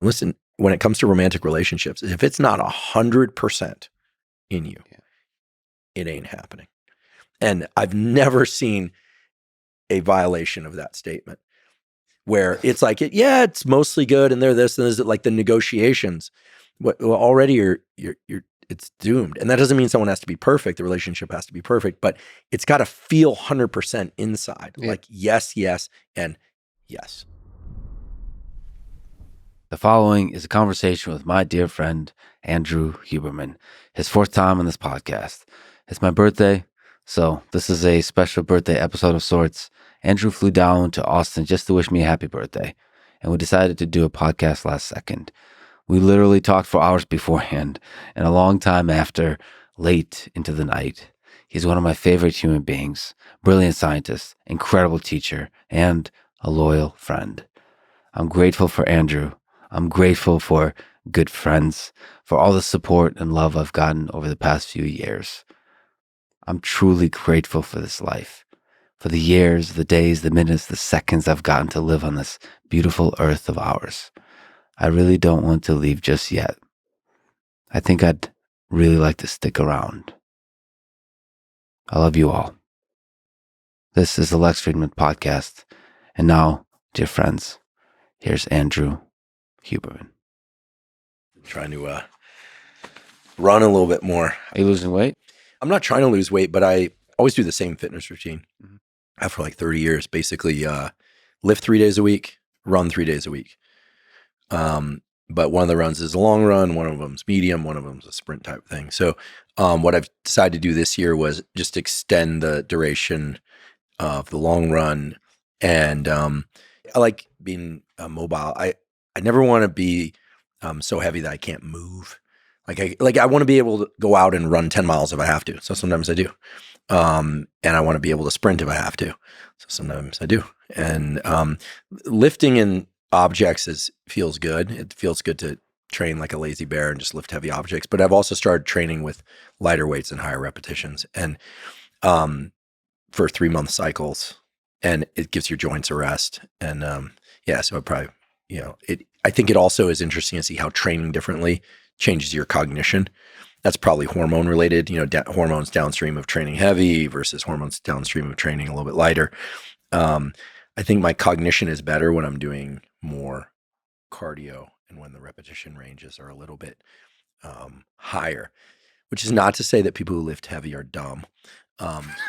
Listen, when it comes to romantic relationships, if it's not 100% in you, it ain't happening. And I've never seen a violation of that statement where it's like, it's mostly good, and they're this and this, like the negotiations. Well, already you're it's doomed. And that doesn't mean someone has to be perfect. The relationship has to be perfect, but it's got to feel 100% inside. Yeah. Like yes, and yes. The following is a conversation with my dear friend, Andrew Huberman, his fourth time on this podcast. It's my birthday, so this is a special birthday episode of sorts. Andrew flew down to Austin just to wish me a happy birthday, and we decided to do a podcast last second. We literally talked for hours beforehand and a long time after, late into the night. He's one of my favorite human beings, brilliant scientist, incredible teacher, and a loyal friend. I'm grateful for Andrew. I'm grateful for good friends, for all the support and love I've gotten over the past few years. I'm truly grateful for this life, for the years, the days, the minutes, the seconds I've gotten to live on this beautiful earth of ours. I really don't want to leave just yet. I think I'd really like to stick around. I love you all. This is the Lex Fridman podcast. And now, dear friends, here's Andrew Huberman. Trying to run a little bit more. Are you losing weight? I'm not trying to lose weight, but I always do the same fitness routine. Mm-hmm. I have for like 30 years, basically lift 3 days a week, run 3 days a week. But one of the runs is a long run, one of them's medium, one of them's a sprint type thing. So what I've decided to do this year was just extend the duration of the long run. And I like being mobile. I never want to be so heavy that I can't move. I want to be able to go out and run 10 miles if I have to. So sometimes I do. And I want to be able to sprint if I have to. So sometimes I do. And lifting in objects feels good. It feels good to train like a lazy bear and just lift heavy objects. But I've also started training with lighter weights and higher repetitions, and for 3-month cycles. And it gives your joints a rest. And so it probably, I think it also is interesting to see how training differently changes your cognition. That's probably hormone related, hormones downstream of training heavy versus hormones downstream of training a little bit lighter. I think my cognition is better when I'm doing more cardio and when the repetition ranges are a little bit higher, which is not to say that people who lift heavy are dumb.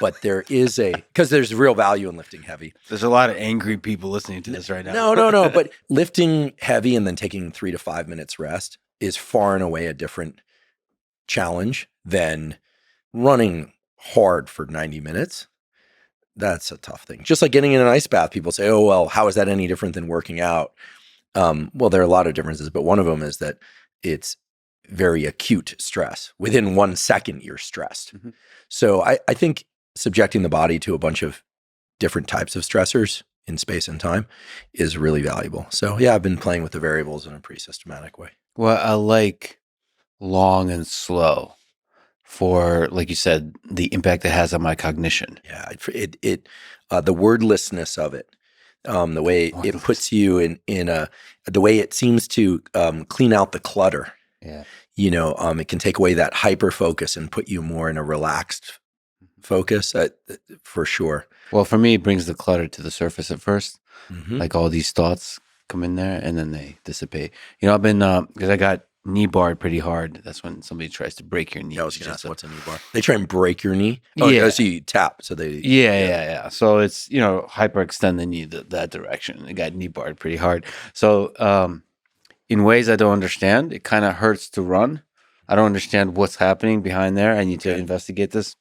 But there is because there's real value in lifting heavy. There's a lot of angry people listening to this right now. No. But lifting heavy and then taking 3 to 5 minutes rest is far and away a different challenge than running hard for 90 minutes. That's a tough thing. Just like getting in an ice bath, people say, oh, well, how is that any different than working out? Well, there are a lot of differences, but one of them is that it's very acute stress. Within 1 second, you're stressed. Mm-hmm. So I think subjecting the body to a bunch of different types of stressors in space and time is really valuable. So yeah, I've been playing with the variables in a pretty systematic way. Well, I like long and slow for, like you said, the impact it has on my cognition. Yeah, the wordlessness of it, the way it puts you in the way it seems to clean out the clutter. Yeah. It can take away that hyper focus and put you more in a relaxed focus, for sure. Well, for me, it brings the clutter to the surface at first. Mm-hmm. Like all these thoughts come in there and then they dissipate. I've been, because I got knee barred pretty hard. That's when somebody tries to break your knee. I was going to ask, what's a knee bar? They try and break your knee? Oh, yeah. So you tap. So they... Yeah. So it's, hyperextend the knee that direction. It got knee barred pretty hard. So, in ways I don't understand, it kind of hurts to run. I don't understand what's happening behind there. I need to investigate this.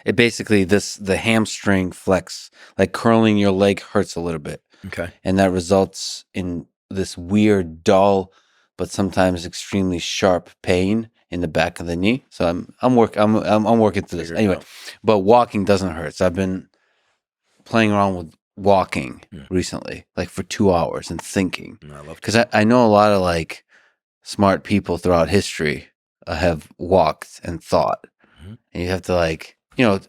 It basically, the hamstring flex, like curling your leg hurts a little bit. Okay. And that results in this weird, dull, but sometimes extremely sharp pain in the back of the knee. So I'm working through this. Anyway, but walking doesn't hurt. So I've been playing around with walking recently, like for 2 hours and thinking. Because I know a lot of like smart people throughout history have walked and thought. Mm-hmm. And you have to like,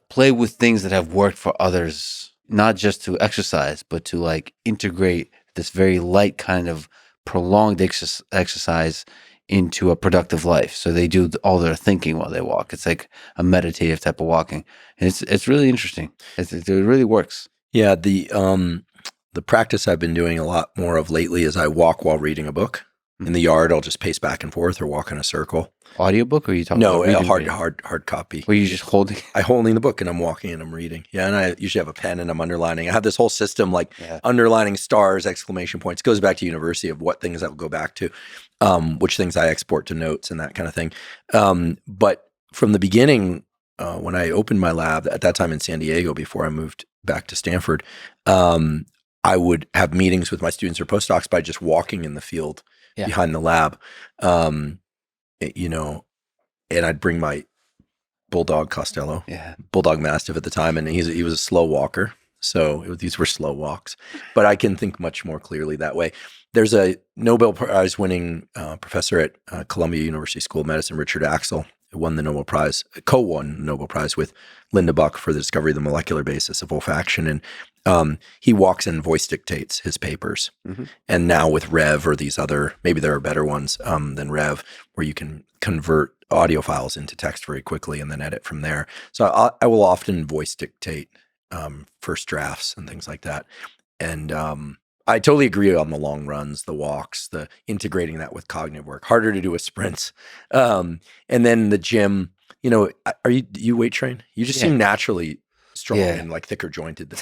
play with things that have worked for others, not just to exercise, but to like integrate this very light kind of prolonged exercise into a productive life. So they do all their thinking while they walk. It's like a meditative type of walking. And it's really interesting. It really works. Yeah, the practice I've been doing a lot more of lately is I walk while reading a book. In the yard, I'll just pace back and forth or walk in a circle. Audiobook, or are you talking No, about hard copy. Were you just holding? I'm holding the book and I'm walking and I'm reading. Yeah, and I usually have a pen and I'm underlining. I have this whole system like underlining stars, exclamation points. It goes back to university of what things I will go back to, which things I export to notes and that kind of thing. But from the beginning, when I opened my lab at that time in San Diego before I moved back to Stanford, I would have meetings with my students or postdocs by just walking in the field behind the lab, you know, and I'd bring my bulldog Costello, bulldog mastiff at the time, and he was a slow walker, so these were slow walks. But I can think much more clearly that way. There's a Nobel Prize winning professor at Columbia University School of Medicine, Richard Axel, who won the Nobel Prize, co-won the Nobel Prize with Linda Buck for the discovery of the molecular basis of olfaction, and he walks and voice dictates his papers. And now with Rev or these other, maybe there are better ones than Rev, where you can convert audio files into text very quickly and then edit from there. So I will often voice dictate first drafts and things like that. And I totally agree on the long runs, the walks, the integrating that with cognitive work. Harder to do with sprints. And then the gym, you know, do you weight train? You just seem naturally strong and like thicker jointed.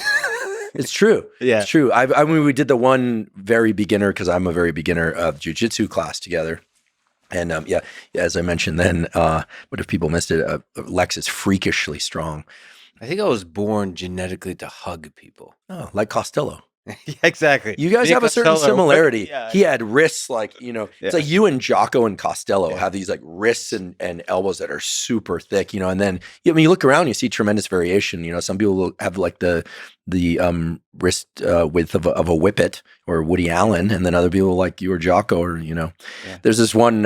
It's true. It's true. I mean, we did the one very beginner, because I'm a very beginner of jiu-jitsu class together. And as I mentioned then, but if people missed it, Lex is freakishly strong. I think I was born genetically to hug people. Oh, like Costello. Yeah, exactly. You guys have a certain similarity. He had wrists like, you know, it's like you and Jocko and Costello have these like wrists and elbows that are super thick, you know, and then I mean, you look around, you see tremendous variation. You know, some people will have like the wrist width of a Whippet or Woody Allen, and then other people like you or Jocko, or, you know, there's this one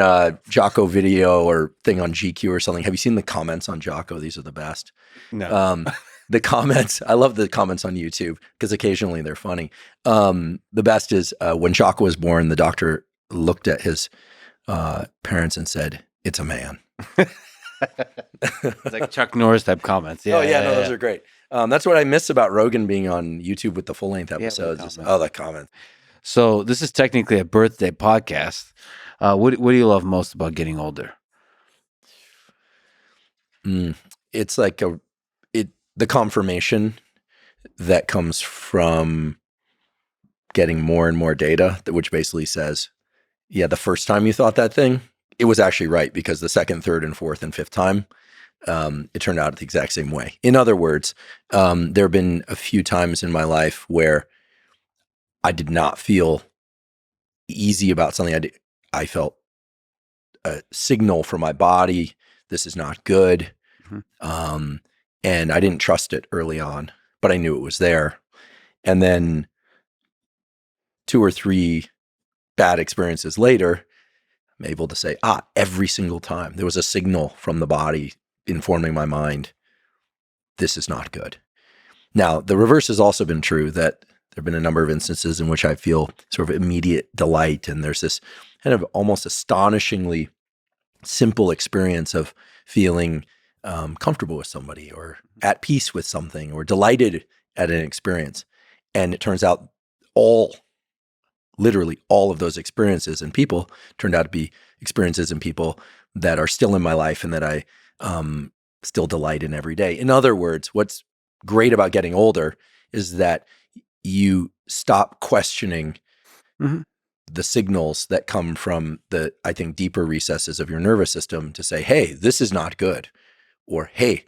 Jocko video or thing on GQ or something. Have you seen the comments on Jocko? These are the best. No. The comments, I love the comments on YouTube because occasionally they're funny. The best is when Jocko was born, the doctor looked at his parents and said, "It's a man." It's like Chuck Norris type comments. Yeah, those are great. That's what I miss about Rogan being on YouTube with the full length episodes. The comments. So this is technically a birthday podcast. What do you love most about getting older? It's like the confirmation that comes from getting more and more data, which basically says, the first time you thought that thing, it was actually right, because the second, third, and fourth, and fifth time, it turned out the exact same way. In other words, there have been a few times in my life where I did not feel easy about something. I felt a signal from my body, this is not good. And I didn't trust it early on, but I knew it was there. And then 2 or 3 bad experiences later, I'm able to say, every single time there was a signal from the body informing my mind, this is not good. Now, the reverse has also been true, that there have been a number of instances in which I feel sort of immediate delight. And there's this kind of almost astonishingly simple experience of feeling comfortable with somebody, or at peace with something, or delighted at an experience. And it turns out literally all of those experiences and people turned out to be experiences and people that are still in my life and that I still delight in every day. In other words, what's great about getting older is that you stop questioning the signals that come from the, I think, deeper recesses of your nervous system to say, hey, this is not good. Or, hey,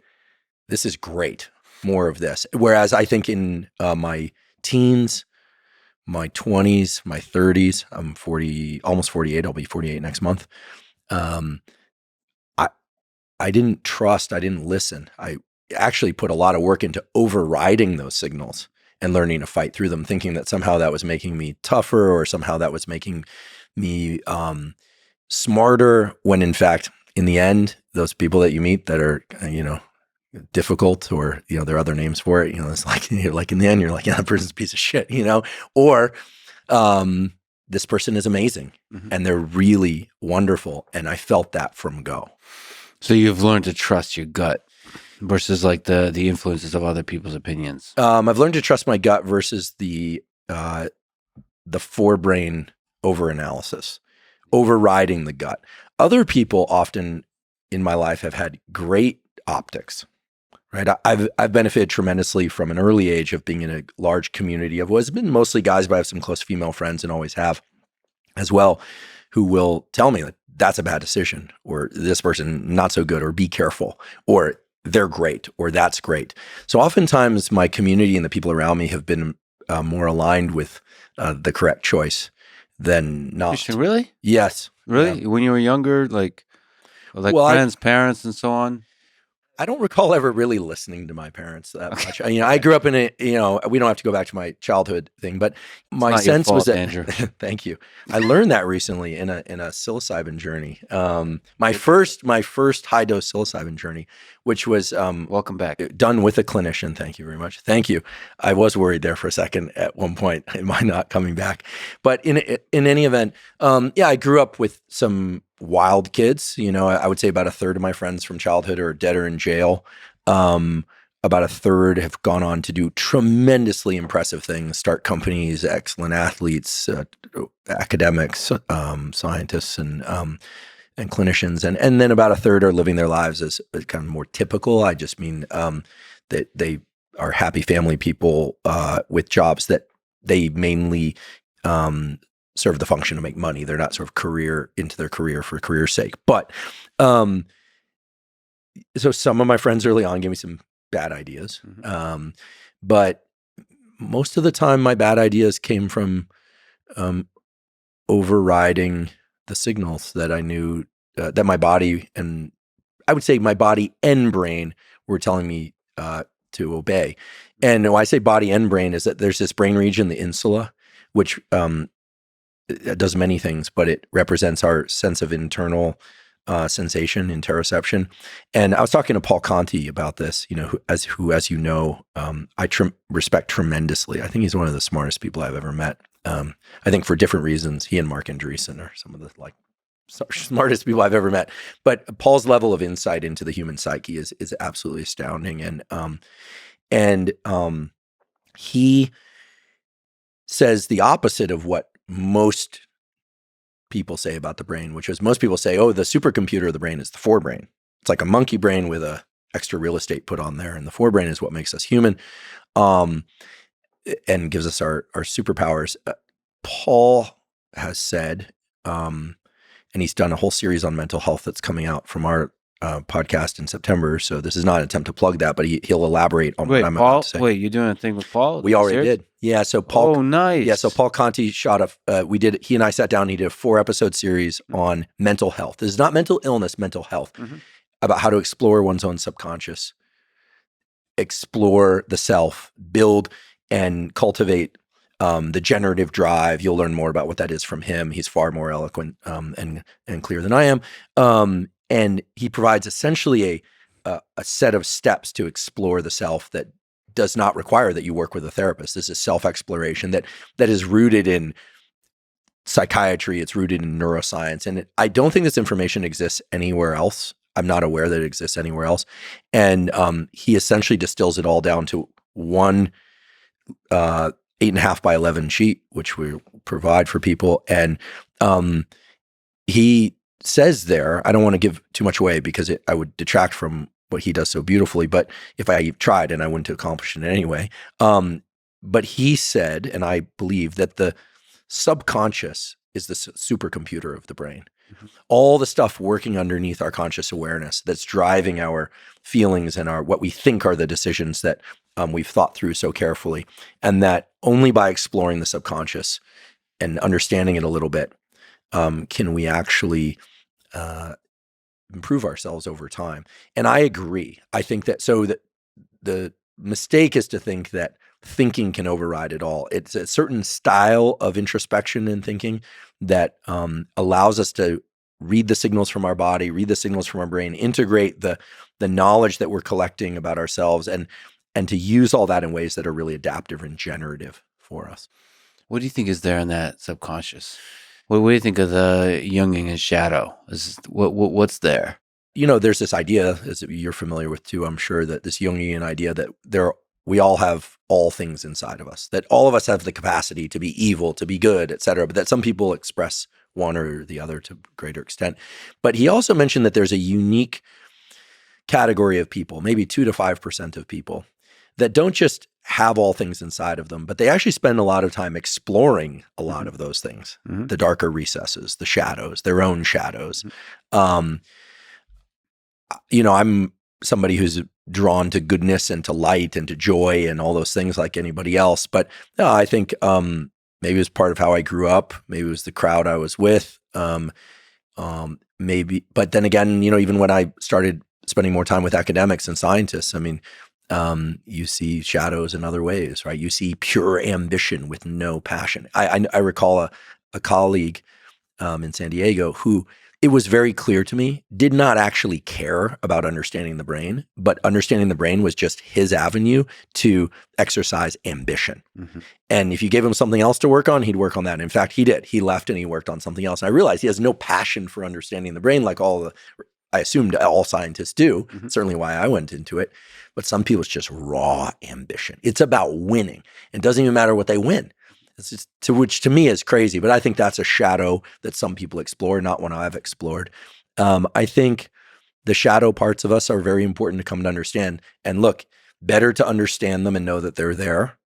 this is great, more of this. Whereas I think in my teens, my 20s, my 30s, I'm 40, almost 48, I'll be 48 next month. I didn't trust, I didn't listen. I actually put a lot of work into overriding those signals and learning to fight through them, thinking that somehow that was making me tougher, or somehow that was making me smarter, when in fact, in the end, those people that you meet that are, you know, difficult, or, you know, there are other names for it, you know, it's like, you're like, in the end, you're like, that person's a piece of shit, you know, or this person is amazing Mm-hmm. and they're really wonderful. And I felt that from go. So you've learned to trust your gut versus like the influences of other people's opinions. I've learned to trust my gut versus the forebrain overanalysis, overriding the gut. Other people often in my life have had great optics, right? I've benefited tremendously from an early age of being in a large community of what's been mostly guys, but I have some close female friends and always have as well, who will tell me like, that's a bad decision, or this person not so good, or be careful, or they're great, or that's great. So oftentimes my community and the people around me have been more aligned with the correct choice than not. Christian, really? Yes. Really? Yeah. When you were younger, like Well, friends, parents, and so on? I don't recall ever really listening to my parents that much. I grew up in a, we don't have to go back to my childhood thing, but my sense was that, Andrew. Thank you. I learned that recently in a psilocybin journey. My first high dose psilocybin journey, which was, welcome back, done with a clinician. Thank you very much. Thank you. I was worried there for a second at one point, am I not coming back? But in any event, I grew up with some wild kids. I would say about a third of my friends from childhood are dead or in jail. About a third have gone on to do tremendously impressive things, start companies, excellent athletes, academics, scientists, and clinicians. And then about a third are living their lives as kind of more typical. I just mean that they are happy family people with jobs that they mainly serve the function to make money. They're not sort of into their career for career's sake. But so some of my friends early on gave me some bad ideas. Mm-hmm. But most of the time my bad ideas came from overriding the signals that I knew that my body, and I would say my body and brain, were telling me to obey. And when I say body and brain, is that there's this brain region, the insula, which it does many things, but it represents our sense of internal sensation, interoception. And I was talking to Paul Conti about this, who as you know, I respect tremendously. I think he's one of the smartest people I've ever met. I think for different reasons. He and Mark Andreessen are some of the smartest people I've ever met. But Paul's level of insight into the human psyche is absolutely astounding. And he says the opposite of what most people say about the brain, which is most people say, oh, the supercomputer of the brain is the forebrain. It's like a monkey brain with a extra real estate put on there. And the forebrain is what makes us human and gives us our superpowers. Paul has said, and he's done a whole series on mental health that's coming out from our podcast in September. So this is not an attempt to plug that, but he'll elaborate on what I'm about to say. Wait, you're doing a thing with Paul? We already did. Yeah. So Paul. Oh, nice. Yeah. So Paul Conti he and I sat down and he did a 4-episode series on mental health. This is not mental illness, mental health, about how to explore one's own subconscious, explore the self, build and cultivate the generative drive. You'll learn more about what that is from him. He's far more eloquent and clear than I am. And he provides essentially a set of steps to explore the self that does not require that you work with a therapist. This is self-exploration that is rooted in psychiatry. It's rooted in neuroscience. And I don't think this information exists anywhere else. I'm not aware that it exists anywhere else. And he essentially distills it all down to one 8.5 by 11 sheet, which we provide for people. And he says there, I don't want to give too much away because I would detract from what he does so beautifully, but if I tried, and I wouldn't accomplish it anyway. But he said, and I believe, that the subconscious is the supercomputer of the brain. All the stuff working underneath our conscious awareness that's driving our feelings and what we think are the decisions that we've thought through so carefully. And that only by exploring the subconscious and understanding it a little bit can we actually improve ourselves over time. And I agree. I think that the mistake is to think that thinking can override it all. It's a certain style of introspection and thinking that allows us to read the signals from our body, read the signals from our brain, integrate the knowledge that we're collecting about ourselves, and to use all that in ways that are really adaptive and generative for us. What do you think is there in that subconscious? What do you think of the Jungian shadow? What's there? There's this idea, as you're familiar with too, I'm sure, that this Jungian idea that we all have all things inside of us, that all of us have the capacity to be evil, to be good, et cetera, but that some people express one or the other to a greater extent. But he also mentioned that there's a unique category of people, maybe 2 to 5% of people, that don't just have all things inside of them, but they actually spend a lot of time exploring a lot of those things, the darker recesses, the shadows, their own shadows. I'm somebody who's drawn to goodness and to light and to joy and all those things like anybody else. But I think maybe it was part of how I grew up. Maybe it was the crowd I was with. Maybe, but then again, even when I started spending more time with academics and scientists, you see shadows in other ways, right? You see pure ambition with no passion. I recall a colleague in San Diego who, it was very clear to me, did not actually care about understanding the brain, but understanding the brain was just his avenue to exercise ambition. And if you gave him something else to work on, he'd work on that. And in fact, he did. He left and he worked on something else. And I realized he has no passion for understanding the brain like I assumed all scientists do, certainly why I went into it. But some people, it's just raw ambition. It's about winning. It doesn't even matter what they win. It's just, which to me is crazy, but I think that's a shadow that some people explore, not one I've explored. I think the shadow parts of us are very important to come to understand. And look, better to understand them and know that they're there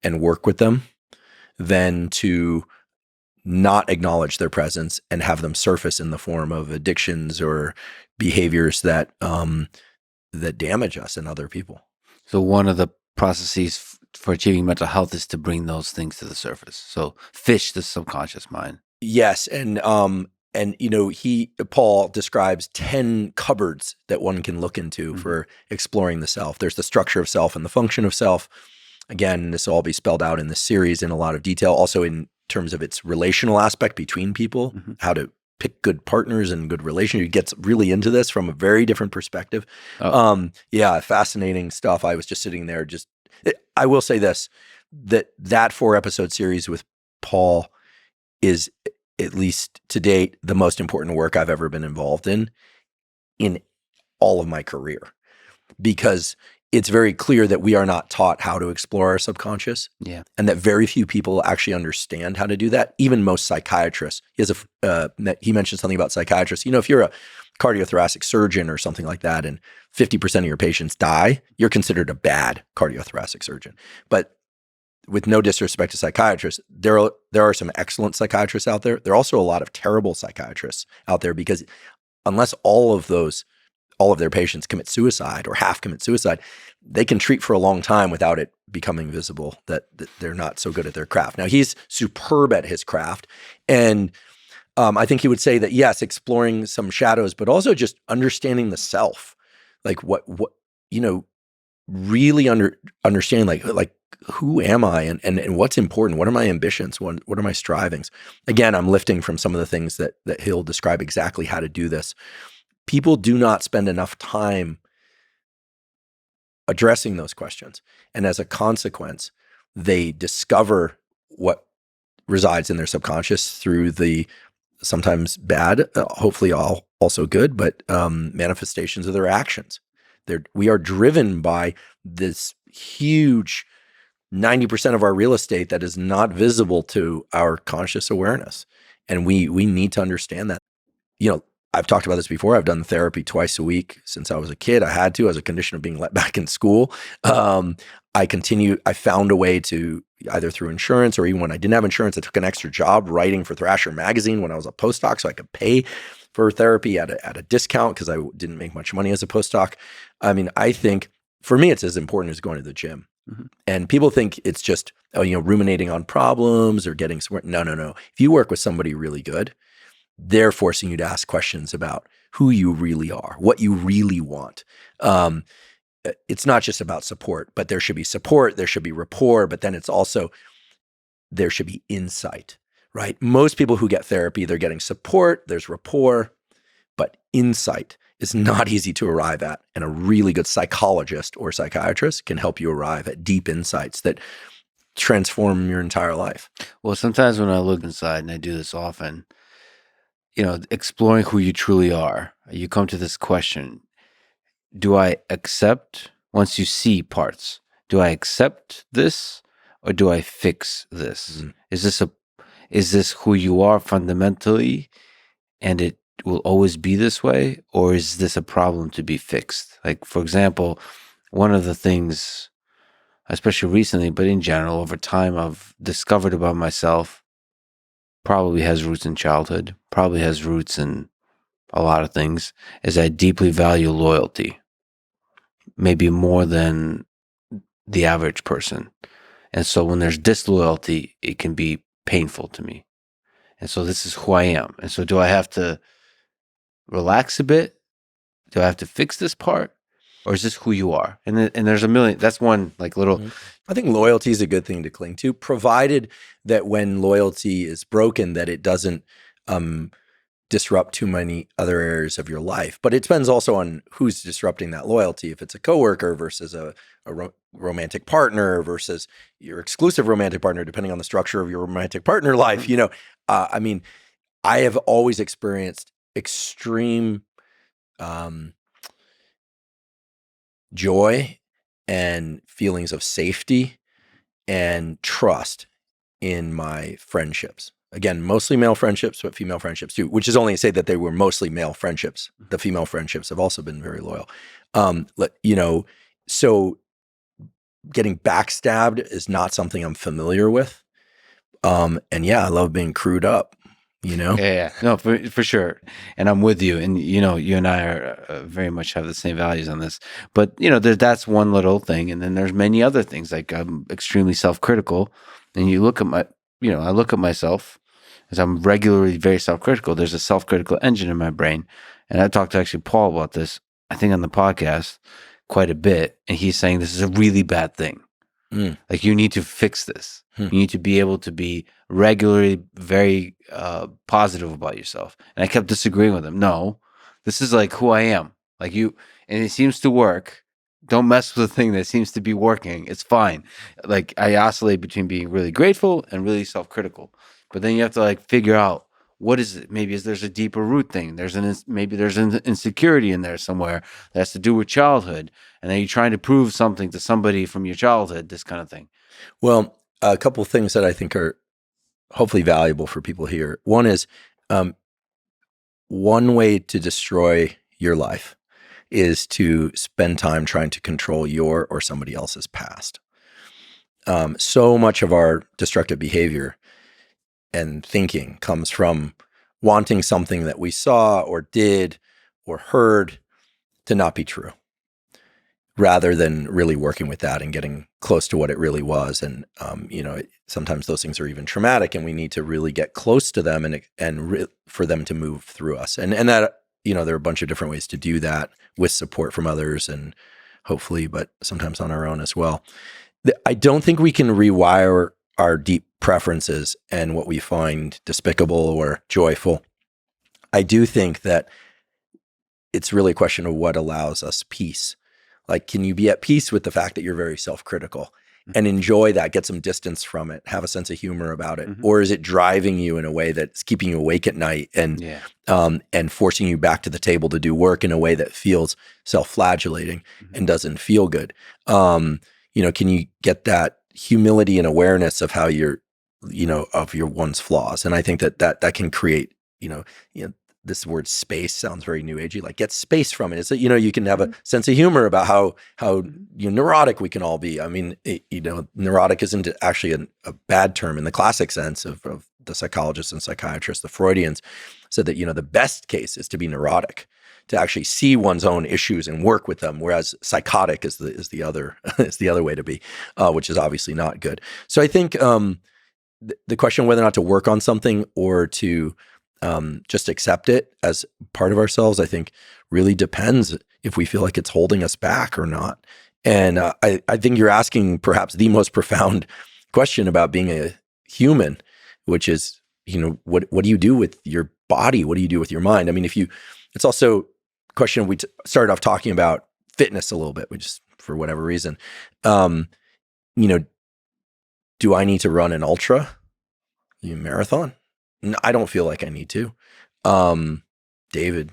and work with them than to not acknowledge their presence and have them surface in the form of addictions or behaviors that damage us and other people. So one of the processes for achieving mental health is to bring those things to the surface. So fish the subconscious mind. Yes, and Paul describes 10 cupboards that one can look into for exploring the self. There's the structure of self and the function of self. Again, this will all be spelled out in this series in a lot of detail. Also in terms of its relational aspect between people, how to pick good partners and good relationships. He gets really into this from a very different perspective. Fascinating stuff. I was just sitting there I will say this, that 4-episode series with Paul is, at least to date, the most important work I've ever been involved in all of my career, because it's very clear that we are not taught how to explore our subconscious, and that very few people actually understand how to do that. Even most psychiatrists. He mentioned something about psychiatrists. If you're a cardiothoracic surgeon or something like that, and 50% of your patients die, you're considered a bad cardiothoracic surgeon. But with no disrespect to psychiatrists, there are some excellent psychiatrists out there. There are also a lot of terrible psychiatrists out there, because unless all of their patients commit suicide or half commit suicide, they can treat for a long time without it becoming visible that they're not so good at their craft. Now, he's superb at his craft. And I think he would say that, yes, exploring some shadows, but also just understanding the self, like really understanding like who am I and what's important? What are my ambitions? What are my strivings? Again, I'm lifting from some of the things that he'll describe exactly how to do this. People do not spend enough time addressing those questions. And as a consequence, they discover what resides in their subconscious through the sometimes bad, hopefully also good, but manifestations of their actions. We are driven by this huge 90% of our real estate that is not visible to our conscious awareness. And we need to understand that. I've talked about this before. I've done therapy twice a week since I was a kid. I had to, as a condition of being let back in school. I found a way to, either through insurance or even when I didn't have insurance, I took an extra job writing for Thrasher magazine when I was a postdoc, so I could pay for therapy at a discount because I didn't make much money as a postdoc. I think for me, it's as important as going to the gym. And people think it's just, ruminating on problems or getting smart. No. If you work with somebody really good, they're forcing you to ask questions about who you really are, what you really want. It's not just about support, but there should be support, there should be rapport, but then it's also, there should be insight, right? Most people who get therapy, they're getting support, there's rapport, but insight is not easy to arrive at. And a really good psychologist or psychiatrist can help you arrive at deep insights that transform your entire life. Well, sometimes when I look inside, and I do this often, exploring who you truly are, you come to this question: do I accept, once you see parts, do I accept this or do I fix this? Is this who you are fundamentally and it will always be this way, or is this a problem to be fixed? Like, for example, one of the things, especially recently, but in general, over time, I've discovered about myself, probably has roots in childhood, probably has roots in a lot of things, is I deeply value loyalty, maybe more than the average person. And so when there's disloyalty, it can be painful to me. And so this is who I am. And so do I have to relax a bit? Do I have to fix this part? Or is this who you are? And there's a million. That's one like little. I think loyalty is a good thing to cling to, provided that when loyalty is broken, that it doesn't disrupt too many other areas of your life. But it depends also on who's disrupting that loyalty. If it's a coworker versus a romantic partner versus your exclusive romantic partner, depending on the structure of your romantic partner life, I mean, I have always experienced extreme joy and feelings of safety and trust in my friendships. Again, mostly male friendships, but female friendships too, which is only to say that they were mostly male friendships. The female friendships have also been very loyal. So getting backstabbed is not something I'm familiar with. And yeah, I love being crewed up. Yeah. No, for sure. And I'm with you. And, you and I are very much have the same values on this. But, that's one little thing. And then there's many other things. Like I'm extremely self-critical. And you look at I look at myself as I'm regularly very self-critical. There's a self-critical engine in my brain. And I talked to actually Paul about this, I think on the podcast quite a bit. And he's saying this is a really bad thing. Like you need to fix this. You need to be able to be regularly very positive about yourself. And I kept disagreeing with him. No, this is like who I am. Like you, and it seems to work. Don't mess with the thing that seems to be working. It's fine. Like I oscillate between being really grateful and really self-critical. But then you have to like figure out what is it. Maybe there's a deeper root thing. Maybe there's an insecurity in there somewhere that has to do with childhood. And then you're trying to prove something to somebody from your childhood, this kind of thing. Well, a couple of things that I think are hopefully valuable for people here. One is one way to destroy your life is to spend time trying to control your or somebody else's past. So much of our destructive behavior and thinking comes from wanting something that we saw or did or heard to not be true, rather than really working with that and getting close to what it really was. And, sometimes those things are even traumatic and we need to really get close to them and for them to move through us. And that, there are a bunch of different ways to do that with support from others and hopefully, but sometimes on our own as well. I don't think we can rewire our deep preferences and what we find despicable or joyful. I do think that it's really a question of what allows us peace. Like, can you be at peace with the fact that you're very self-critical and enjoy that, get some distance from it, have a sense of humor about it? Or is it driving you in a way that's keeping you awake at night and forcing you back to the table to do work in a way that feels self-flagellating and doesn't feel good? Can you get that humility and awareness of how of your one's flaws? And I think that can create, this word space sounds very new agey, like get space from it. It's that, you can have a sense of humor about how neurotic we can all be. I mean, neurotic isn't actually a bad term in the classic sense of the psychologists and psychiatrists. The Freudians said that, the best case is to be neurotic, to actually see one's own issues and work with them. Whereas psychotic is the other is the other way to be, which is obviously not good. So I think the question of whether or not to work on something or to just accept it as part of ourselves, I think really depends if we feel like it's holding us back or not. And I think you're asking perhaps the most profound question about being a human, which is, what do you do with your body? What do you do with your mind? I mean, it's also a question we started off talking about fitness a little bit, which is for whatever reason, Do I need to run an ultra marathon? I don't feel like I need to. David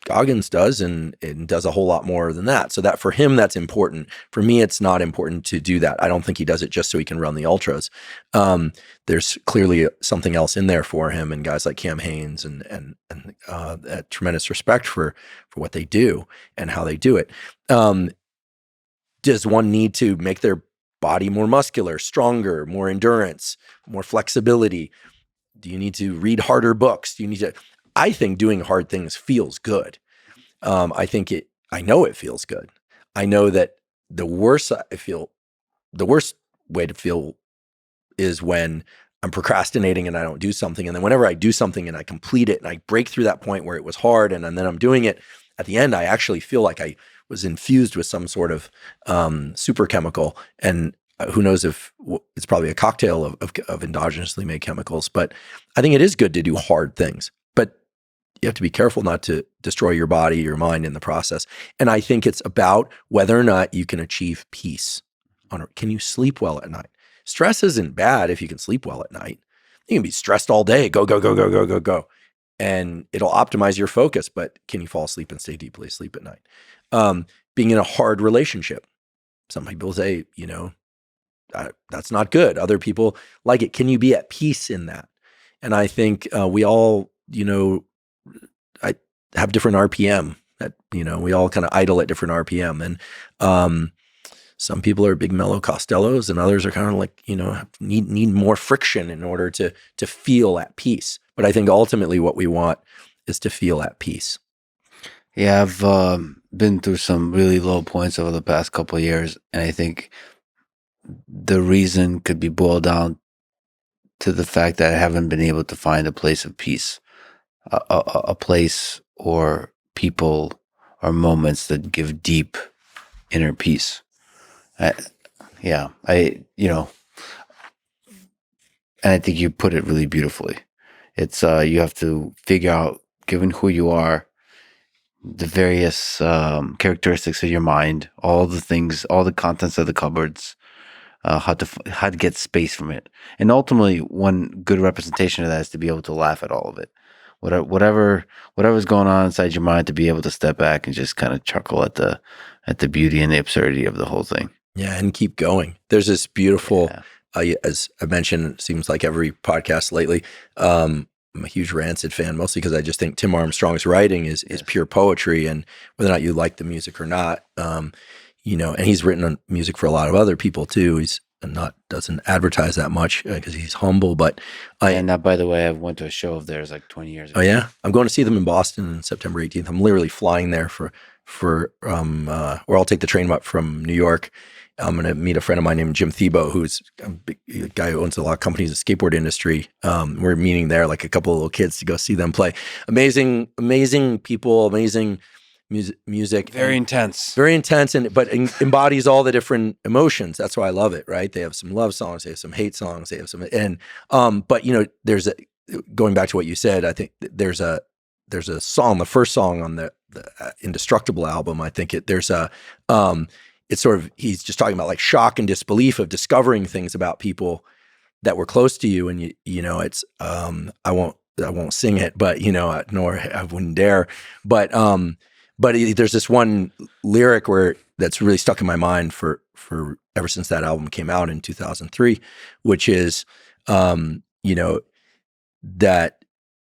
Goggins does, and does a whole lot more than that. So that for him, that's important. For me, it's not important to do that. I don't think he does it just so he can run the ultras. There's clearly something else in there for him, and guys like Cam Hanes and tremendous respect for what they do and how they do it. Does one need to make their body more muscular, stronger, more endurance, more flexibility? Do you need to read harder books? Do you need to? I think doing hard things feels good. I know it feels good. I know that the worst way to feel is when I'm procrastinating and I don't do something. And then whenever I do something and I complete it and I break through that point where it was hard and then I'm doing it, at the end, I actually feel like I was infused with some sort of super chemical. And who knows if it's probably a cocktail of endogenously made chemicals. But I think it is good to do hard things. But you have to be careful not to destroy your body, your mind in the process. And I think it's about whether or not you can achieve peace. Can you sleep well at night? Stress isn't bad if you can sleep well at night. You can be stressed all day, go, go, go, go, go, go, go. And it'll optimize your focus, but can you fall asleep and stay deeply asleep at night? Being in a hard relationship. Some people say, that's not good. Other people like it. Can you be at peace in that? And I think we all, I have different RPM that, we all kind of idle at different RPM. And some people are big mellow Costellos and others are kind of like, need more friction in order to feel at peace. But I think ultimately what we want is to feel at peace. Yeah, I've been through some really low points over the past couple of years. And I think the reason could be boiled down to the fact that I haven't been able to find a place of peace, a place or people or moments that give deep inner peace. And I think you put it really beautifully. It's you have to figure out, given who you are, the various characteristics of your mind, all the things, all the contents of the cupboards, how to get space from it, and ultimately, one good representation of that is to be able to laugh at all of it, whatever's going on inside your mind, to be able to step back and just kind of chuckle at the beauty and the absurdity of the whole thing. Yeah, and keep going. There's this beautiful, as I mentioned, it seems like every podcast lately. I'm a huge Rancid fan, mostly because I just think Tim Armstrong's writing is pure poetry, and whether or not you like the music or not, and he's written on music for a lot of other people too. He's doesn't advertise that much because he's humble. But and that, by the way, I went to a show of theirs like 20 years ago. Oh yeah, I'm going to see them in Boston on September 18th. I'm literally flying there or I'll take the train up from New York. I'm going to meet a friend of mine named Jim Thiebaud, who's a big guy who owns a lot of companies in the skateboard industry. We're meeting there, like a couple of little kids, to go see them play. Amazing people, amazing music. Very intense, but embodies all the different emotions. That's why I love it. Right? They have some love songs, they have some hate songs, they have some, but there's going back to what you said. I think there's a song, the first song on the Indestructible album. I think it's sort of, he's just talking about like shock and disbelief of discovering things about people that were close to you. And it's, I won't sing it, but nor I wouldn't dare. But there's this one lyric that's really stuck in my mind for ever since that album came out in 2003, which is, that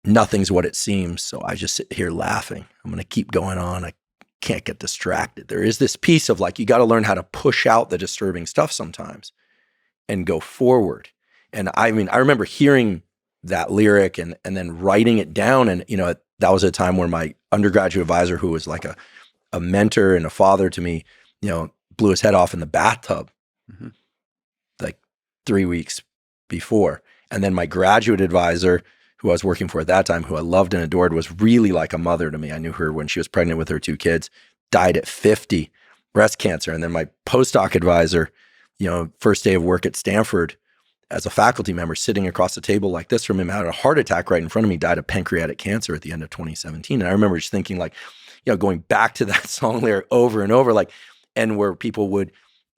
nothing's what it seems. So I just sit here laughing. I'm going to keep going on. I can't get distracted. There is this piece of like, you got to learn how to push out the disturbing stuff sometimes and go forward. And I remember hearing that lyric and then writing it down. And, that was a time where my undergraduate advisor, who was like a mentor and a father to me, blew his head off in the bathtub like 3 weeks before. And then my graduate advisor, who I was working for at that time, who I loved and adored, was really like a mother to me. I knew her when she was pregnant with her 2 kids, died at 50, breast cancer. And then my postdoc advisor, first day of work at Stanford as a faculty member, sitting across the table like this from him, had a heart attack right in front of me, died of pancreatic cancer at the end of 2017. And I remember just thinking like, going back to that song lyric over and over, like, and where people would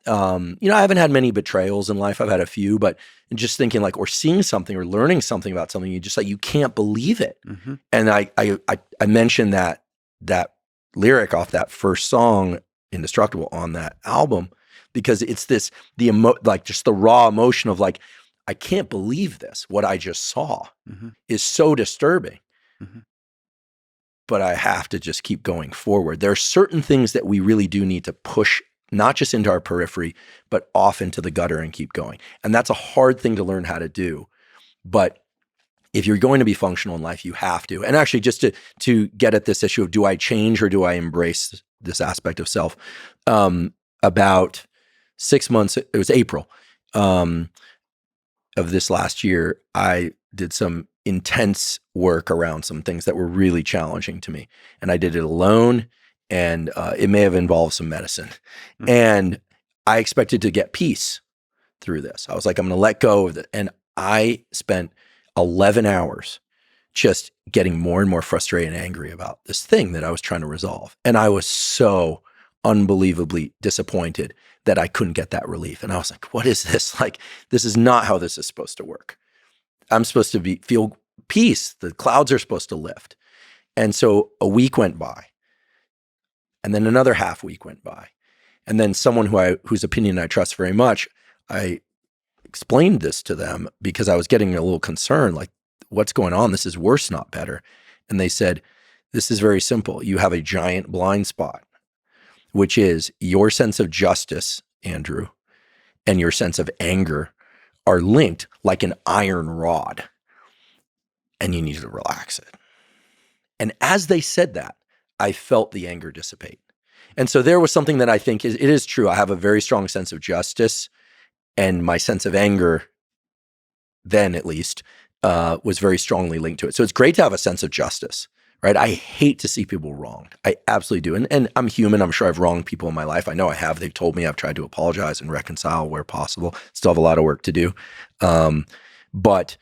I haven't had many betrayals in life. I've had a few, but just thinking like, or seeing something or learning something about something, you just like, you can't believe it. Mm-hmm. And I mentioned that lyric off that first song, Indestructible, on that album, because it's just the raw emotion of like, I can't believe this. What I just saw is so disturbing. Mm-hmm. But I have to just keep going forward. There are certain things that we really do need to push, not just into our periphery, but off into the gutter and keep going. And that's a hard thing to learn how to do. But if you're going to be functional in life, you have to. And actually, just to get at this issue of, do I change or do I embrace this aspect of self? About 6 months, it was April of this last year, I did some intense work around some things that were really challenging to me. And I did it alone, and it may have involved some medicine. Mm-hmm. And I expected to get peace through this. I was like, I'm going to let go of it. And I spent 11 hours just getting more and more frustrated and angry about this thing that I was trying to resolve. And I was so unbelievably disappointed that I couldn't get that relief. And I was like, what is this? Like, this is not how this is supposed to work. I'm supposed to feel peace. The clouds are supposed to lift. And so a week went by, and then another half week went by. And then someone whose opinion I trust very much, I explained this to them because I was getting a little concerned, like, what's going on? This is worse, not better. And they said, this is very simple. You have a giant blind spot, which is your sense of justice, Andrew, and your sense of anger are linked like an iron rod, and you need to relax it. And as they said that, I felt the anger dissipate. And so there was something that I think it is true. I have a very strong sense of justice, and my sense of anger, then at least, was very strongly linked to it. So it's great to have a sense of justice, right? I hate to see people wronged. I absolutely do. And I'm human. I'm sure I've wronged people in my life. I know I have. They've told me. I've tried to apologize and reconcile where possible. Still have a lot of work to do. But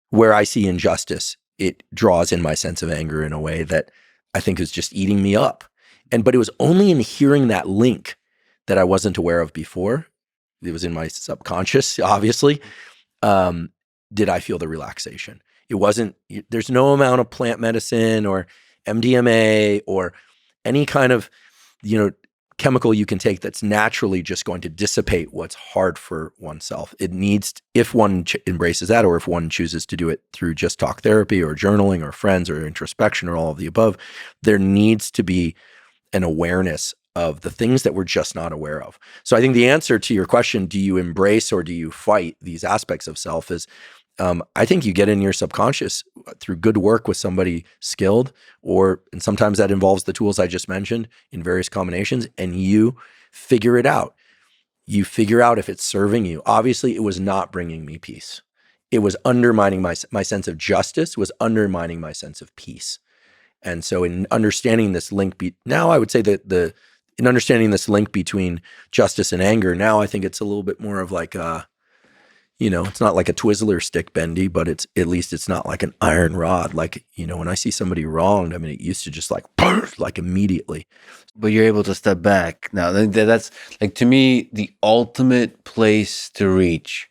where I see injustice, it draws in my sense of anger in a way that I think is just eating me up. But it was only in hearing that link that I wasn't aware of before. It was in my subconscious, obviously. Did I feel the relaxation? It wasn't, there's no amount of plant medicine or MDMA or any kind of, chemical you can take that's naturally just going to dissipate what's hard for oneself. It needs, if one embraces that, or if one chooses to do it through just talk therapy or journaling or friends or introspection or all of the above, there needs to be an awareness of the things that we're just not aware of. So I think the answer to your question, do you embrace or do you fight these aspects of self, is I think you get in your subconscious through good work with somebody skilled, and sometimes that involves the tools I just mentioned in various combinations, and you figure it out. You figure out if it's serving you. Obviously, it was not bringing me peace. It was undermining my sense of justice, was undermining my sense of peace. And so in understanding this link, now I would say that in understanding this link between justice and anger, now I think it's a little bit more of like it's not like a Twizzler stick bendy, but at least it's not like an iron rod. Like, when I see somebody wronged, I mean, it used to just like immediately. But you're able to step back. Now, that's like, to me, the ultimate place to reach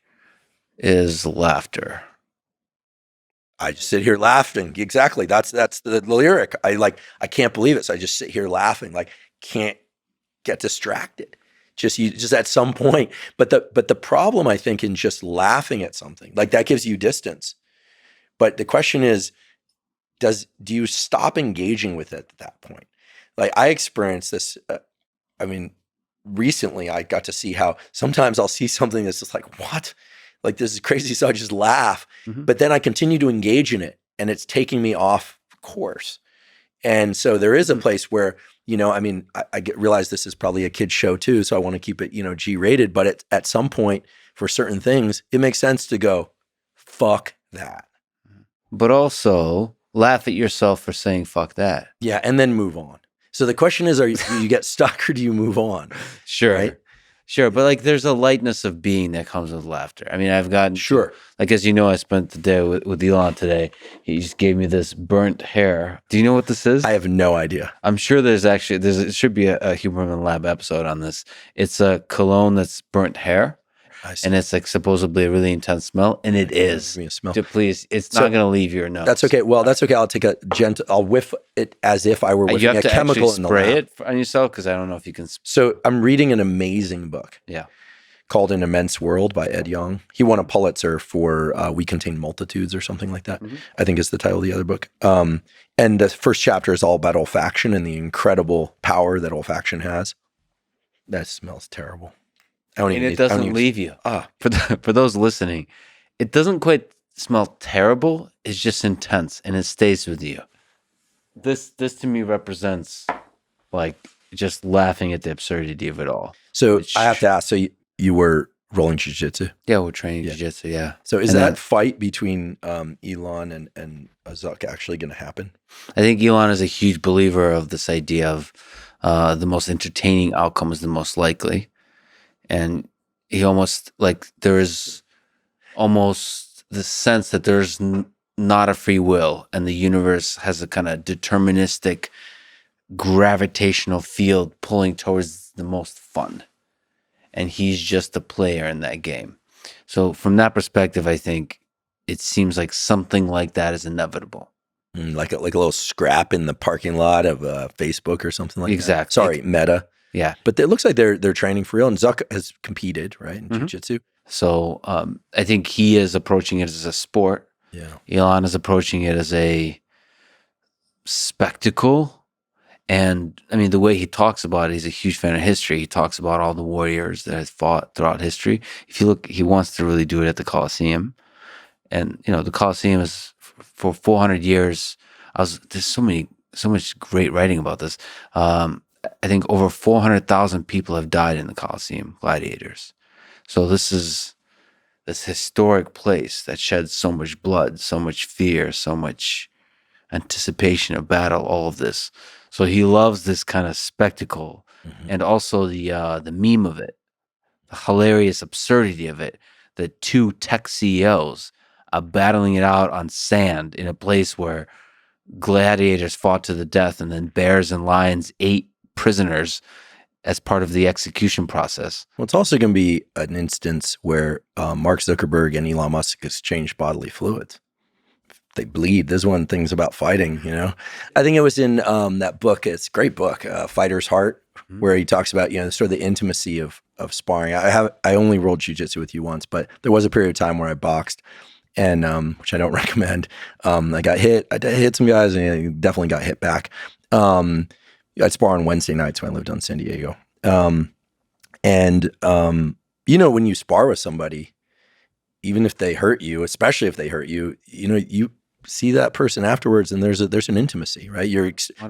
is laughter. I just sit here laughing. Exactly. That's the lyric. I can't believe it. So I just sit here laughing, like can't get distracted. Just at some point. But the problem, I think, in just laughing at something, like that gives you distance. But the question is, do you stop engaging with it at that point? Like I experienced this, recently I got to see how sometimes I'll see something that's just like, what? Like this is crazy. So I just laugh, but then I continue to engage in it, and it's taking me off course. And so there is a place where, I realize this is probably a kid's show too, so I want to keep it, G-rated, but at some point for certain things, it makes sense to go, fuck that. But also laugh at yourself for saying fuck that. Yeah, and then move on. So the question is, do you get stuck or do you move on? Sure. Right? Sure, but like there's a lightness of being that comes with laughter. I mean, I've gotten Sure. like as you know, I spent the day with Elon today. He just gave me this burnt hair. Do you know what this is? I have no idea. I'm sure it should be a Huberman Lab episode on this. It's a cologne that's burnt hair, and it's like supposedly a really intense smell, and it is. Give me a smell. Please, it's not going to leave your nose. That's okay. Well, that's okay. I'll take I'll whiff it as if I were whiffing you have a to chemical actually in the spray lab. it on yourself because I don't know if you can. So I'm reading an amazing book. Yeah. Called An Immense World by Ed Yong. He won a Pulitzer for We Contain Multitudes or something like that, I think is the title of the other book. And the first chapter is all about olfaction and the incredible power that olfaction has. That smells terrible. It doesn't leave you. For those listening, it doesn't quite smell terrible. It's just intense and it stays with you. This to me represents like just laughing at the absurdity of it all. So I have to ask, so you were rolling jiu-jitsu? Yeah, we're training jiu-jitsu, yeah. So is that fight between Elon and Zuck actually going to happen? I think Elon is a huge believer of this idea of the most entertaining outcome is the most likely. And he almost, like, there is almost the sense that there's not a free will and the universe has a kind of deterministic gravitational field pulling towards the most fun. And he's just a player in that game. So from that perspective, I think it seems like something like that is inevitable. Like a little scrap in the parking lot of Facebook or something like that. Exactly. Sorry, Meta. Yeah. But it looks like they're training for real. And Zuck has competed, right, in jiu-jitsu. So I think he is approaching it as a sport. Yeah. Elon is approaching it as a spectacle. And I mean, the way he talks about it, he's a huge fan of history. He talks about all the warriors that have fought throughout history. If you look, he wants to really do it at the Colosseum. And, you know, the Colosseum is for 400 years. There's so much great writing about this. I think over 400,000 people have died in the Colosseum, gladiators. So this is this historic place that sheds so much blood, so much fear, so much anticipation of battle, all of this. So he loves this kind of spectacle and also the meme of it, the hilarious absurdity of it, the two tech CEOs are battling it out on sand in a place where gladiators fought to the death and then bears and lions ate prisoners as part of the execution process. Well, it's also going to be an instance where Mark Zuckerberg and Elon Musk exchange bodily fluids. They bleed. This is one of the things about fighting, you know. I think it was in that book. It's a great book, Fighter's Heart, where he talks about, you know, sort of the intimacy of sparring. I only rolled jiu-jitsu with you once, but there was a period of time where I boxed, and which I don't recommend. I got hit. I hit some guys, and I definitely got hit back. I'd spar on Wednesday nights when I lived on San Diego. You know, when you spar with somebody, even if they hurt you, especially if they hurt you, you know, you see that person afterwards, and there's an intimacy, right?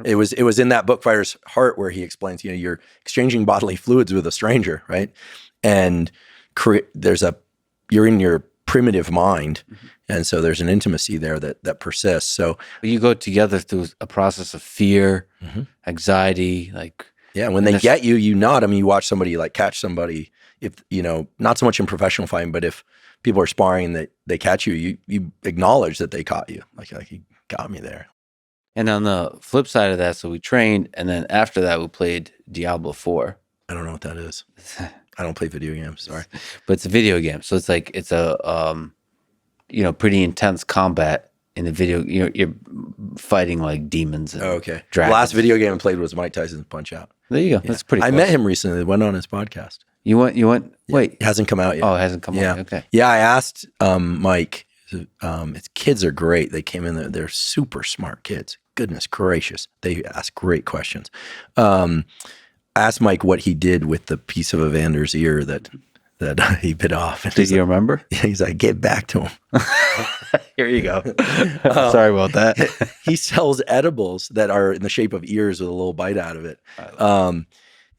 It was in that book, Fighter's Heart, where he explains, you know, you're exchanging bodily fluids with a stranger, right? And you're in your primitive mind, and so there's an intimacy there that persists. So you go together through a process of fear, anxiety, like when they get you, you nod. I mean, you watch somebody like catch somebody. If you know, not so much in professional fighting, but if people are sparring and they catch you, you acknowledge that they caught you. Like he got me there. And on the flip side of that, so we trained, and then after that, we played Diablo 4. I don't know what that is. I don't play video games. Sorry, but it's a video game, so it's like it's a you know, pretty intense combat in the video. You're fighting like demons. And okay. Dragons. The last video game I played was Mike Tyson's Punch Out. There you go. Yeah. That's pretty. I close. met him recently. Went on his podcast. You went. Wait, it hasn't come out yet. Oh, it hasn't come out. Okay. Yeah, I asked Mike. His kids are great. They came in there. They're super smart kids. Goodness gracious, they ask great questions. I asked Mike what he did with the piece of Evander's ear that he bit off. And did you remember? Yeah, he's like, get back to him. Here you go. Sorry about that. He sells edibles that are in the shape of ears with a little bite out of it.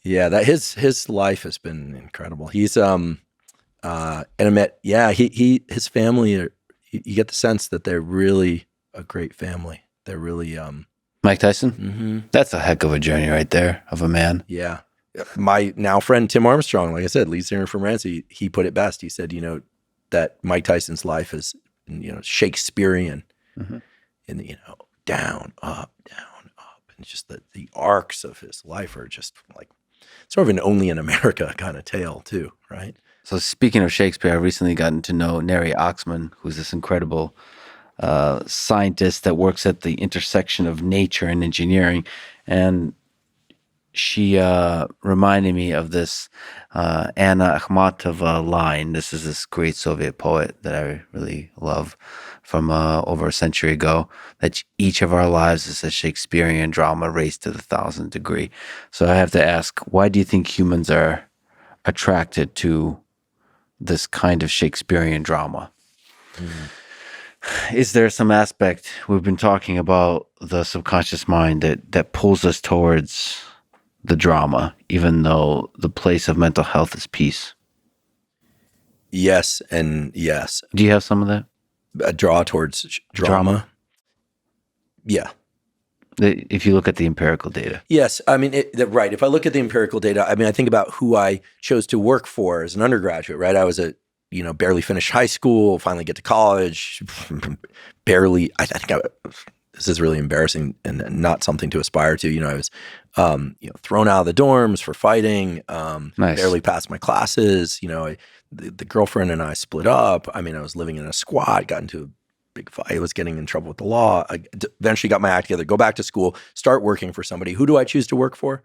Yeah, that his life has been incredible. He's and I met his family you get the sense that they're really a great family. They're really Mike Tyson. That's a heck of a journey right there of a man. Yeah, My now friend Tim Armstrong, like I said, lead singer from Rancid, he put it best. He said, that Mike Tyson's life is, Shakespearean, and down, up, and just the arcs of his life are just like sort of an only in America kind of tale too, right? So speaking of Shakespeare, I've recently gotten to know Neri Oxman, who's this incredible scientist that works at the intersection of nature and engineering, and she reminded me of this Anna Akhmatova line. This is this great Soviet poet that I really love from over a century ago, that each of our lives is a Shakespearean drama raised to the 1,000th degree. So I have to ask, why do you think humans are attracted to this kind of Shakespearean drama? Is there some aspect, we've been talking about the subconscious mind, that pulls us towards the drama, even though the place of mental health is peace? Yes and yes. Do you have some of that? A draw towards drama? Yeah. If you look at the empirical data. Yes. I mean, right. If I look at the empirical data, I mean, I think about who I chose to work for as an undergraduate, right? I was barely finished high school, finally get to college, barely, this is really embarrassing and not something to aspire to. I was, thrown out of the dorms for fighting, Nice. Barely passed my classes. The girlfriend and I split up. I mean, I was living in a squat, got into a big fight. I was getting in trouble with the law. I eventually got my act together, go back to school, start working for somebody. Who do I choose to work for?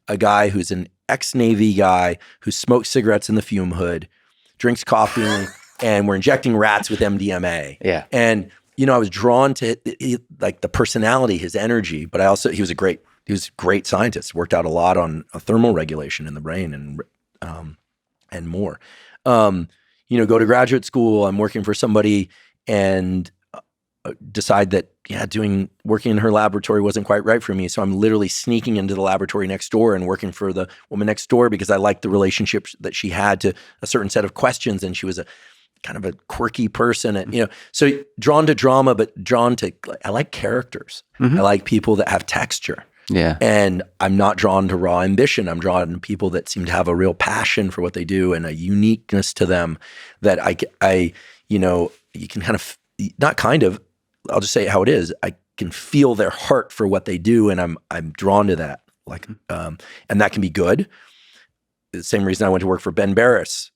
A guy who's an ex-Navy guy who smokes cigarettes in the fume hood, drinks coffee, and we're injecting rats with MDMA. Yeah. And, I was drawn to like the personality, his energy, but he was a great scientist, worked out a lot on thermal regulation in the brain and more. Go to graduate school, I'm working for somebody and decide that, working in her laboratory wasn't quite right for me. So I'm literally sneaking into the laboratory next door and working for the woman next door because I liked the relationship that she had to a certain set of questions. And she was a kind of a quirky person. And, so drawn to drama, but I like characters. I like people that have texture. Yeah. And I'm not drawn to raw ambition. I'm drawn to people that seem to have a real passion for what they do and a uniqueness to them that you can kind of, not kind of, I'll just say it how it is. I can feel their heart for what they do, and I'm drawn to that. And that can be good. The same reason I went to work for Ben Barris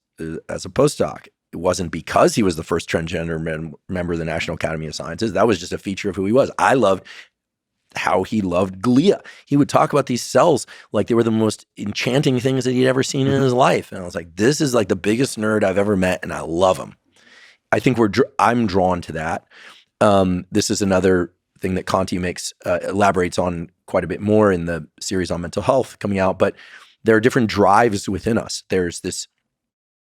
as a postdoc. It wasn't because he was the first transgender member of the National Academy of Sciences. That was just a feature of who he was. I loved how he loved glia. He would talk about these cells like they were the most enchanting things that he'd ever seen in his life. And I was like, this is like the biggest nerd I've ever met, and I love him. I think I'm drawn to that. This is another thing that Conti elaborates on quite a bit more in the series on mental health coming out, but there are different drives within us.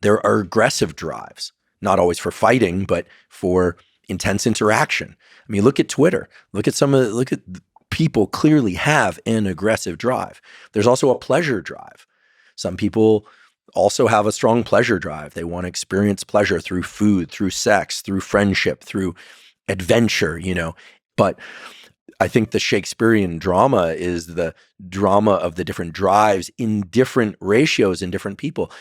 There are aggressive drives, not always for fighting, but for intense interaction. I mean, look at Twitter. Look at people clearly have an aggressive drive. There's also a pleasure drive. Some people also have a strong pleasure drive. They want to experience pleasure through food, through sex, through friendship, through adventure, But I think the Shakespearean drama is the drama of the different drives in different ratios in different people.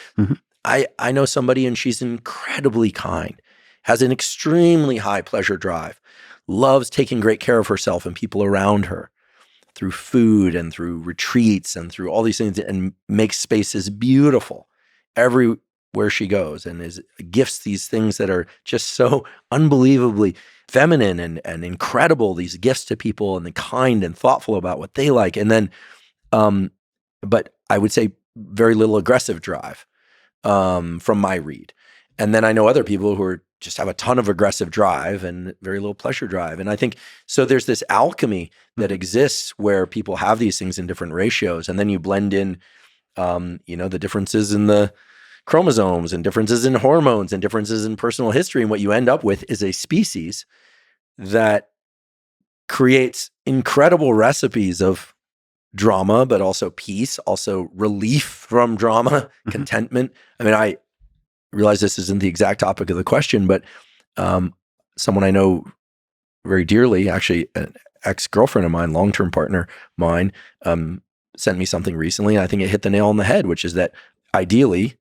I know somebody and she's incredibly kind, has an extremely high pleasure drive, loves taking great care of herself and people around her through food and through retreats and through all these things, and makes spaces beautiful everywhere she goes, and gifts these things that are just so unbelievably feminine and incredible, these gifts to people, and the kind and thoughtful about what they like. And then, but I would say very little aggressive drive from my read. And then I know other people who just have a ton of aggressive drive and very little pleasure drive. And I think, so there's this alchemy that exists where people have these things in different ratios. And then you blend in, the differences in the chromosomes and differences in hormones and differences in personal history. And what you end up with is a species that creates incredible recipes of drama, but also peace, also relief from drama, contentment. I mean, I realize this isn't the exact topic of the question, but someone I know very dearly, actually an ex-girlfriend of mine, long-term partner of mine, sent me something recently, and I think it hit the nail on the head, which is that ideally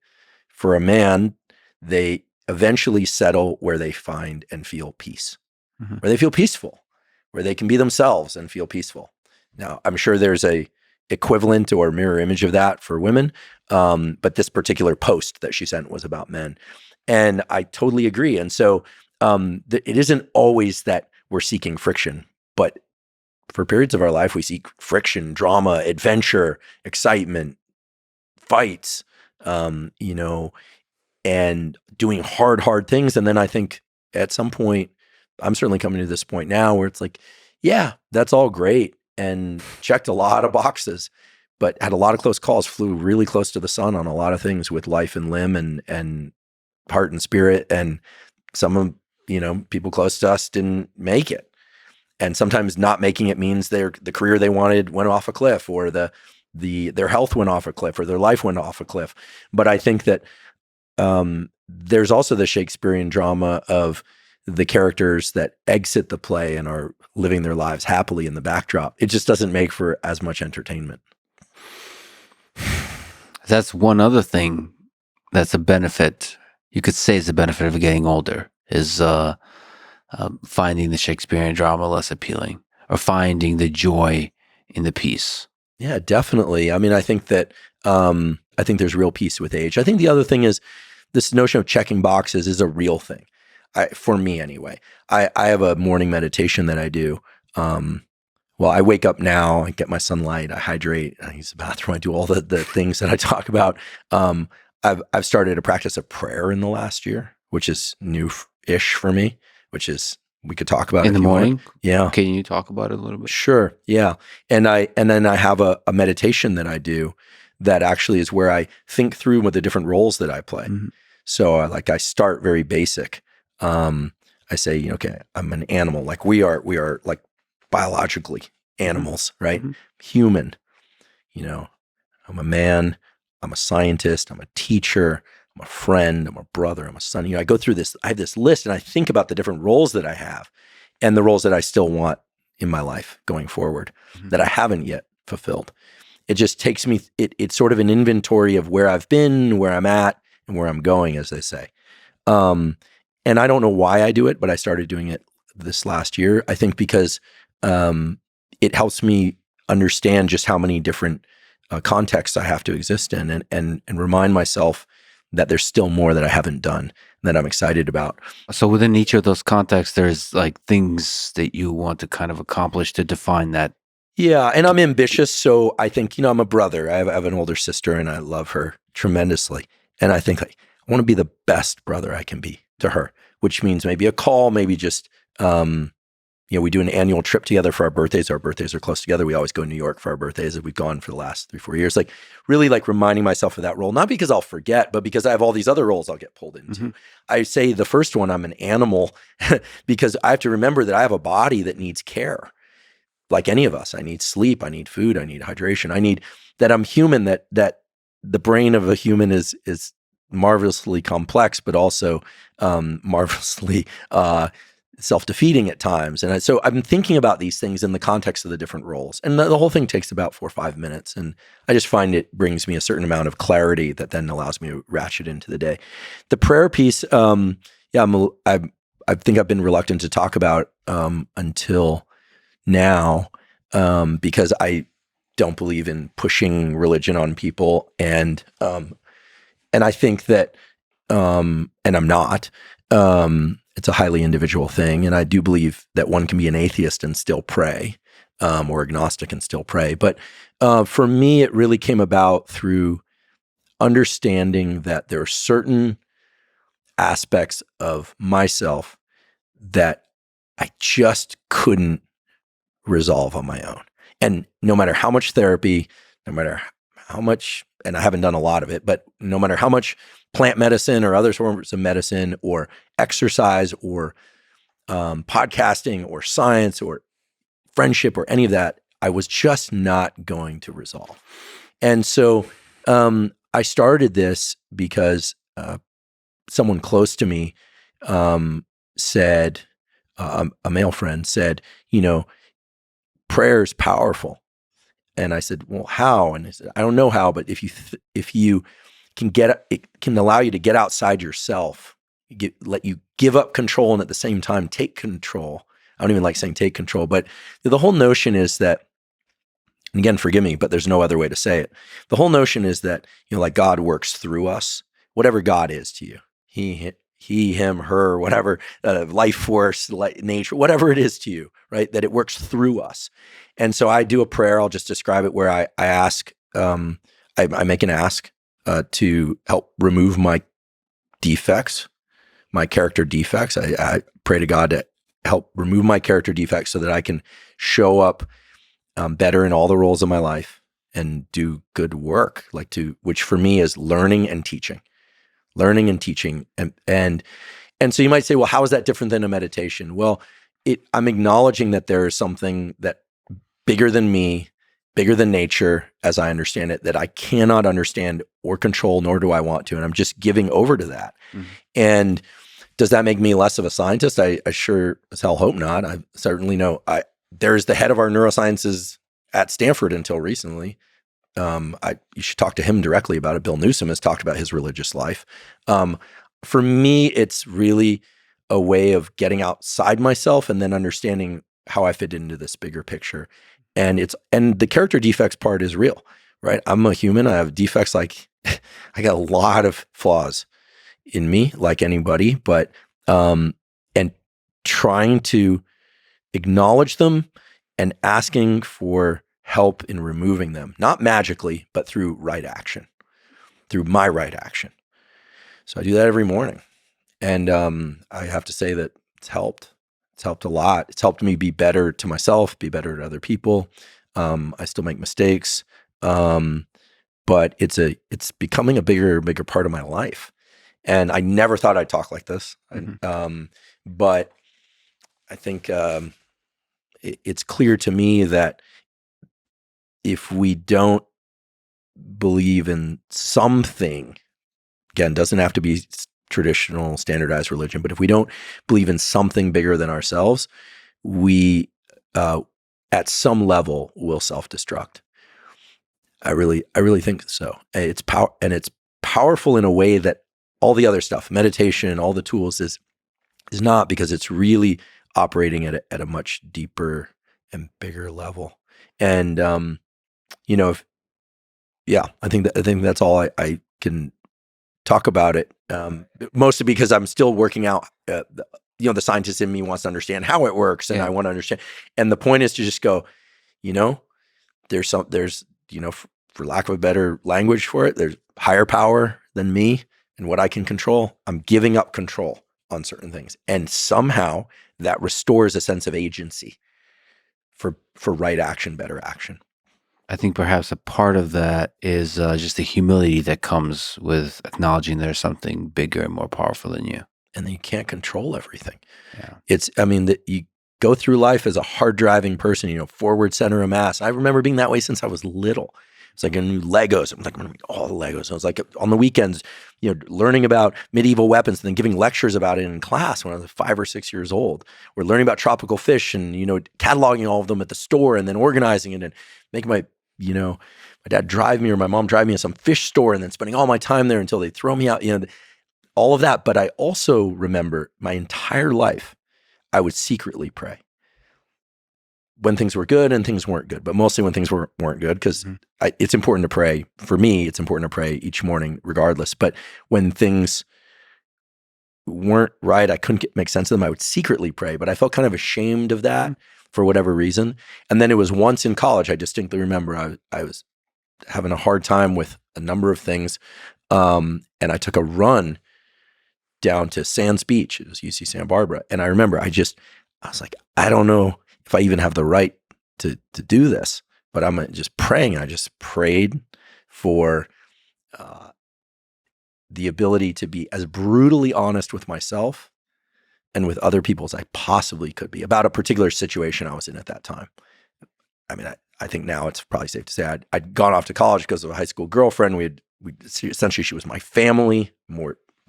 for a man, they eventually settle where they find and feel peace, where they feel peaceful, where they can be themselves and feel peaceful. Now, I'm sure there's a equivalent or mirror image of that for women, but this particular post that she sent was about men. And I totally agree. And so it isn't always that we're seeking friction, but for periods of our life, we seek friction, drama, adventure, excitement, fights, you know, and doing hard things. And then I think at some point, I'm certainly coming to this point now where it's like, yeah, that's all great and checked a lot of boxes, but had a lot of close calls, flew really close to the sun on a lot of things with life and limb and heart and spirit. And some of, you know, people close to us didn't make it. And sometimes not making it means the career they wanted went off a cliff, or their health went off a cliff, or their life went off a cliff. But I think that there's also the Shakespearean drama of the characters that exit the play and are living their lives happily in the backdrop. It just doesn't make for as much entertainment. That's one other thing that's a benefit, you could say is a benefit of getting older, is finding the Shakespearean drama less appealing, or finding the joy in the piece. Yeah, definitely. I mean, I think that I think there's real peace with age. I think the other thing is this notion of checking boxes is a real thing. For me anyway. I have a morning meditation that I do. Well, I wake up now, I get my sunlight, I hydrate, I use the bathroom, I do all the things that I talk about. I've started a practice of prayer in the last year, which is new-ish for me, which is, we could talk about in the morning. Yeah. Can you talk about it a little bit? Sure. Yeah. And then I have a meditation that I do that actually is where I think through with the different roles that I play. Mm-hmm. So I start very basic. I say, you know, okay, I'm an animal. Like we are like biologically animals, right? Mm-hmm. Human, you know, I'm a man, I'm a scientist, I'm a teacher, I'm a friend, I'm a brother, I'm a son. You know, I go through this, I have this list and I think about the different roles that I have and the roles that I still want in my life going forward that I haven't yet fulfilled. It just takes me, it's sort of an inventory of where I've been, where I'm at, and where I'm going, as they say. And I don't know why I do it, but I started doing it this last year. I think because it helps me understand just how many different contexts I have to exist in, and remind myself that there's still more that I haven't done that I'm excited about. So within each of those contexts, there's like things that you want to kind of accomplish to define that. Yeah, and I'm ambitious, so I think, you know, I'm a brother. I have an older sister, and I love her tremendously. And I think I want to be the best brother I can be to her, which means maybe a call, maybe just, you know, we do an annual trip together for our birthdays. Our birthdays are close together. We always go to New York for our birthdays. We've gone for the last 3-4 years. Like really like reminding myself of that role, not because I'll forget, but because I have all these other roles I'll get pulled into. Mm-hmm. I say the first one, I'm an animal because I have to remember that I have a body that needs care. Like any of us, I need sleep, I need food, I need hydration. I need that I'm human, that the brain of a human is marvelously complex, but also marvelously self-defeating at times. And so I've been thinking about these things in the context of the different roles. And the whole thing takes about 4 or 5 minutes. And I just find it brings me a certain amount of clarity that then allows me to ratchet into the day. The prayer piece, I think I've been reluctant to talk about until now because I don't believe in pushing religion on people. And I think that, and I'm not, it's a highly individual thing. And I do believe that one can be an atheist and still pray, or agnostic and still pray. But for me, it really came about through understanding that there are certain aspects of myself that I just couldn't resolve on my own. And no matter how much therapy, no matter how much, and I haven't done a lot of it, but no matter how much plant medicine or other forms of medicine or exercise or podcasting or science or friendship or any of that, I was just not going to resolve. And so I started this because someone close to me said, a male friend said, you know, prayer is powerful. And I said, well, how? And he said, I don't know how, but if you can it can allow you to get outside yourself, let you give up control and at the same time take control. I don't even like saying take control, but the whole notion is that, and again, forgive me, but there's no other way to say it. The whole notion is that, like God works through us, whatever God is to you, he, him, her, whatever, life force, nature, whatever it is to you, right? That it works through us. And so I do a prayer, I'll just describe it, where I ask, I make an ask to help remove my defects, my character defects. I pray to God to help remove my character defects so that I can show up better in all the roles of my life and do good work, which for me is learning and teaching. And so you might say, well, how is that different than a meditation? Well, I'm acknowledging that there is something that bigger than me, bigger than nature, as I understand it, that I cannot understand or control, nor do I want to. And I'm just giving over to that. Mm-hmm. And does that make me less of a scientist? I sure as hell hope not. I certainly know. There's the head of our neurosciences at Stanford until recently. You should talk to him directly about it. Bill Newsom has talked about his religious life. For me, it's really a way of getting outside myself and then understanding how I fit into this bigger picture. And the character defects part is real, right? I'm a human. I have defects. I got a lot of flaws in me, like anybody, but and trying to acknowledge them and asking for help in removing them, not magically, but through right action, through my right action. So I do that every morning. And I have to say that it's helped. It's helped a lot. It's helped me be better to myself, be better to other people. I still make mistakes, but it's becoming a bigger part of my life. And I never thought I'd talk like this. Mm-hmm. But I think it's clear to me that if we don't believe in something, again, doesn't have to be traditional standardized religion, but if we don't believe in something bigger than ourselves, we at some level will self-destruct. I really think so. It's powerful in a way that all the other stuff, meditation, all the tools is not, because it's really operating at a much deeper and bigger level. And I think that's all I can talk about it. Mostly because I'm still working out. The scientist in me wants to understand how it works, and I want to understand. And the point is to just go, there's for lack of a better language for it, there's higher power than me and what I can control. I'm giving up control on certain things, and somehow that restores a sense of agency for right action, better action. I think perhaps a part of that is just the humility that comes with acknowledging there's something bigger and more powerful than you. And then you can't control everything. Yeah. You go through life as a hard driving person, forward center of mass. I remember being that way since I was little. It's like a new Legos. I'm like, I'm going to read all the Legos. I was like on the weekends, learning about medieval weapons and then giving lectures about it in class when I was 5 or 6 years old. We're learning about tropical fish and, cataloging all of them at the store and then organizing it and making my dad drive me or my mom drive me to some fish store and then spending all my time there until they throw me out, all of that. But I also remember my entire life, I would secretly pray when things were good and things weren't good, but mostly when things weren't good, because it's important to pray. For me, it's important to pray each morning regardless. But when things weren't right, I couldn't make sense of them, I would secretly pray. But I felt kind of ashamed of that for whatever reason. And then it was once in college, I distinctly remember I was having a hard time with a number of things. And I took a run down to Sands Beach. It was UC Santa Barbara. And I remember I was like, I don't know if I even have the right to do this, but I'm just praying. And I just prayed for the ability to be as brutally honest with myself and with other people as I possibly could be about a particular situation I was in at that time. I mean, I think now it's probably safe to say I'd gone off to college because of a high school girlfriend. We essentially, she was my family,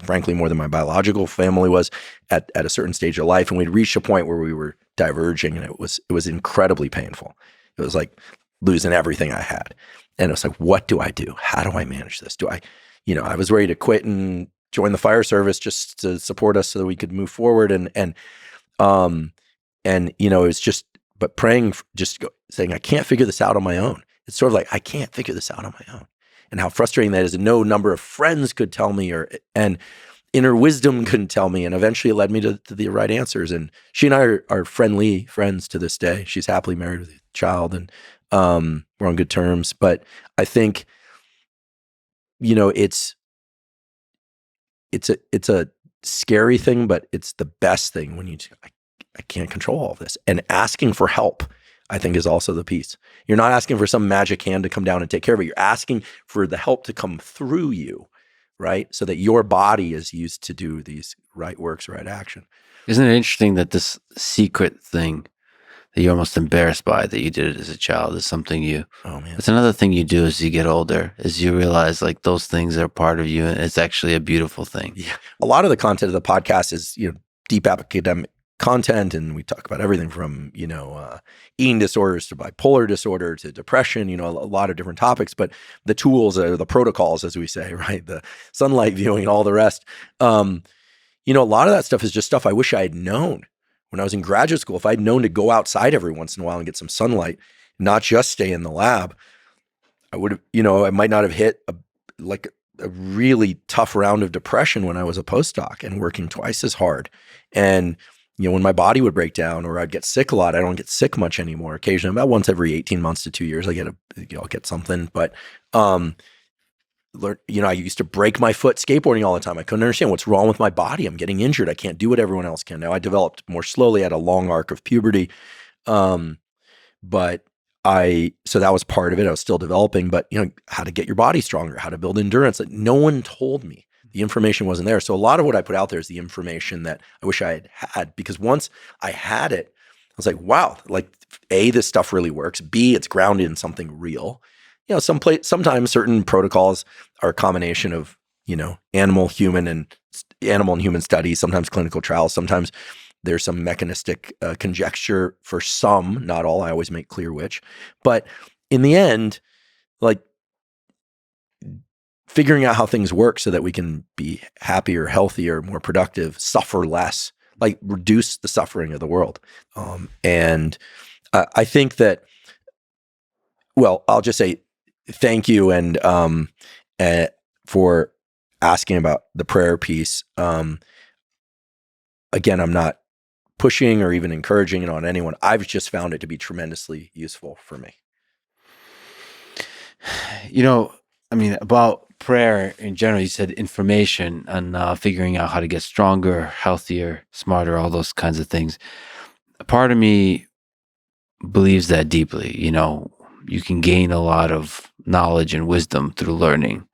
frankly, more than my biological family was at a certain stage of life. And we'd reached a point where we were diverging, and it was incredibly painful. It was like losing everything I had. And it was like, what do I do? How do I manage this? I was ready to quit and join the fire service just to support us so that we could move forward. It's just, but praying, saying, I can't figure this out on my own. It's sort of like, I can't figure this out on my own. And how frustrating that is. And no number of friends could tell me, and inner wisdom couldn't tell me. And eventually it led me to the right answers. And she and I are friendly friends to this day. She's happily married with a child, and we're on good terms. But I think, it's a scary thing, but it's the best thing when I can't control all of this. And asking for help, I think, is also the piece. You're not asking for some magic hand to come down and take care of it. You're asking for the help to come through you, right? So that your body is used to do these right works, right action. Isn't it interesting that this secret thing that you're almost embarrassed by that you did it as a child is something it's another thing you do as you get older, is you realize like those things are part of you, and it's actually a beautiful thing. Yeah. A lot of the content of the podcast is, deep academic content, and we talk about everything from, eating disorders to bipolar disorder to depression, a lot of different topics, but the tools are the protocols, as we say, right? The sunlight viewing and all the rest. A lot of that stuff is just stuff I wish I had known when I was in graduate school. If I'd known to go outside every once in a while and get some sunlight, not just stay in the lab, I would have, I might not have hit a really tough round of depression when I was a postdoc and working twice as hard. And, when my body would break down or I'd get sick a lot, I don't get sick much anymore. Occasionally, about once every 18 months to 2 years, I'll get something. But, I used to break my foot skateboarding all the time. I couldn't understand what's wrong with my body. I'm getting injured. I can't do what everyone else can. Now I developed more slowly, at a long arc of puberty. So that was part of it. I was still developing, but how to get your body stronger, how to build endurance. Like, no one told me. The information wasn't there. So a lot of what I put out there is the information that I wish I had, because once I had it, I was like, wow, like, A, this stuff really works. B, it's grounded in something real. Sometimes certain protocols are a combination of, animal and human studies, sometimes clinical trials, sometimes there's some mechanistic conjecture for some, not all. I always make clear which. But in the end, like, figuring out how things work so that we can be happier, healthier, more productive, suffer less, like reduce the suffering of the world. I think that, well, I'll just say thank you and for asking about the prayer piece. Again, I'm not pushing or even encouraging it on anyone. I've just found it to be tremendously useful for me. About prayer in general, you said information and figuring out how to get stronger, healthier, smarter, all those kinds of things. A part of me believes that deeply. You can gain a lot of knowledge and wisdom through learning.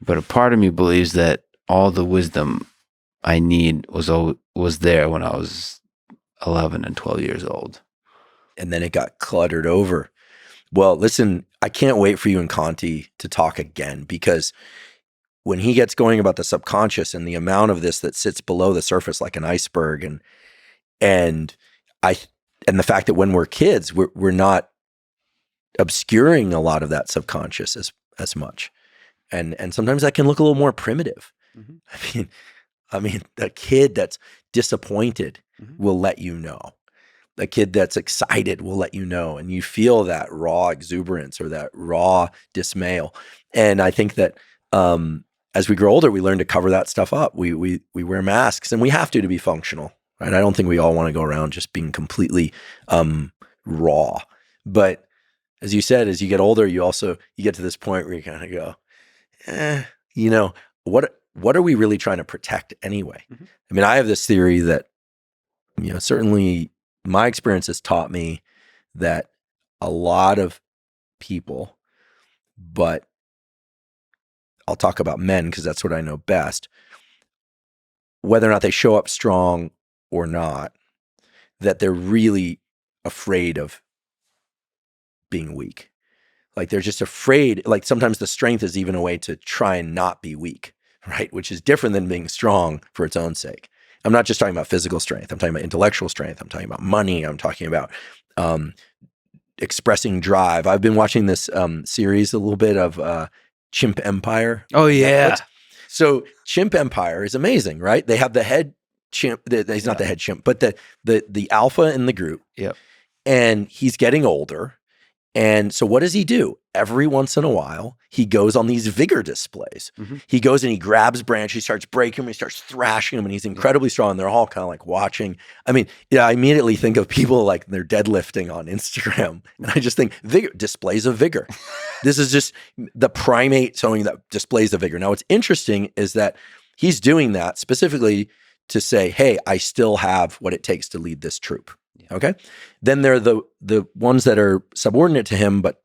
But a part of me believes that all the wisdom I need was there when I was 11 and 12 years old. And then it got cluttered over. Well, listen, I can't wait for you and Conti to talk again, because when he gets going about the subconscious and the amount of this that sits below the surface like an iceberg, and the fact that when we're kids, we're not obscuring a lot of that subconscious as much. And sometimes that can look a little more primitive. Mm-hmm. I mean, the kid that's disappointed will let you know. The kid that's excited will let you know, and you feel that raw exuberance or that raw dismay. And I think that as we grow older, we learn to cover that stuff up. We wear masks, and we have to be functional, right? I don't think we all want to go around just being completely raw. But as you said, as you get older, you get to this point where you kind of go, what are we really trying to protect anyway? Mm-hmm. I mean, I have this theory that, certainly my experience has taught me that a lot of people, but I'll talk about men because that's what I know best, whether or not they show up strong or not, that they're really afraid of being weak. Like, they're just afraid. Like, sometimes the strength is even a way to try and not be weak, right? Which is different than being strong for its own sake. I'm not just talking about physical strength. I'm talking about intellectual strength. I'm talking about money. I'm talking about expressing drive. I've been watching this series a little bit of Chimp Empire. Oh yeah. Netflix. So Chimp Empire is amazing, right? They have the head chimp. He's not the head chimp, but the alpha in the group. Yep. And he's getting older. And so what does he do? Every once in a while, he goes on these vigor displays. He goes and he grabs branches, he starts breaking them, he starts thrashing them, and he's incredibly strong. They're all kind of like watching. I mean, I immediately think of people like they're deadlifting on Instagram. And I just think vigor, displays of vigor. This is just the primate showing that displays of vigor. Now, what's interesting is that he's doing that specifically to say, hey, I still have what it takes to lead this troop. Okay. Then there are the ones that are subordinate to him, but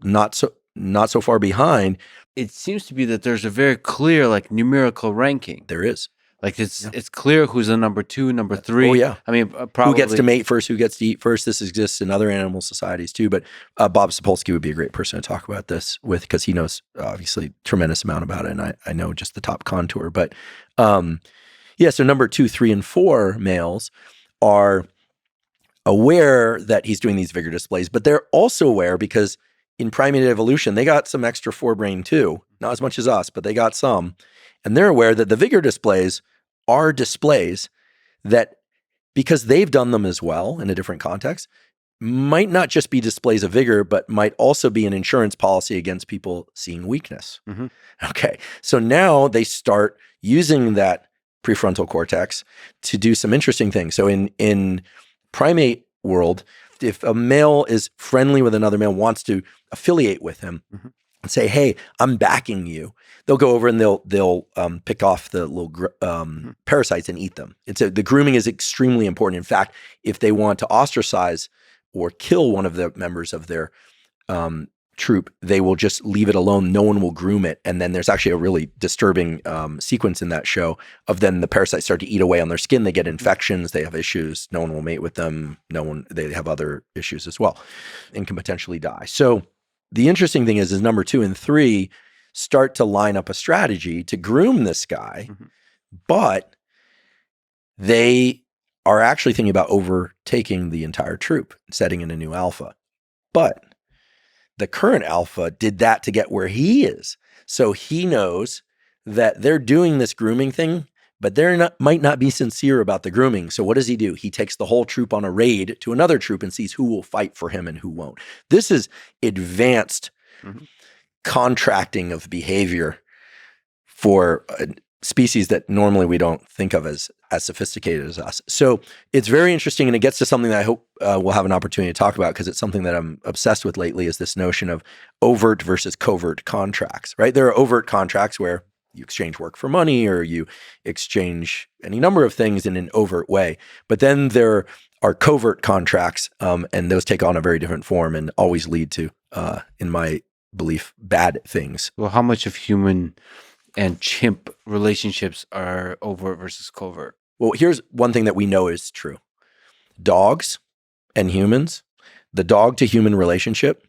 not so far behind. It seems to be that there's a very clear like numerical ranking. There is. Like it's clear who's a number 2, number 3. Oh yeah. I mean, probably who gets to mate first, who gets to eat first. This exists in other animal societies too. But Bob Sapolsky would be a great person to talk about this with, because he knows obviously tremendous amount about it, and I know just the top contour. But so number 2, 3, and 4 males are aware that he's doing these vigor displays, but they're also aware because in primate evolution, they got some extra forebrain too, not as much as us, but they got some. And they're aware that the vigor displays are displays that, because they've done them as well in a different context, might not just be displays of vigor, but might also be an insurance policy against people seeing weakness. Okay. So now they start using that prefrontal cortex to do some interesting things. So in primate world, if a male is friendly with another male, wants to affiliate with him and say, hey, I'm backing you, they'll go over and they'll pick off the little parasites and eat them. The grooming is extremely important. In fact, if they want to ostracize or kill one of the members of their troop, they will just leave it alone. No one will groom it. And then there's actually a really disturbing sequence in that show of then the parasites start to eat away on their skin. They get infections. They have issues. No one will mate with them. They have other issues as well and can potentially die. So the interesting thing is number 2 and 3 start to line up a strategy to groom this guy, but they are actually thinking about overtaking the entire troop, setting in a new alpha. But the current alpha did that to get where he is. So he knows that they're doing this grooming thing, but might not be sincere about the grooming. So what does he do? He takes the whole troop on a raid to another troop and sees who will fight for him and who won't. This is advanced contracting of behavior for species that normally we don't think of as sophisticated as us. So it's very interesting, and it gets to something that I hope we'll have an opportunity to talk about, because it's something that I'm obsessed with lately, is this notion of overt versus covert contracts, right? There are overt contracts where you exchange work for money, or you exchange any number of things in an overt way. But then there are covert contracts, and those take on a very different form and always lead to, in my belief, bad things. Well, how much of human and chimp relationships are overt versus covert? Well, here's one thing that we know is true. Dogs and humans, the dog to human relationship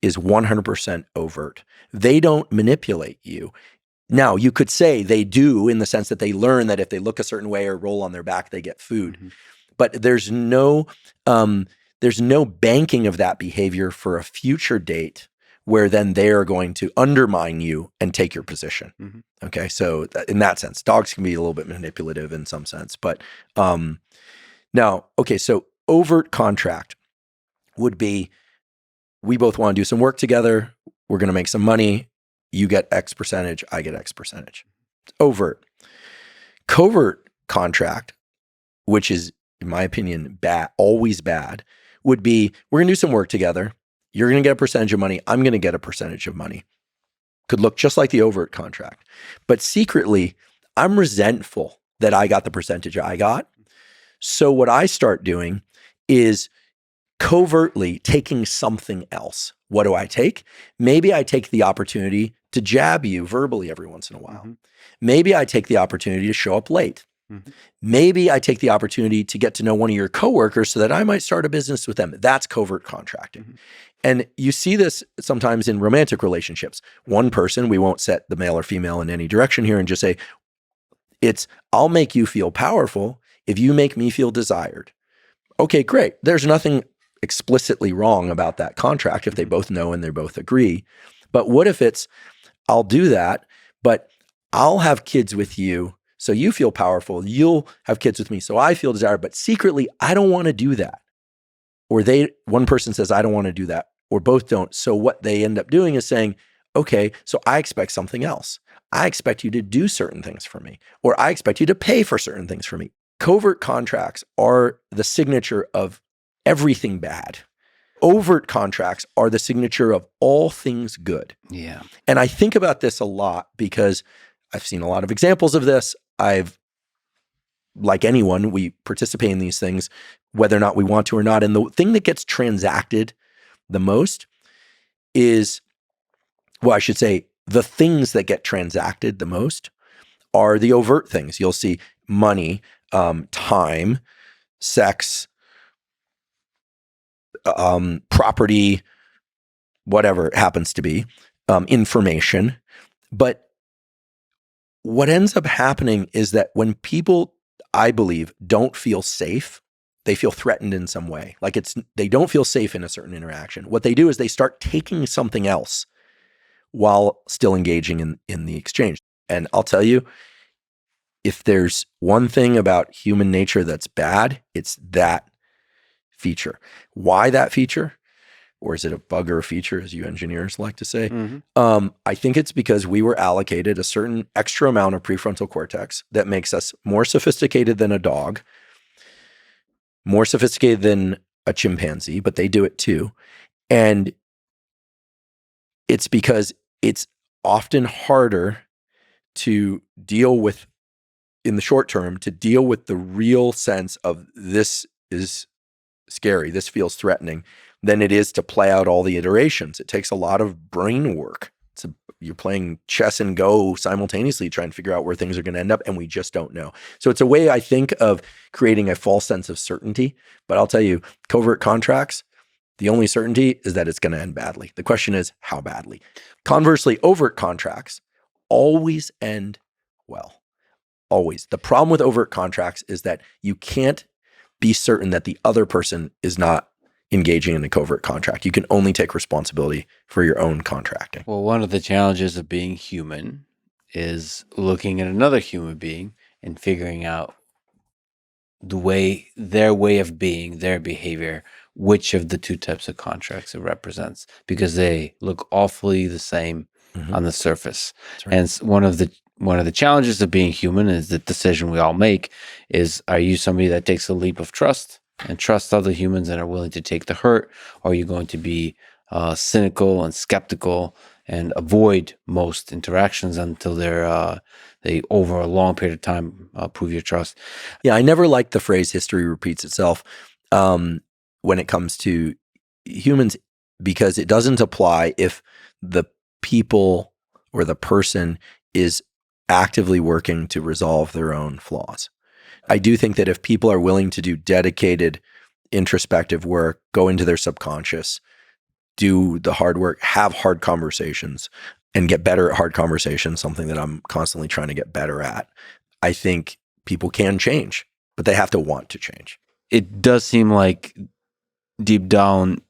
is 100% overt. They don't manipulate you. Now, you could say they do, in the sense that they learn that if they look a certain way or roll on their back, they get food. But there's no banking of that behavior for a future date where then they are going to undermine you and take your position. Okay, so in that sense, dogs can be a little bit manipulative in some sense. But now, okay, so overt contract would be, we both want to do some work together. We're going to make some money. You get X percentage, I get X percentage. It's overt. Covert contract, which is, in my opinion, bad, always bad, would be, we're going to do some work together. You're going to get a percentage of money. I'm going to get a percentage of money. Could look just like the overt contract. But secretly, I'm resentful that I got the percentage I got. So what I start doing is covertly taking something else. What do I take? Maybe I take the opportunity to jab you verbally every once in a while. Maybe I take the opportunity to show up late. Maybe I take the opportunity to get to know one of your coworkers so that I might start a business with them. That's covert contracting. And you see this sometimes in romantic relationships. One person, we won't set the male or female in any direction here, and just say, I'll make you feel powerful if you make me feel desired. Okay, great. There's nothing explicitly wrong about that contract if they both know and they both agree. But what if it's, I'll do that, but I'll have kids with you so you feel powerful. You'll have kids with me so I feel desired, but secretly I don't want to do that. Or one person says, I don't want to do that, or both don't. So what they end up doing is saying, okay, so I expect something else. I expect you to do certain things for me, or I expect you to pay for certain things for me. Covert contracts are the signature of everything bad. Overt contracts are the signature of all things good. Yeah. And I think about this a lot because I've seen a lot of examples of this. Like anyone, we participate in these things, whether or not we want to or not. And the thing that gets transacted the most is, well, I should say the things that get transacted the most are the overt things. You'll see money, time, sex, property, whatever it happens to be, information. But what ends up happening is that when people, I believe, don't feel safe, they feel threatened in some way. Like they don't feel safe in a certain interaction. What they do is they start taking something else while still engaging in the exchange. And I'll tell you, if there's one thing about human nature that's bad, it's that feature. Why that feature? Or is it a bug or a feature, as you engineers like to say? Mm-hmm. I think it's because we were allocated a certain extra amount of prefrontal cortex that makes us more sophisticated than a dog, more sophisticated than a chimpanzee, but they do it too. And it's because it's often harder to deal with, in the short term, to deal with the real sense of this is scary, this feels threatening, than it is to play out all the iterations. It takes a lot of brain work. You're playing chess and Go simultaneously, trying to figure out where things are going to end up, and we just don't know. So it's a way, I think, of creating a false sense of certainty. But I'll tell you, covert contracts, the only certainty is that it's going to end badly. The question is, how badly? Conversely, overt contracts always end well. Always. The problem with overt contracts is that you can't be certain that the other person is not engaging in a covert contract. You can only take responsibility for your own contracting. Well, one of the challenges of being human is looking at another human being and figuring out their way of being, their behavior, which of the two types of contracts it represents, because they look awfully the same on the surface. Right. And one of the challenges of being human is the decision we all make is, are you somebody that takes a leap of trust and trust other humans and are willing to take the hurt? Or are you going to be cynical and skeptical and avoid most interactions until they over a long period of time prove your trust? Yeah, I never liked the phrase history repeats itself when it comes to humans, because it doesn't apply if the people or the person is actively working to resolve their own flaws. I do think that if people are willing to do dedicated introspective work, go into their subconscious, do the hard work, have hard conversations, and get better at hard conversations, something that I'm constantly trying to get better at, I think people can change, but they have to want to change. It does seem like deep down,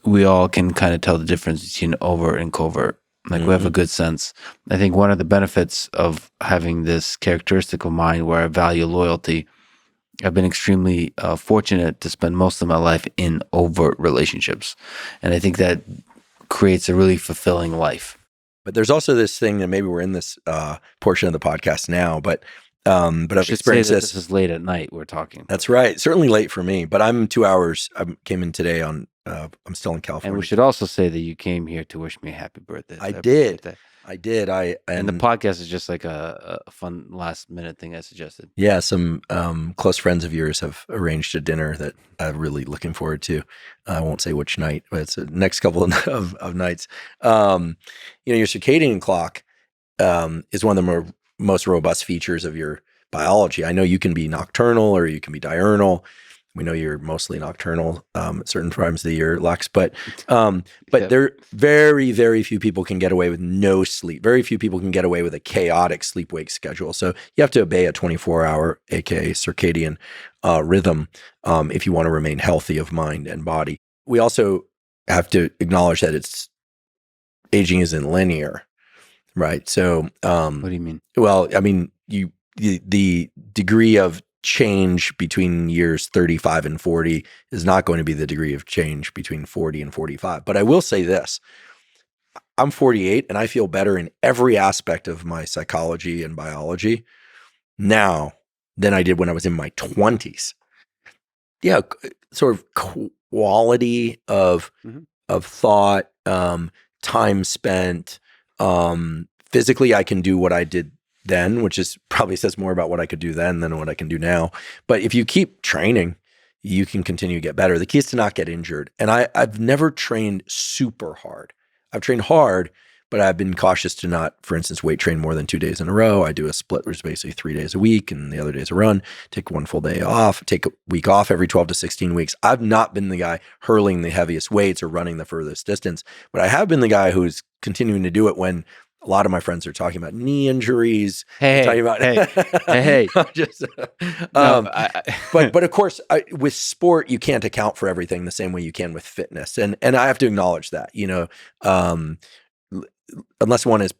we all can kind of tell the difference between overt and covert. Like we have a good sense. I think one of the benefits of having this characteristic of mine where I value loyalty, I've been extremely fortunate to spend most of my life in overt relationships. And I think that creates a really fulfilling life. But there's also this thing that maybe we're in this portion of the podcast now, but I've experienced this. This is late at night we're talking. That's right. Certainly late for me, but I'm 2 hours. I came in today I'm still in California. And we should also say that you came here to wish me a happy birthday. I did. And the podcast is just like a fun last minute thing I suggested. Yeah, some close friends of yours have arranged a dinner that I'm really looking forward to. I won't say which night, but it's the next couple of nights. Your circadian clock is one of the most robust features of your biology. I know you can be nocturnal or you can be diurnal. We know you're mostly nocturnal at certain times of the year, Lex, but there very, very few people can get away with no sleep. Very few people can get away with a chaotic sleep-wake schedule. So you have to obey a 24-hour, aka circadian rhythm, if you want to remain healthy of mind and body. we also have to acknowledge that aging isn't linear, right? So, What do you mean? well, I mean, the degree of change between years 35 and 40 is not going to be the degree of change between 40 and 45. But I will say this. I'm 48 and I feel better in every aspect of my psychology and biology now than I did when I was in my 20s. Yeah, sort of quality of thought, time spent. Physically, I can do what I did then, which is probably says more about what I could do then than what I can do now. But if you keep training, you can continue to get better. The key is to not get injured. And I've never trained super hard. I've trained hard, but I've been cautious to not, for instance, weight train more than 2 days in a row. I do a split, which is basically 3 days a week, and the other days a run. Take 1 full day off, take a week off every 12 to 16 weeks. I've not been the guy hurling the heaviest weights or running the furthest distance, but I have been the guy who's continuing to do it when a lot of my friends are talking about knee injuries. Hey. Just, but of course, with sport, you can't account for everything the same way you can with fitness, and I have to acknowledge that. Unless one is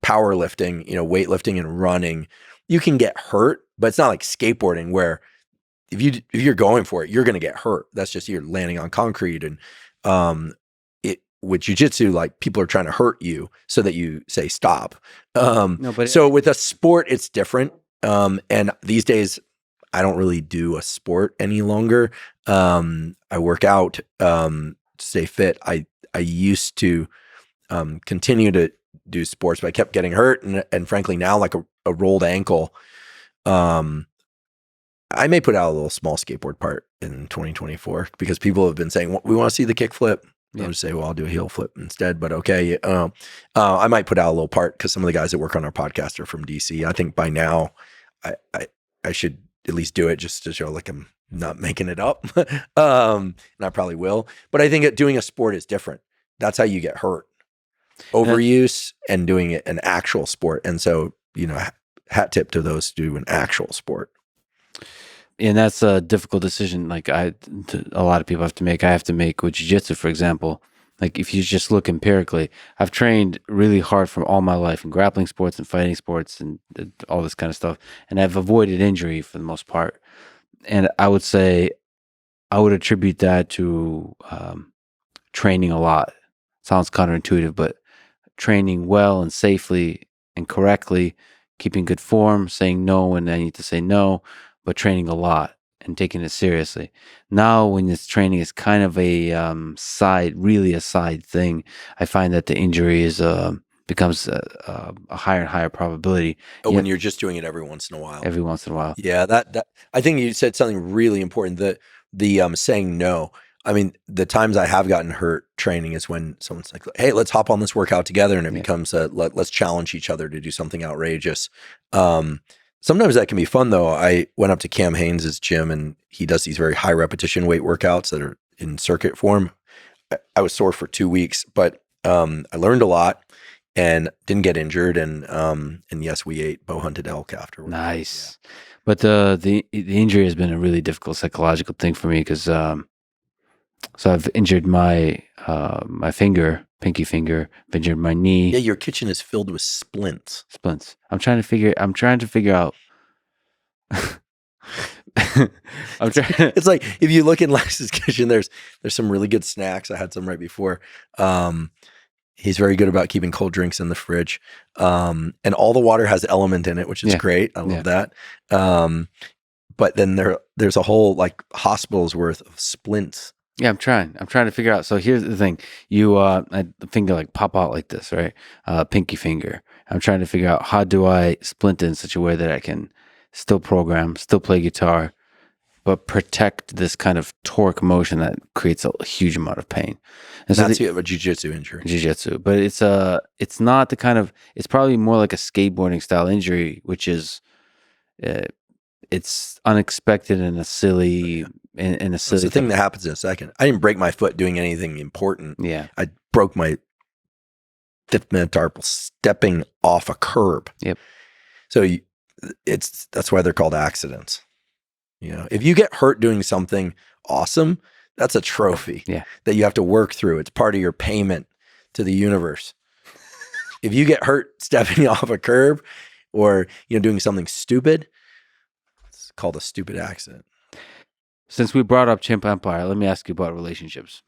powerlifting, weightlifting and running, you can get hurt, but it's not like skateboarding where if you're going for it, you're going to get hurt. That's just you're landing on concrete. And with jiu-jitsu, like people are trying to hurt you so that you say stop. So with a sport, it's different. And these days, I don't really do a sport any longer. I work out to stay fit. I used to continue to do sports, but I kept getting hurt. And frankly, now like a rolled ankle, I may put out a little small skateboard part in 2024 because people have been saying, we want to see the kick flip. Yeah. I'll just say, well, I'll do a heel flip instead, but okay. I might put out a little part because some of the guys that work on our podcast are from DC. I think by now I should at least do it just to show like I'm not making it up. And I probably will, but I think doing a sport is different. That's how you get hurt. Overuse and doing it an actual sport. And so, hat tip to those who do an actual sport. And that's a difficult decision. Like a lot of people have to make. I have to make with jiu-jitsu, for example. Like if you just look empirically, I've trained really hard for all my life in grappling sports and fighting sports and all this kind of stuff. And I've avoided injury for the most part. And I would say I would attribute that to training a lot. Sounds counterintuitive, but training well and safely and correctly, keeping good form, saying no when I need to say no, but training a lot and taking it seriously. Now, when this training is kind of a side thing, I find that the injury becomes a higher and higher probability. When you're just doing it every once in a while. Every once in a while. Yeah, that I think you said something really important. The saying no. I mean, the times I have gotten hurt training is when someone's like, "Hey, let's hop on this workout together," and it becomes let's challenge each other to do something outrageous. Sometimes that can be fun, though. I went up to Cam Haynes' gym, and he does these very high repetition weight workouts that are in circuit form. I was sore for 2 weeks, but I learned a lot and didn't get injured. And yes, we ate bow hunted elk afterwards. Nice, yeah. But the injury has been a really difficult psychological thing for me because so I've injured my my finger. Pinky finger, injured my knee. Yeah, your kitchen is filled with splints. I'm trying to figure out. It's like if you look in Lex's kitchen, there's some really good snacks. I had some right before. He's very good about keeping cold drinks in the fridge, and all the water has element in it, which is great. I love that. But then there's a whole like hospital's worth of splints. Yeah, I'm trying to figure out. So here's the thing: the finger like pop out like this, right? Pinky finger. I'm trying to figure out how do I splint it in such a way that I can still program, still play guitar, but protect this kind of torque motion that creates a huge amount of pain. And so that's a jiu-jitsu injury. Jiu-jitsu, but it's not the kind of. It's probably more like a skateboarding style injury, which is, it's unexpected and a silly. It's the thing that happens in a second. I didn't break my foot doing anything important. Yeah. I broke my fifth metatarsal stepping off a curb. Yep. So that's why they're called accidents. If you get hurt doing something awesome, That's a trophy Yeah. that you have to work through. It's part of your payment to the universe. If you get hurt stepping off a curb or, doing something stupid, it's called a stupid accident. Since we brought up Chimp Empire, let me ask you about relationships.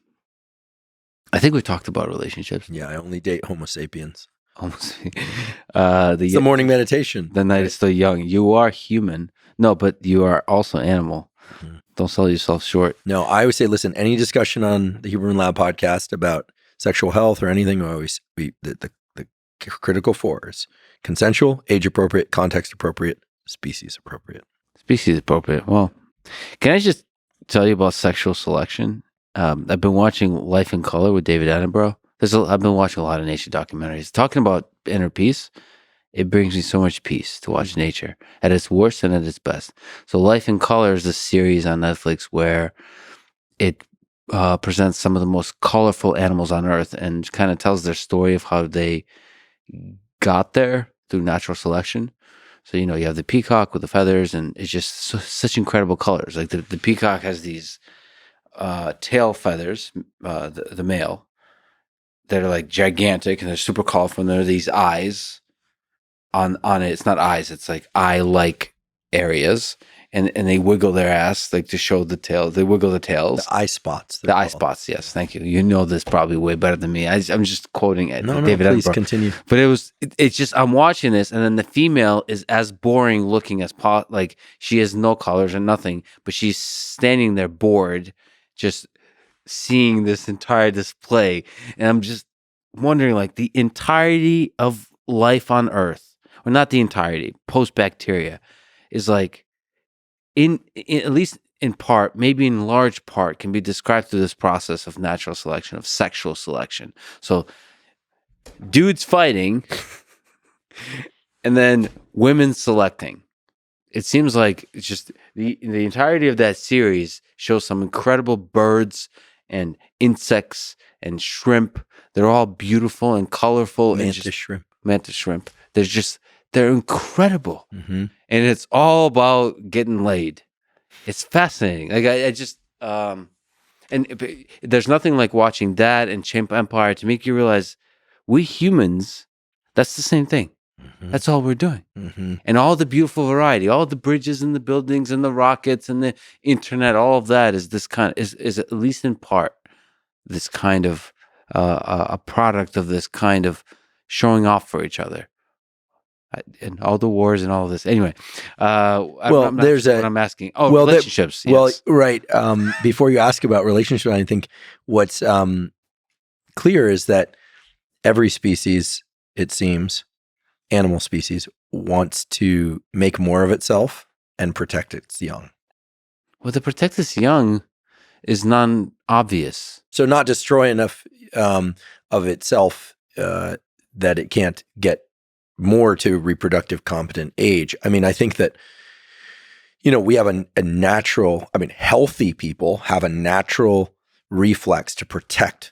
I think we talked about relationships. Yeah, I only date Homo sapiens. Almost. It's the morning meditation. The night is still young. You are human. No, but you are also animal. Mm-hmm. Don't sell yourself short. No, I always say, listen, any discussion on the Huberman Lab podcast about sexual health or anything, the critical four is consensual, age appropriate, context appropriate, species appropriate. Species appropriate. Well, can I just tell you about sexual selection? I've been watching Life in Color with David Attenborough. I've been watching a lot of nature documentaries. Talking about inner peace, it brings me so much peace to watch nature at its worst and at its best. So Life in Color is a series on Netflix where it presents some of the most colorful animals on Earth and kind of tells their story of how they got there through natural selection. So, you have the peacock with the feathers, and it's just such incredible colors. Like the peacock has these tail feathers, the male, that are like gigantic and they're super colorful, and there are these eyes on it. It's not eyes, it's like eye-like areas, and they wiggle their ass like to show the tail. They wiggle the tails. The eye spots. The eye spots, yes. Thank you. You know this probably way better than me. I'm just quoting it. No, David please Attenborough. Continue. But it's just, I'm watching this, and then the female is as boring looking as like she has no colors or nothing, but she's standing there bored, just seeing this entire display. And I'm just wondering, like, the entirety of life on Earth, or not the entirety, post-bacteria, is like, in at least in part, maybe in large part, can be described through this process of natural selection, of sexual selection. So dudes fighting and then women selecting. It seems like it's just the entirety of that series shows some incredible birds and insects and shrimp. They're all beautiful and colorful. Mantis shrimp. They're incredible. Mm-hmm. And it's all about getting laid. It's fascinating. Like I just, and there's nothing like watching that and Chimp Empire to make you realize we humans, that's the same thing. Mm-hmm. That's all we're doing. Mm-hmm. And all the beautiful variety, all the bridges and the buildings and the rockets and the internet, all of that is this kind of, is at least in part this kind of a product of this kind of showing off for each other. And all the wars and all of this. Anyway, there's what I'm asking. Oh, well, relationships. Yes. Well, right. Before you ask about relationships, I think what's clear is that every species, it seems, animal species, wants to make more of itself and protect its young. Well, to protect its young is non-obvious. So not destroy enough of itself that it can't get more to reproductive competent age. I mean, I think that, we have a natural, healthy people have a natural reflex to protect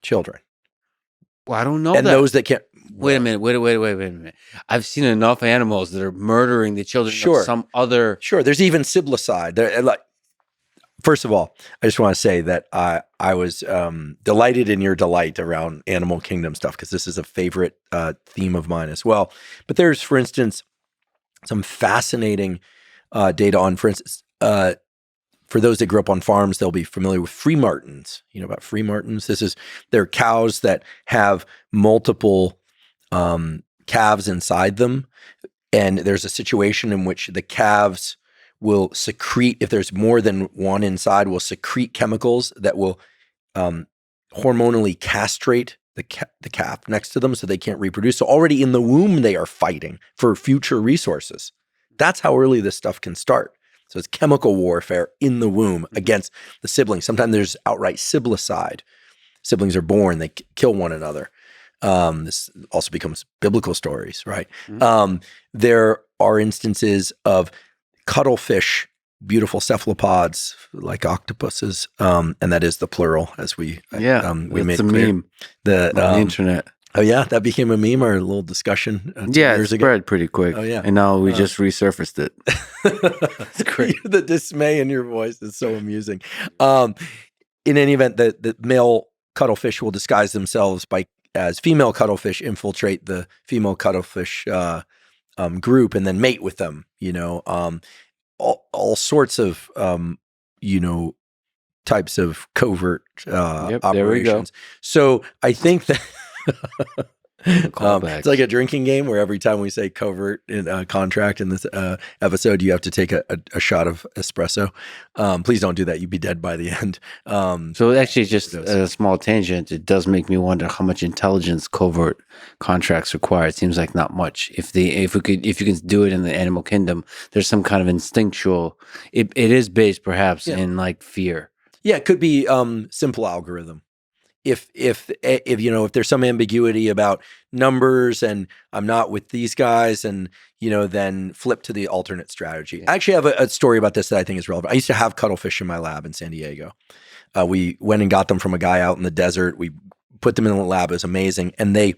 children. Well, I don't know and that. Those that can't. Wait a minute. Wait a minute. I've seen enough animals that are murdering the children of some other. Sure. There's even siblicide. First of all, I just want to say that I was delighted in your delight around animal kingdom stuff, because this is a favorite theme of mine as well. But there's, for instance, some fascinating data on, for instance, for those that grew up on farms, they'll be familiar with free martins. You know about free martins? They're cows that have multiple calves inside them. And there's a situation in which the calves will secrete, if there's more than one inside, will secrete chemicals that will hormonally castrate the calf next to them so they can't reproduce. So already in the womb, they are fighting for future resources. That's how early this stuff can start. So it's chemical warfare in the womb against the siblings. Sometimes there's outright siblicide. Siblings are born, they kill one another. This also becomes biblical stories, right? Mm-hmm. There are instances of cuttlefish, beautiful cephalopods like octopuses, and that is the plural, as we made it's a clear. Meme on the internet. Oh yeah, that became a meme, our little discussion. It spread pretty quick. Oh yeah, and now we just resurfaced it. It's great. The dismay in your voice is so amusing. in any event, the male cuttlefish will disguise themselves as female cuttlefish, infiltrate the female cuttlefish group, and then mate with them. All sorts of types of covert operations. There we go. So I think that Callbacks. it's like a drinking game where every time we say covert contract in this episode, you have to take a shot of espresso. Please don't do that. You'd be dead by the end. So actually, just a small tangent. It does make me wonder how much intelligence covert contracts require. It seems like not much. If you can do it in the animal kingdom, there's some kind of instinctual. It is based perhaps in like fear. Yeah, it could be simple algorithm. If there's some ambiguity about numbers and I'm not with these guys, and then flip to the alternate strategy. I actually have a story about this that I think is relevant. I used to have cuttlefish in my lab in San Diego. We went and got them from a guy out in the desert. We put them in the lab. It was amazing. And they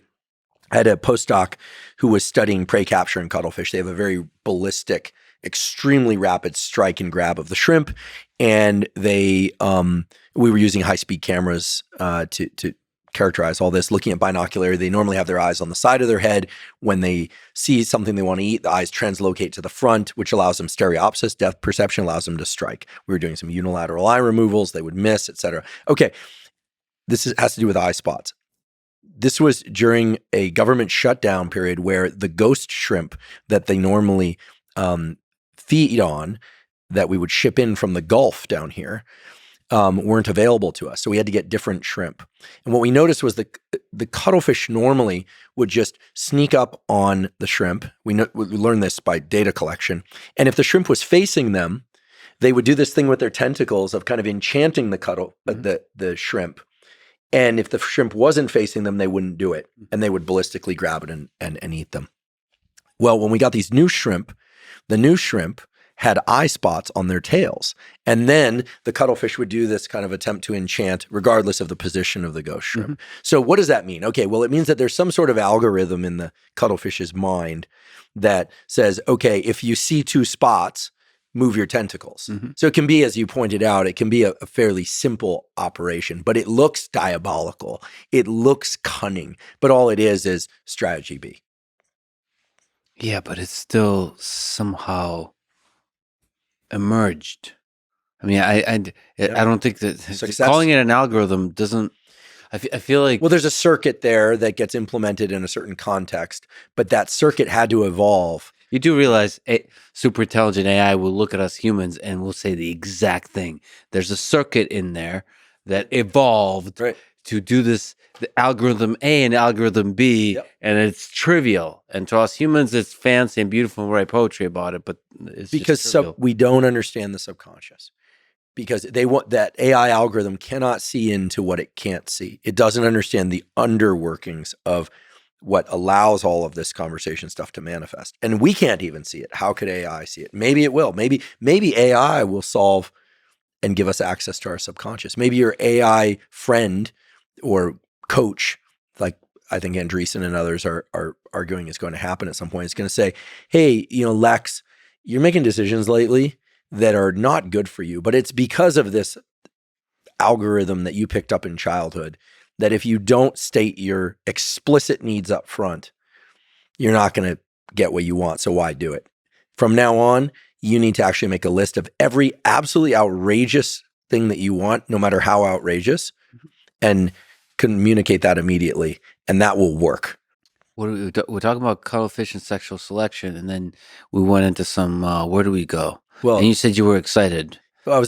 had a postdoc who was studying prey capture in cuttlefish. They have a very ballistic, extremely rapid strike and grab of the shrimp. And we were using high-speed cameras to characterize all this, looking at binocularity. They normally have their eyes on the side of their head. When they see something they want to eat, the eyes translocate to the front, which allows them stereopsis, depth perception, allows them to strike. We were doing some unilateral eye removals. They would miss, etc. Okay, this has to do with eye spots. This was during a government shutdown period where the ghost shrimp that they normally feed on, that we would ship in from the Gulf down here, weren't available to us. So we had to get different shrimp. And what we noticed was the cuttlefish normally would just sneak up on the shrimp. We learned this by data collection. And if the shrimp was facing them, they would do this thing with their tentacles of kind of enchanting the shrimp. And if the shrimp wasn't facing them, they wouldn't do it. And they would ballistically grab it and eat them. Well, when we got these new shrimp, the new shrimp had eye spots on their tails. And then the cuttlefish would do this kind of attempt to enchant regardless of the position of the ghost shrimp. Mm-hmm. So what does that mean? Okay, well, it means that there's some sort of algorithm in the cuttlefish's mind that says, okay, if you see two spots, move your tentacles. Mm-hmm. So it can be, as you pointed out, it can be a fairly simple operation, but it looks diabolical. It looks cunning, but all it is strategy B. Yeah, but it's still somehow emerged. I mean, I don't think that calling it an algorithm doesn't. I feel like, well, there's a circuit there that gets implemented in a certain context, but that circuit had to evolve. You do realize super intelligent AI will look at us humans and will say the exact thing. There's a circuit in there that evolved to do this, the algorithm A and algorithm B, and it's trivial. And to us humans, it's fancy and beautiful and write poetry about it, but it's because we don't understand the subconscious. Because they want that AI algorithm cannot see into what it can't see. It doesn't understand the underworkings of what allows all of this conversation stuff to manifest. And we can't even see it. How could AI see it? Maybe it will. Maybe AI will solve and give us access to our subconscious. Maybe your AI friend or coach, like I think Andreessen and others are arguing is going to happen at some point. It's going to say, hey, Lex, you're making decisions lately that are not good for you, but it's because of this algorithm that you picked up in childhood, that if you don't state your explicit needs up front, you're not going to get what you want. So why do it? From now on, you need to actually make a list of every absolutely outrageous thing that you want, no matter how outrageous, and communicate that immediately. And that will work. We're talking about cuttlefish and sexual selection. And then we went into some, where do we go? Well, and you said you were excited. Well,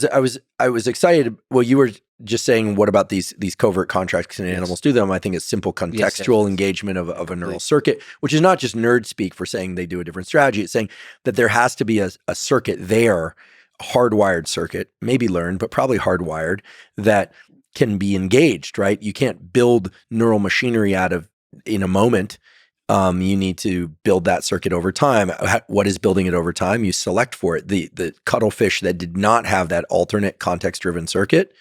I was excited. Well, you were just saying, what about these covert contracts? Can animals do them? I think it's simple contextual engagement of a neural circuit, which is not just nerd speak for saying they do a different strategy. It's saying that there has to be a circuit there, a hardwired circuit, maybe learned, but probably hardwired, that can be engaged, right? You can't build neural machinery in a moment. You need to build that circuit over time. What is building it over time? You select for it. The cuttlefish that did not have that alternate context-driven circuit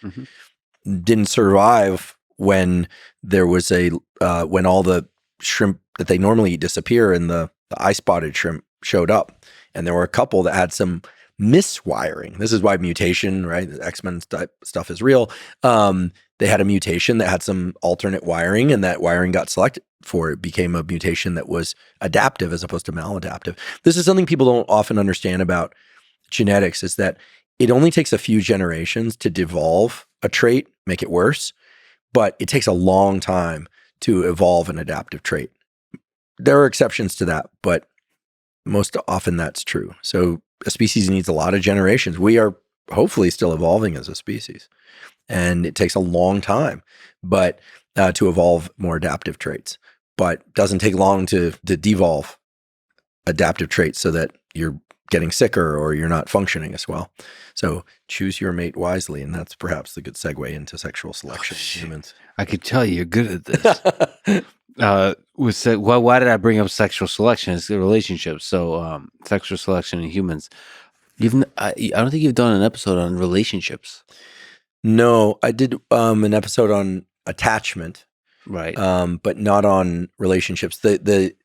didn't survive when there was when all the shrimp that they normally eat disappear and the eye-spotted shrimp showed up. And there were a couple that had some miswiring. This is why mutation, right? The X-Men stuff is real. They had a mutation that had some alternate wiring, and that wiring got selected for. It became a mutation that was adaptive as opposed to maladaptive. This is something people don't often understand about genetics, is that it only takes a few generations to devolve a trait, make it worse, but it takes a long time to evolve an adaptive trait. There are exceptions to that, but most often that's true. So a species needs a lot of generations. We are hopefully still evolving as a species, and it takes a long time, but to evolve more adaptive traits. But doesn't take long to devolve adaptive traits so that you're getting sicker or you're not functioning as well. So choose your mate wisely, and that's perhaps the good segue into sexual selection in humans. I could tell you're good at this. Why did I bring up sexual selection? It's relationships. So sexual selection in humans. I don't think you've done an episode on relationships. No, I did an episode on attachment, right? But not on relationships. The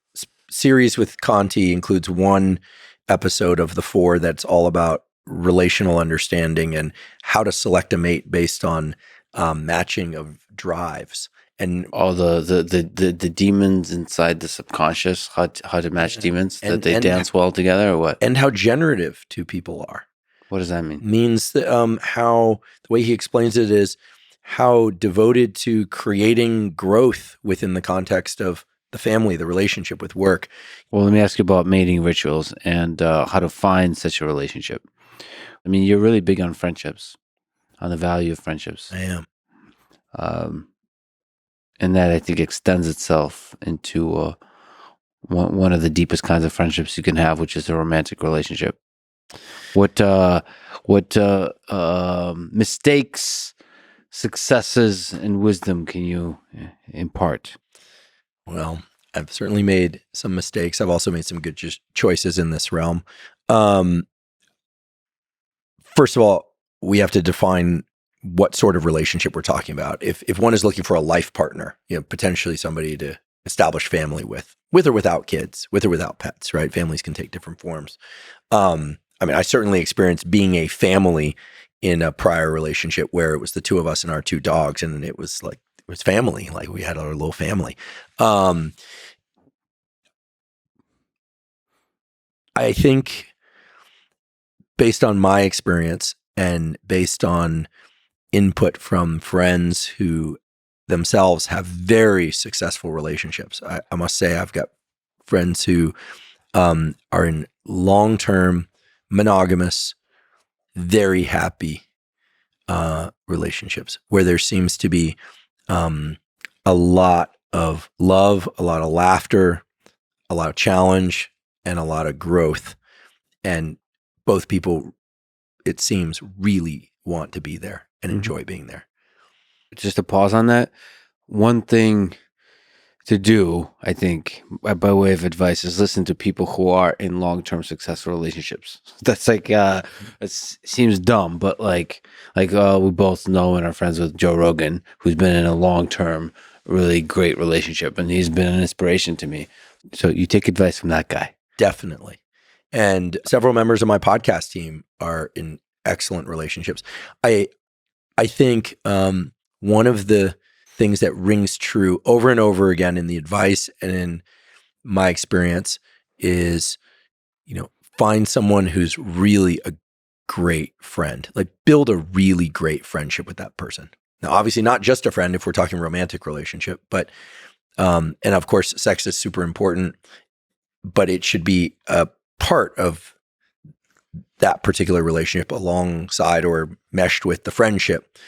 series with Conti includes one episode of the 4 that's all about relational understanding and how to select a mate based on matching of drives. And all the demons inside the subconscious, how to match demons, that they dance well together, or what? And how generative 2 people are. What does that mean? Means that how, the way he explains it is how devoted to creating growth within the context of the family, the relationship with work. Well, let me ask you about mating rituals and how to find such a relationship. I mean, you're really big on friendships, on the value of friendships. I am. And that, I think, extends itself into one of the deepest kinds of friendships you can have, which is a romantic relationship. What mistakes, successes, and wisdom can you impart? Well, I've certainly made some mistakes. I've also made some good choices in this realm. First of all, we have to define what sort of relationship we're talking about. If one is looking for a life partner, potentially somebody to establish family with or without kids, with or without pets, right? Families can take different forms. I mean, I certainly experienced being a family in a prior relationship where it was the 2 of us and our 2 dogs, and it was family. Like, we had our little family. I think based on my experience and based on input from friends who themselves have very successful relationships, I must say I've got friends who are in long-term, monogamous, very happy relationships where there seems to be a lot of love, a lot of laughter, a lot of challenge, and a lot of growth. And both people, it seems, really want to be there and enjoy being there. Just to pause on that, one thing to do, I think, by way of advice, is listen to people who are in long-term successful relationships. That's like, it seems dumb, but like we both know and are friends with Joe Rogan, who's been in a long-term, really great relationship, and he's been an inspiration to me. So you take advice from that guy. Definitely. And several members of my podcast team are in excellent relationships. I think one of the things that rings true over and over again in the advice and in my experience is, find someone who's really a great friend. Like, build a really great friendship with that person. Now, obviously not just a friend if we're talking romantic relationship, but, and of course, sex is super important, but it should be a part of that particular relationship alongside or meshed with the friendship.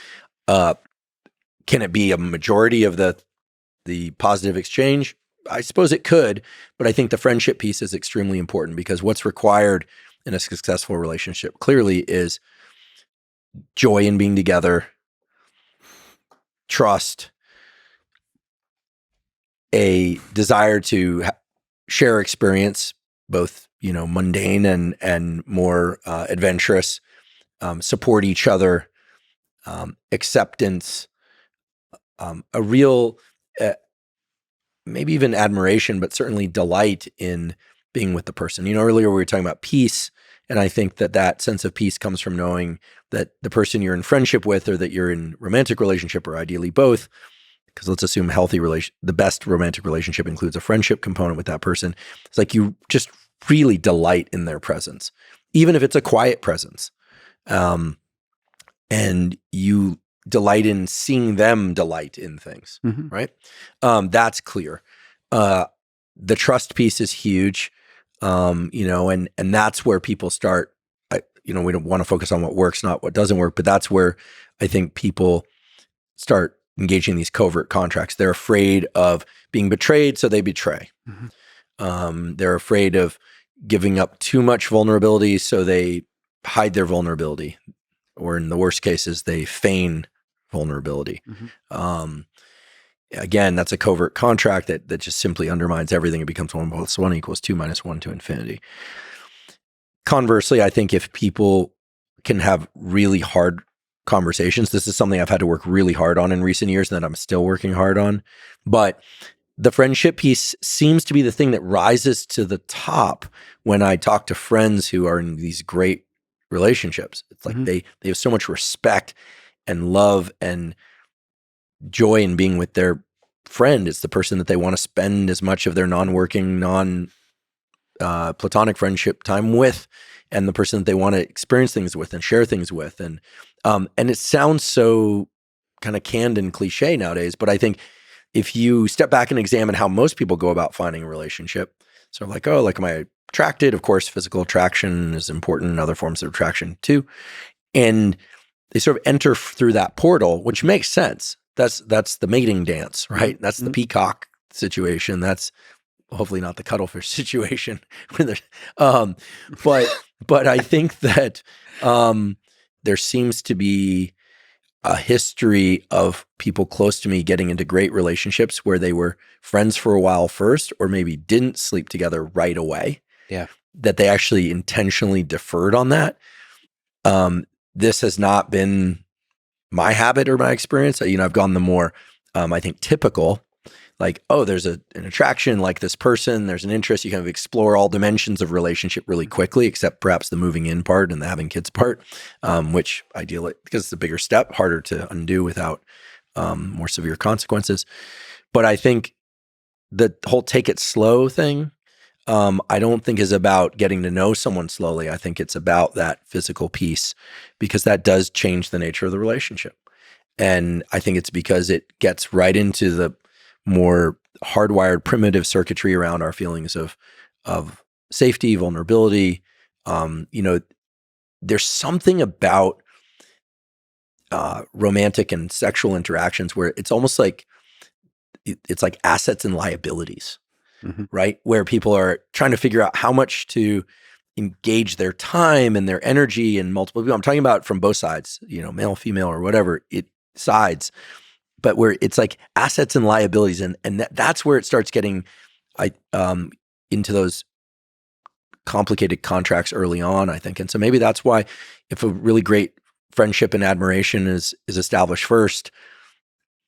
Can it be a majority of the positive exchange? I suppose it could, but I think the friendship piece is extremely important, because what's required in a successful relationship clearly is joy in being together, trust, a desire to share experience, both mundane and more adventurous, support each other, acceptance, a real maybe even admiration, but certainly delight in being with the person. Earlier we were talking about peace And I think that sense of peace comes from knowing that the person you're in friendship with or that you're in romantic relationship, or ideally both, because let's assume the best romantic relationship includes a friendship component with that person. It's like you just really delight in their presence, even if it's a quiet presence. And you delight in seeing them delight in things, right? That's clear. The trust piece is huge, and that's where people start. We don't want to focus on what works, not what doesn't work, but that's where I think people start engaging these covert contracts. They're afraid of being betrayed, so they betray. They're afraid of giving up too much vulnerability, so they hide their vulnerability. Or in the worst cases, they feign vulnerability. Again, that's a covert contract that just simply undermines everything. It becomes 1 + 1 = 2 - 1 to infinity. Conversely, I think if people can have really hard conversations, this is something I've had to work really hard on in recent years and that I'm still working hard on. But the friendship piece seems to be the thing that rises to the top when I talk to friends who are in these great relationships. It's like they have so much respect and love and joy in being with their friend. It's the person that they want to spend as much of their non-working, platonic friendship time with, and the person that they want to experience things with and share things with. And it sounds so kind of canned and cliche nowadays, but I think if you step back and examine how most people go about finding a relationship, so like, oh, like, am I attracted? Of course, physical attraction is important, and other forms of attraction too. And they sort of enter through that portal, which makes sense. That's the mating dance, right? That's the peacock situation. That's hopefully not the cuttlefish situation. But I think that there seems to be a history of people close to me getting into great relationships where they were friends for a while first, or maybe didn't sleep together right away. Yeah. That they actually intentionally deferred on that. This has not been my habit or my experience. I've gone the more, I think, typical, like, oh, there's an attraction, like this person, there's an interest. You kind of explore all dimensions of relationship really quickly, except perhaps the moving in part and the having kids part, which ideally, because it's a bigger step, harder to undo without more severe consequences. But I think the whole take it slow thing, I don't think is about getting to know someone slowly. I think it's about that physical piece, because that does change the nature of the relationship. And I think it's because it gets right into the more hardwired primitive circuitry around our feelings of safety, vulnerability. There's something about romantic and sexual interactions where it's almost like it's like assets and liabilities, right? Where people are trying to figure out how much to engage their time and their energy and multiple people. I'm talking about from both sides, male, female, or whatever sides. But where it's like assets and liabilities, and that's where it starts getting into those complicated contracts early on, I think. And so maybe that's why, if a really great friendship and admiration is established first,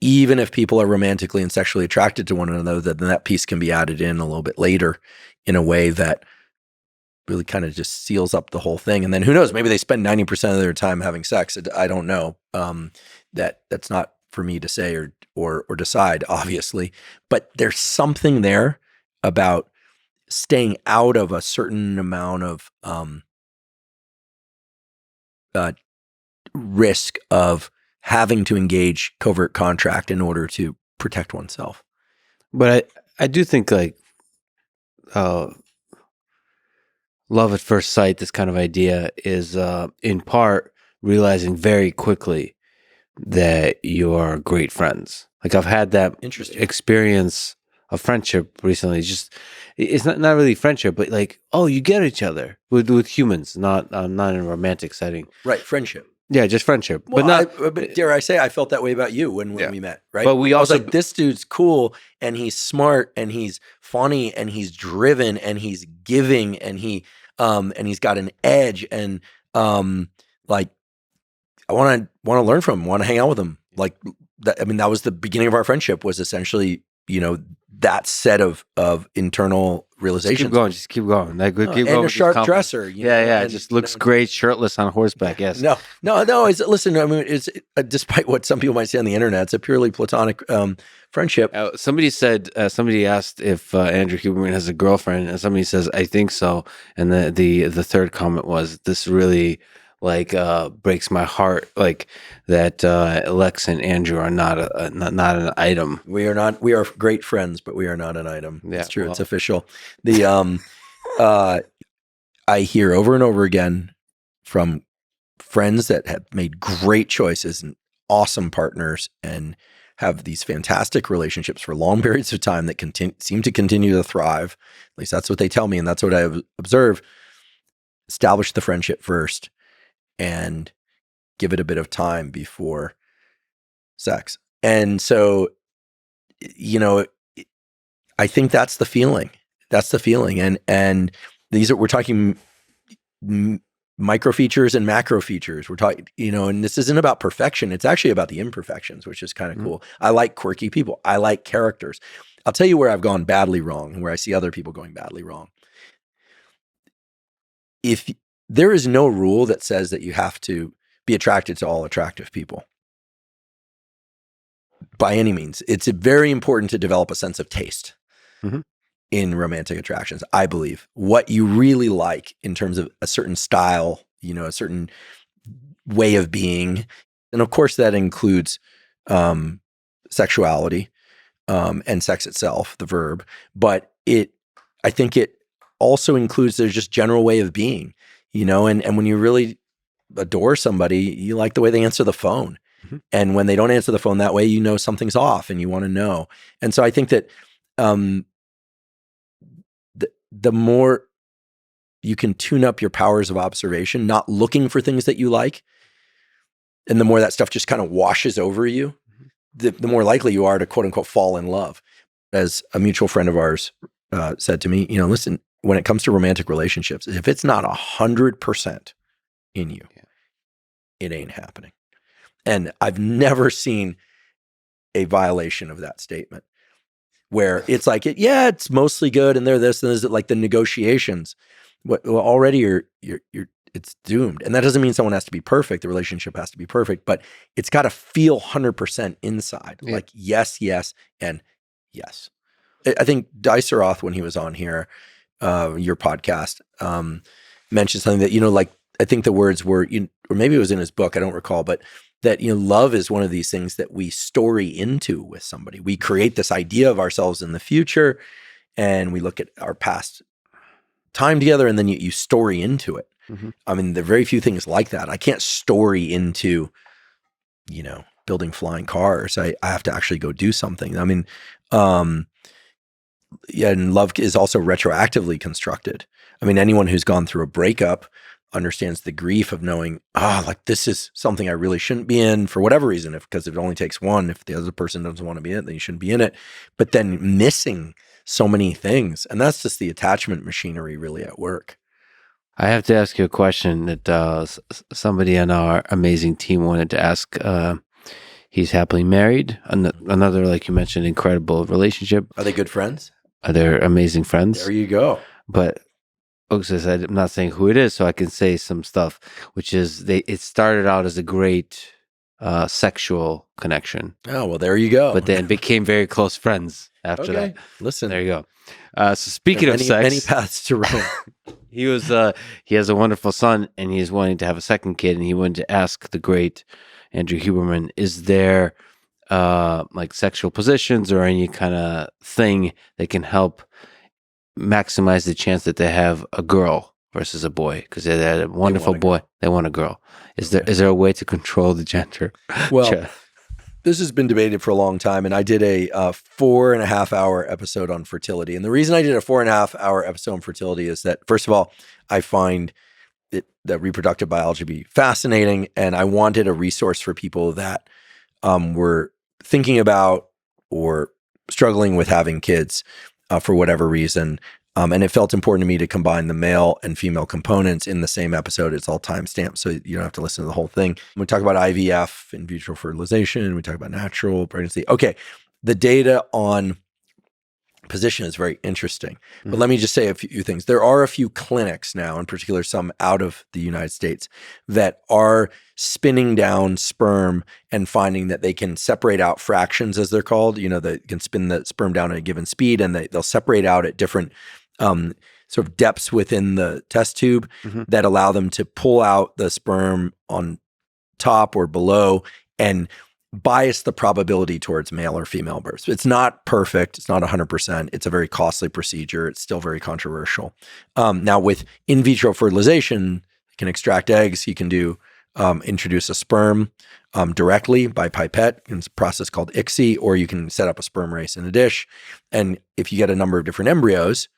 even if people are romantically and sexually attracted to one another, then that piece can be added in a little bit later in a way that really kind of just seals up the whole thing. And then who knows, maybe they spend 90% of their time having sex. I don't know. That's not for me to say or decide, obviously, but there's something there about staying out of a certain amount of risk of having to engage covert contract in order to protect oneself. But I do think, like, love at first sight, this kind of idea is in part realizing very quickly that you are great friends. Like, I've had that experience of friendship recently. It's not really friendship, but like, oh, you get each other with humans, not in a romantic setting. Right, friendship. Yeah, just friendship. Well, but dare I say, I felt that way about you when we met, right? But I was like, this dude's cool, and he's smart, and he's funny, and he's driven, and he's giving, and he's got an edge, and like, I want to learn from him, want to hang out with him. Like that. I mean, that was the beginning of our friendship, was essentially, that set of internal realizations. Just keep going. Like, keep And going a with sharp this dresser. Yeah. Just looks great, shirtless on horseback. Yes. No. Listen, I mean, it's despite what some people might say on the internet, it's a purely platonic friendship. Somebody asked if Andrew Huberman has a girlfriend, and somebody says, I think so. And the third comment was, this really breaks my heart, like that Lex and Andrew are not an item. We are great friends, but we are not an item. Yeah, it's true. Well, it's official. I hear over and over again from friends that have made great choices and awesome partners and have these fantastic relationships for long periods of time that seem to continue to thrive. At least that's what they tell me, and that's what I observe. Establish the friendship first and give it a bit of time before sex. And so, I think that's the feeling. That's the feeling. And we're talking micro features and macro features. We're talking, and this isn't about perfection. It's actually about the imperfections, which is kind of cool. I like quirky people. I like characters. I'll tell you where I've gone badly wrong and where I see other people going badly wrong. If there is no rule that says that you have to be attracted to all attractive people by any means, it's very important to develop a sense of taste in romantic attractions. I believe what you really like in terms of a certain style, a certain way of being. And of course that includes sexuality and sex itself, the verb, but I think it also includes their just general way of being, and when you really adore somebody, you like the way they answer the phone. And when they don't answer the phone that way, something's off and you want to know. And so I think that the more you can tune up your powers of observation, not looking for things that you like, and the more that stuff just kind of washes over you, the more likely you are to quote unquote fall in love. As a mutual friend of ours said to me, listen, when it comes to romantic relationships, if it's not 100% in you, it ain't happening. And I've never seen a violation of that statement where it's like, it's mostly good and they're this and this, like the negotiations. Already it's doomed. And that doesn't mean someone has to be perfect. The relationship has to be perfect, but it's got to feel 100% inside. Yeah. Like yes, and yes. I think Diceroth, when he was on here, your podcast, mentioned something that, I think the words were, or maybe it was in his book, I don't recall, but that, love is one of these things that we story into with somebody. We create this idea of ourselves in the future and we look at our past time together and then you story into it. I mean, there are very few things like that. I can't story into, building flying cars. I have to actually go do something. I mean, and love is also retroactively constructed. I mean, anyone who's gone through a breakup understands the grief of knowing, this is something I really shouldn't be in for whatever reason, because it only takes one. If the other person doesn't want to be in it, then you shouldn't be in it. But then missing so many things. And that's just the attachment machinery really at work. I have to ask you a question that somebody on our amazing team wanted to ask. He's happily married. Another, like you mentioned, incredible relationship. Are they good friends? They're amazing friends. There you go. But I'm not saying who it is, so I can say some stuff, which is it started out as a great sexual connection. Oh, well, there you go. But then became very close friends after that. Listen. There you go. So speaking of sex. Many paths to Rome. He has a wonderful son, and he's wanting to have a second kid, and he wanted to ask the great Andrew Huberman, is there sexual positions or any kind of thing that can help maximize the chance that they have a girl versus a boy? Because they had a wonderful boy, they want a girl. Is there a way to control the gender? Well, this has been debated for a long time, and I did a 4.5 hour episode on fertility. And the reason I did a 4.5 hour episode on fertility is that, first of all, I find that reproductive biology to be fascinating, and I wanted a resource for people that were thinking about or struggling with having kids for whatever reason. And it felt important to me to combine the male and female components in the same episode. It's all timestamped, so you don't have to listen to the whole thing. We talk about IVF, in vitro fertilization. We talk about natural pregnancy. Okay, the data on position is very interesting. But let me just say a few things. There are a few clinics now, in particular some out of the United States, that are spinning down sperm and finding that they can separate out fractions, as they're called. They can spin the sperm down at a given speed, and they'll separate out at different sort of depths within the test tube that allow them to pull out the sperm on top or below and bias the probability towards male or female births. It's not perfect. It's not 100%. It's a very costly procedure. It's still very controversial. Now with in vitro fertilization, you can extract eggs. You can introduce a sperm directly by pipette. It's a process called ICSI, or you can set up a sperm race in a dish. And if you get a number of different embryos,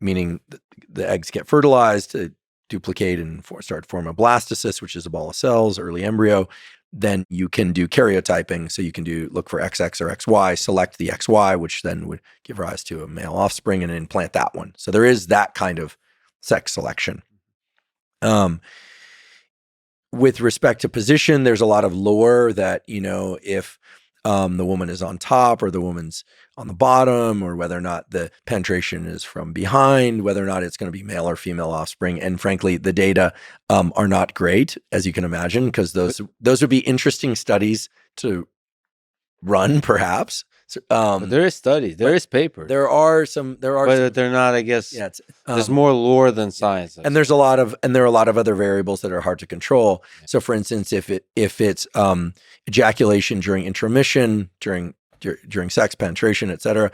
meaning the eggs get fertilized to duplicate and start to form a blastocyst, which is a ball of cells, early embryo, then you can do karyotyping. So you can look for XX or XY, select the XY, which then would give rise to a male offspring, and implant that one. So there is that kind of sex selection. With respect to position, there's a lot of lore that, if the woman is on top or the woman's on the bottom, or whether or not the penetration is from behind, whether or not it's going to be male or female offspring. And frankly, the data are not great, as you can imagine, because those would be interesting studies to run, perhaps. But there is studies, there is paper. There are some, but they're not, I guess. Yeah, there's more lore than science. And there are a lot of other variables that are hard to control. Yeah. So, for instance, if it's ejaculation during intromission, during sex, penetration, et cetera,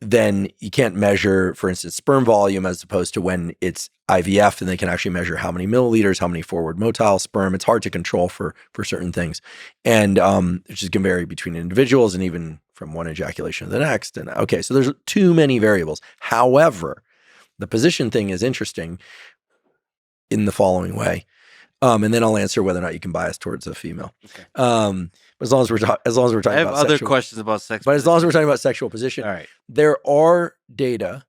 then you can't measure, for instance, sperm volume, as opposed to when it's IVF, and they can actually measure how many milliliters, how many forward motile sperm. It's hard to control for certain things. And it just can vary between individuals and even from one ejaculation to the next. And okay, so there's too many variables. However, the position thing is interesting in the following way. And then I'll answer whether or not you can bias towards a female. Okay. But as long as we're talking about I have other questions about sex. But as long as we're talking about sexual position, all right. There are data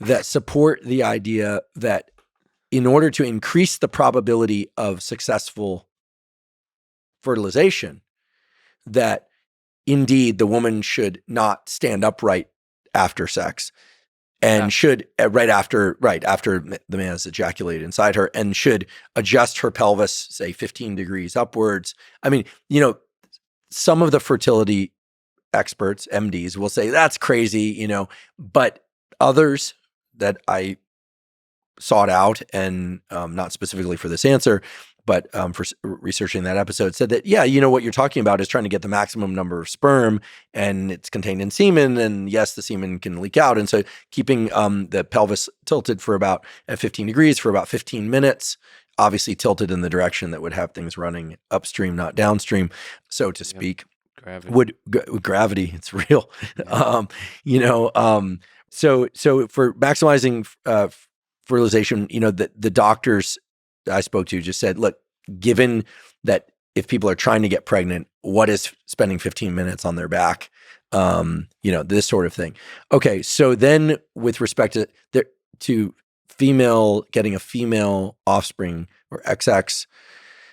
that support the idea that in order to increase the probability of successful fertilization, that indeed the woman should not stand upright after sex, and should right after the man has ejaculated inside her, and should adjust her pelvis, say 15 degrees upwards. I mean, some of the fertility experts, MDs, will say that's crazy, but others that I sought out, and not specifically for this answer, but for researching that episode, said that, yeah, what you're talking about is trying to get the maximum number of sperm, and it's contained in semen, and yes, the semen can leak out. And so keeping the pelvis tilted at 15 degrees for about 15 minutes, obviously tilted in the direction that would have things running upstream, not downstream, so to speak. Gravity. Gravity, it's real. So for maximizing fertilization, the doctors I spoke to just said, look, given that if people are trying to get pregnant, what is spending 15 minutes on their back? This sort of thing. Okay, so then with respect to female, getting a female offspring, or XX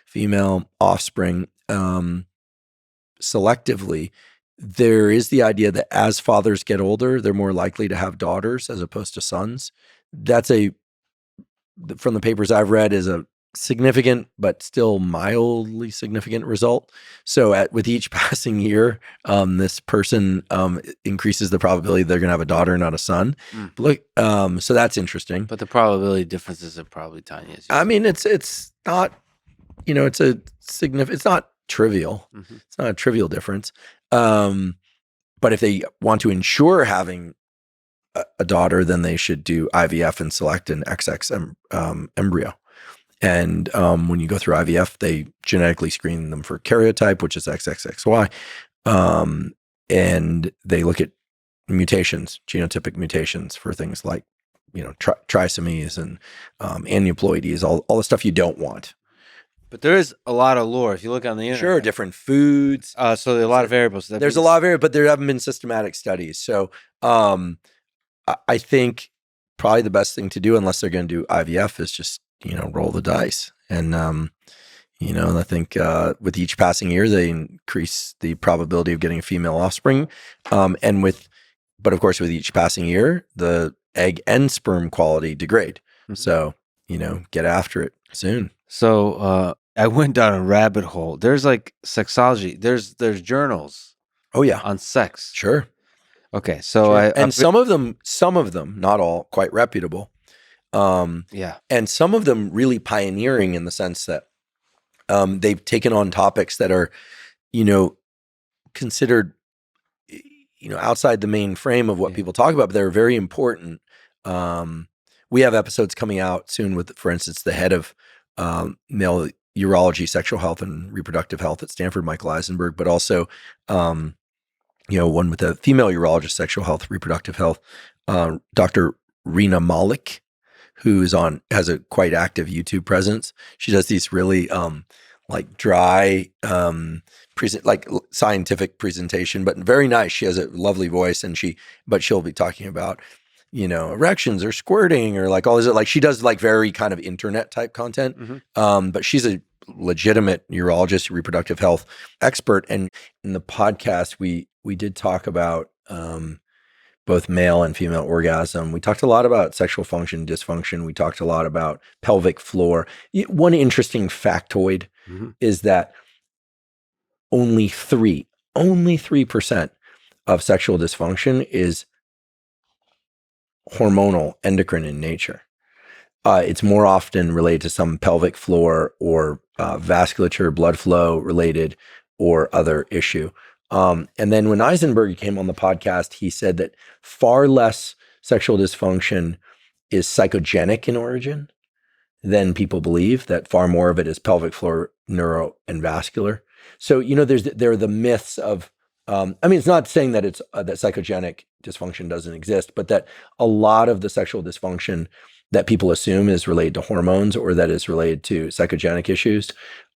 female offspring, selectively, there is the idea that as fathers get older, they're more likely to have daughters as opposed to sons. That's from the papers I've read, is a significant but still mildly significant result. So with each passing year, this person increases the probability they're going to have a daughter, not a son. Look, so that's interesting. But the probability differences are probably tiny. I mean, it's not, it's a significant. It's not trivial. Mm-hmm. It's not a trivial difference. But if they want to ensure having a daughter, then they should do IVF and select an XX embryo. And when you go through IVF, they genetically screen them for karyotype, which is XXXY. And they look at mutations, genotypic mutations for things like, trisomies and aneuploidies, all the stuff you don't want. But there is a lot of lore if you look on the internet. Sure, different foods. So there are a lot of variables. There's a lot of variables, but there haven't been systematic studies. So I think probably the best thing to do, unless they're going to do IVF, is just, roll the dice and, I think with each passing year, they increase the probability of getting a female offspring. But of course, with each passing year, the egg and sperm quality degrade. Mm-hmm. So, get after it soon. So I went down a rabbit hole. There's like sexology. There's journals. Oh yeah, on sex. Sure. Okay, so sure. Some of them, not all, quite reputable. And some of them really pioneering in the sense that they've taken on topics that are, considered, outside the main frame of what people talk about, but they're very important. We have episodes coming out soon with, for instance, the head of male urology, sexual health, and reproductive health at Stanford, Michael Eisenberg, but also, one with a female urologist, sexual health, reproductive health, Dr. Rena Malik, who has a quite active YouTube presence. She does these really dry scientific presentation, but very nice. She has a lovely voice, but she'll be talking about erections or squirting or like all this. Like she does like very kind of internet type content. Mm-hmm. But she's a legitimate urologist, reproductive health expert, and in the podcast we did talk about both male and female orgasm. We talked a lot about sexual function dysfunction. We talked a lot about pelvic floor. One interesting factoid is that only 3% of sexual dysfunction is hormonal, endocrine in nature. It's more often related to some pelvic floor or vasculature, blood flow related or other issue. And then when Eisenberg came on the podcast, he said that far less sexual dysfunction is psychogenic in origin than people believe, that far more of it is pelvic floor, neuro, and vascular. So, there are the myths of, it's not saying that it's that psychogenic dysfunction doesn't exist, but that a lot of the sexual dysfunction that people assume is related to hormones or that is related to psychogenic issues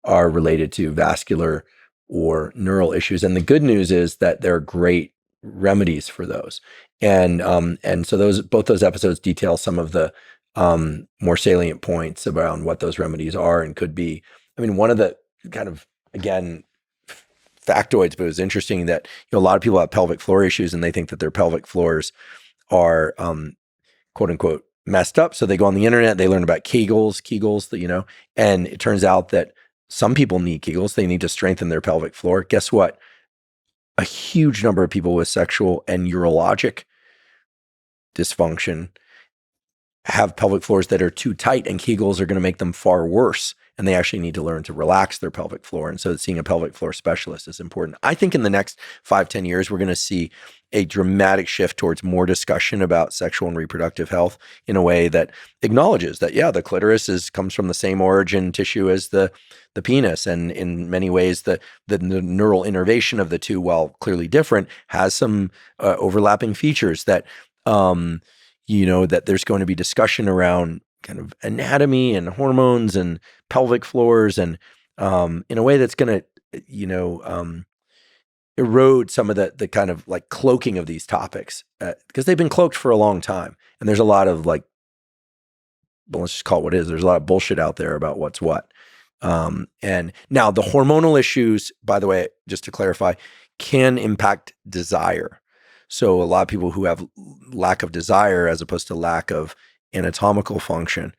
are related to vascular or neural issues. And the good news is that there are great remedies for those. And so both those episodes detail some of the more salient points around what those remedies are and could be. One of the kind of, again, factoids, but it was interesting that a lot of people have pelvic floor issues and they think that their pelvic floors are quote unquote messed up. So they go on the internet, they learn about Kegels, and it turns out that some people need Kegels. They need to strengthen their pelvic floor. Guess what? A huge number of people with sexual and urologic dysfunction have pelvic floors that are too tight, and Kegels are going to make them far worse. And they actually need to learn to relax their pelvic floor. And so seeing a pelvic floor specialist is important. I think in the next 5-10 years, we're going to see a dramatic shift towards more discussion about sexual and reproductive health in a way that acknowledges that, the clitoris comes from the same origin tissue as the penis. And in many ways, the neural innervation of the two, while clearly different, has some overlapping features that, that there's going to be discussion around kind of anatomy and hormones and pelvic floors, and in a way that's going to, erode some of the kind of like cloaking of these topics, because they've been cloaked for a long time. And there's a lot of let's just call it what it is. There's a lot of bullshit out there about what's what. And now the hormonal issues, by the way, just to clarify, can impact desire. So a lot of people who have lack of desire as opposed to lack of anatomical function,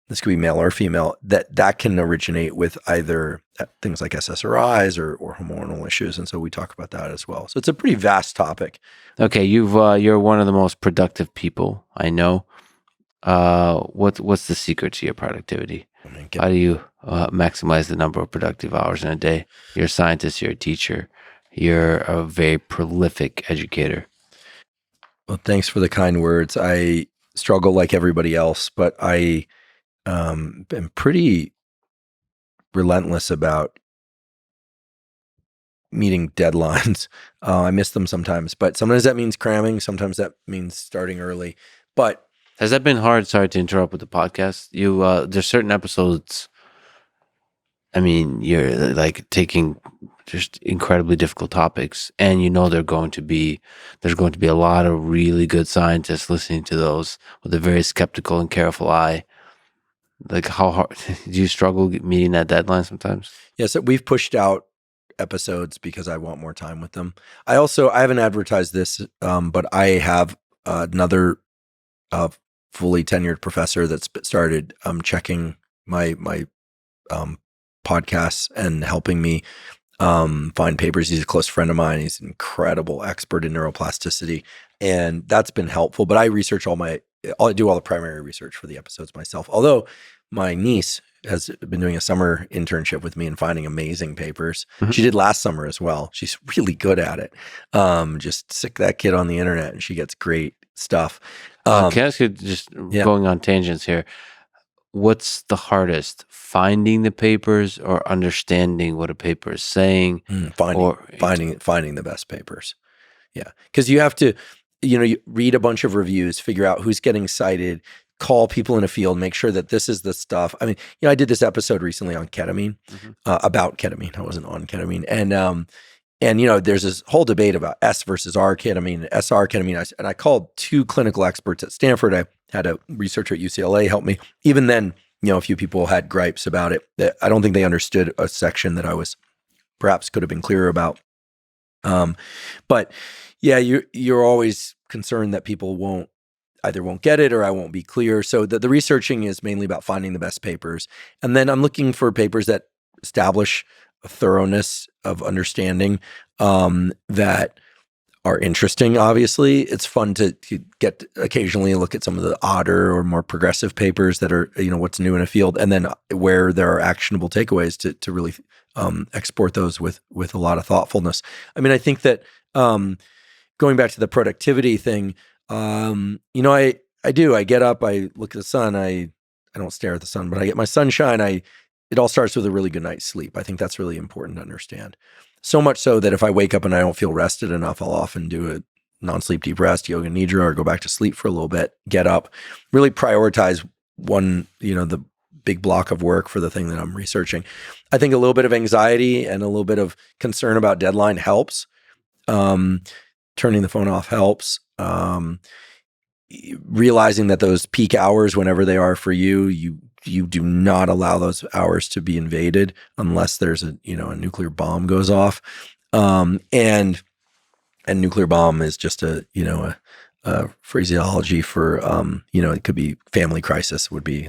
this could be male or female, that can originate with either things like SSRIs or hormonal issues. And so we talk about that as well. So it's a pretty vast topic. Okay, you're one of the most productive people I know. What's the secret to your productivity? How do you maximize the number of productive hours in a day? You're a scientist, you're a teacher, you're a very prolific educator. Well, thanks for the kind words. I struggle like everybody else, but I am pretty relentless about meeting deadlines. I miss them sometimes, but sometimes that means cramming. Sometimes that means starting early. But has that been hard? Sorry to interrupt with the podcast. There's certain episodes, you're like taking just incredibly difficult topics, and there's going to be a lot of really good scientists listening to those with a very skeptical and careful eye. Like how hard do you struggle meeting that deadline sometimes? Yeah, so we've pushed out episodes because I want more time with them. I haven't advertised this, but I have another fully tenured professor that's started checking my podcasts and helping me find papers. He's a close friend of mine. He's an incredible expert in neuroplasticity, and that's been helpful. But I research I do all the primary research for the episodes myself. Although my niece has been doing a summer internship with me and finding amazing papers. Mhm. She did last summer as well. She's really good at it. Just stick that kid on the internet and she gets great stuff. Can I ask you, just going on tangents here, what's the hardest, finding the papers or understanding what a paper is saying? Finding the best papers. Yeah. Because you have to, you read a bunch of reviews, figure out who's getting cited, call people in a field, make sure that this is the stuff. I mean, I did this episode recently on ketamine, about ketamine. I wasn't on ketamine. And there's this whole debate about S versus R ketamine, SR ketamine. And I called 2 clinical experts at Stanford. I had a researcher at UCLA help me. Even then, a few people had gripes about it. I don't think they understood a section that I was perhaps could have been clearer about. But yeah, you're always concerned that people won't get it or I won't be clear. So the researching is mainly about finding the best papers. And then I'm looking for papers that establish a thoroughness of understanding that are interesting. Obviously, it's fun to get occasionally look at some of the odder or more progressive papers that are, what's new in a field, and then where there are actionable takeaways to really export those with a lot of thoughtfulness. I mean, I think that going back to the productivity thing, I get up, I look at the sun, I don't stare at the sun, but I get my sunshine. It all starts with a really good night's sleep. I think that's really important to understand. So much so that if I wake up and I don't feel rested enough, I'll often do a non-sleep deep rest, yoga nidra, or go back to sleep for a little bit, get up, really prioritize one, the big block of work for the thing that I'm researching. I think a little bit of anxiety and a little bit of concern about deadline helps. Turning the phone off helps. Realizing that those peak hours, whenever they are for you, you do not allow those hours to be invaded unless there's a nuclear bomb goes off. And nuclear bomb is just a phraseology for, it could be family crisis would be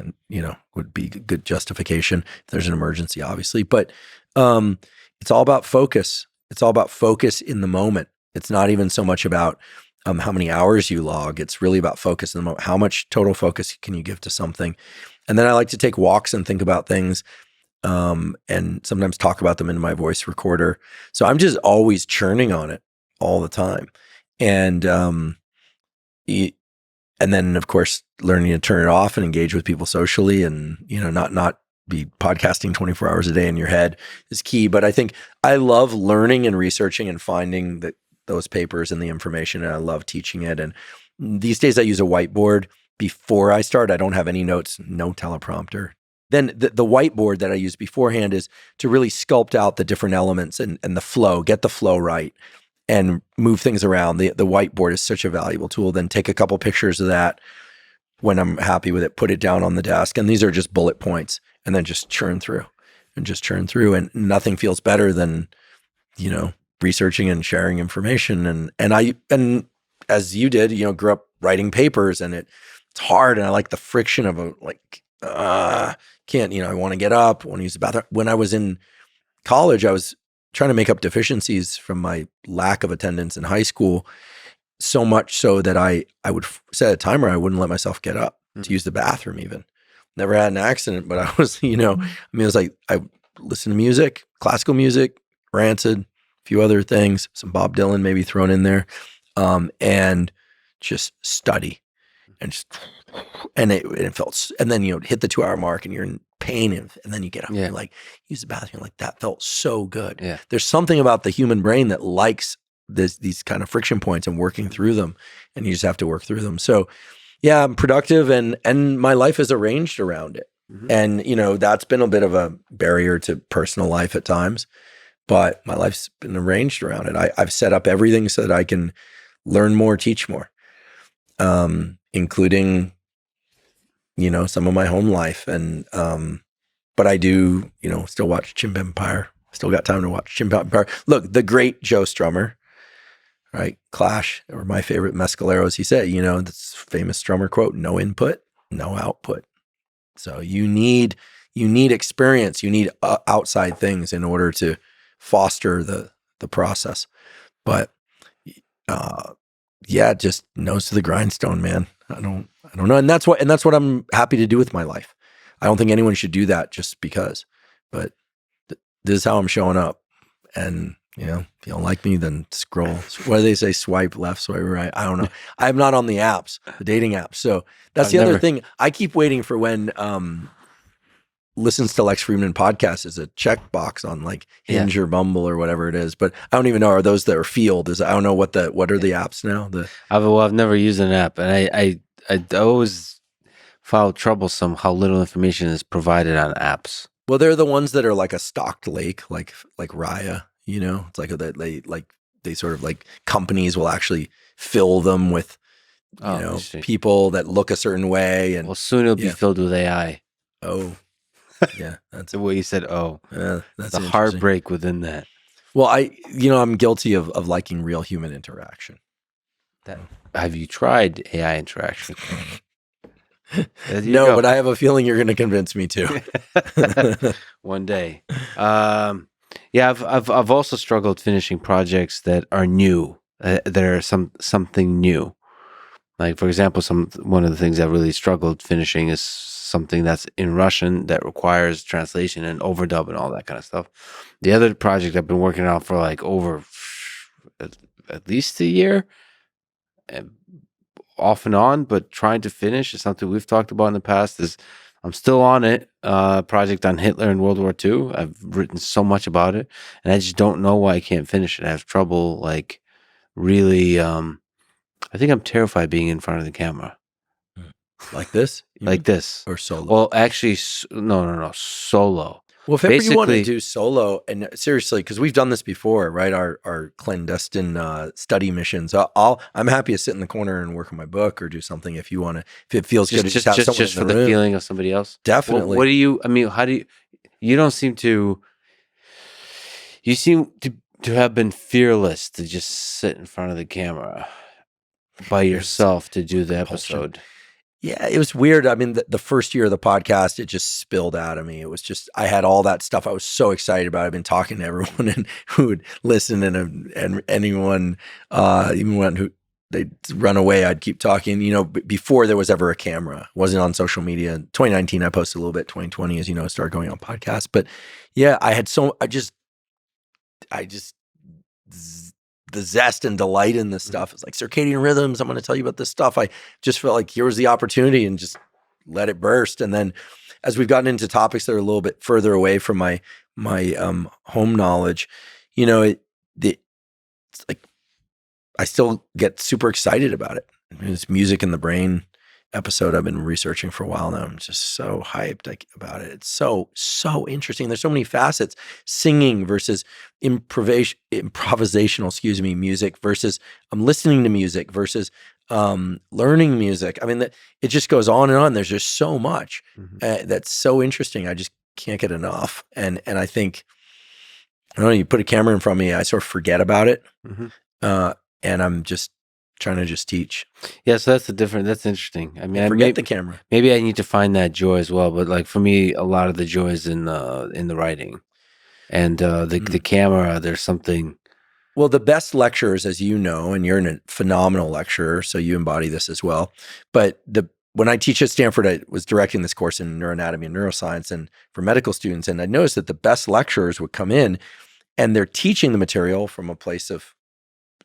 good justification if there's an emergency, obviously. But it's all about focus. It's all about focus in the moment. It's not even so much about how many hours you log. It's really about focus in the moment. How much total focus can you give to something? And then I like to take walks and think about things, and sometimes talk about them in my voice recorder. So I'm just always churning on it all the time. And then of course learning to turn it off and engage with people socially, and not be podcasting 24 hours a day in your head is key. But I think I love learning and researching and finding those papers and the information, and I love teaching it. And these days I use a whiteboard. Before I start, I don't have any notes, no teleprompter. Then the whiteboard that I use beforehand is to really sculpt out the different elements and the flow, get the flow right, and move things around. The whiteboard is such a valuable tool. Then take a couple pictures of that when I'm happy with it, put it down on the desk. And these are just bullet points, and then just churn through. And nothing feels better than, researching and sharing information. And as you did, grew up writing papers, and it's hard. And I like the friction of can't, I want to get up, want to use the bathroom. When I was in college, I was trying to make up deficiencies from my lack of attendance in high school, so much so that I would set a timer. I wouldn't let myself get up to use the bathroom even. Never had an accident, but I was, it was like I listened to music, classical music, Rancid, a few other things, some Bob Dylan maybe thrown in there, and just study. And it felt, and then hit the 2-hour mark and you're in pain, and then you get up and you're like, use the bathroom. You're like, that felt so good. Yeah. There's something about the human brain that likes these kind of friction points and working through them, and you just have to work through them. So yeah, I'm productive, and my life is arranged around it. Mm-hmm. And that's been a bit of a barrier to personal life at times, but my life's been arranged around it. I've set up everything so that I can learn more, teach more. Including, some of my home life. And, but I do, still watch Chimp Empire. Still got time to watch Chimp Empire. Look, the great Joe Strummer, right? Clash, or my favorite Mescaleros, he said, this famous Strummer quote, no input, no output. So you need experience, you need outside things in order to foster the process. But just nose to the grindstone, man. I don't know. And that's what I'm happy to do with my life. I don't think anyone should do that just because, but this is how I'm showing up. And, if you don't like me, then scroll. What do they say? Swipe left, swipe right. I don't know. I'm not on the apps, the dating apps. So that's the other thing. I keep waiting for when listens to Lex Fridman podcast is a checkbox on like Hinge or Bumble or whatever it is. But I don't even know, are those that are field? I don't know what are the apps now? I've never used an app, and I always found troublesome how little information is provided on apps. Well, they're the ones that are like a stocked lake, like Raya. It's like they sort of like companies will actually fill them with people that look a certain way, and soon it'll be filled with AI. Oh, yeah, that's the way you said. Oh, that's the heartbreak within that. Well, I'm guilty of liking real human interaction. Have you tried AI interaction? No, but I have a feeling you're going to convince me to. One day. I've also struggled finishing projects that are new, that are something new. Like, for example, one of the things I really struggled finishing is something that's in Russian that requires translation and overdub and all that kind of stuff. The other project I've been working on for like over at least a year, off and on, but trying to finish is something we've talked about in the past. I'm still on it. Project on Hitler and World War II. I've written so much about it, and I just don't know why I can't finish it. I have trouble, like, really. I think I'm terrified being in front of the camera. Like this? Like this. Or solo? Well, actually, no, solo. Well, if ever you want to do solo, and seriously, because we've done this before, right? Our clandestine study missions. I'm happy to sit in the corner and work on my book or do something if you want to. If it feels good, just have someone for the feeling of somebody else. Definitely. What do you? I mean, how do you? You don't seem to. You seem to have been fearless to just sit in front of the camera by yourself to do the episode. Yeah, it was weird. I mean, the first year of the podcast, it just spilled out of me. It was just, I had all that stuff. I was so excited about it. I've been talking to everyone and who would listen and anyone, even when they'd run away, I'd keep talking, before there was ever a camera. It wasn't on social media. In 2019, I posted a little bit. 2020, as you know, started going on podcasts. But yeah, the zest and delight in this stuff. It's like circadian rhythms. I'm going to tell you about this stuff. I just felt like here was the opportunity and just let it burst. And then as we've gotten into topics that are a little bit further away from my home knowledge, it's like I still get super excited about it. I mean, it's music in the brain episode I've been researching for a while now. I'm just so hyped about it. It's so interesting. There's so many facets. Singing versus improvisational, music versus listening to music versus learning music. I mean, it just goes on and on. There's just so much that's so interesting. I just can't get enough. And I think, I don't know, you put a camera in front of me, I sort of forget about it. And I'm just trying to just teach. Yeah, so that's interesting. I mean, forget the camera. Maybe I need to find that joy as well. But like for me, a lot of the joy is in the writing, and the camera. There's something. Well, the best lecturers, as you know, and you're a phenomenal lecturer, so you embody this as well. But when I teach at Stanford, I was directing this course in neuroanatomy and neuroscience, and for medical students, and I noticed that the best lecturers would come in, and they're teaching the material from a place of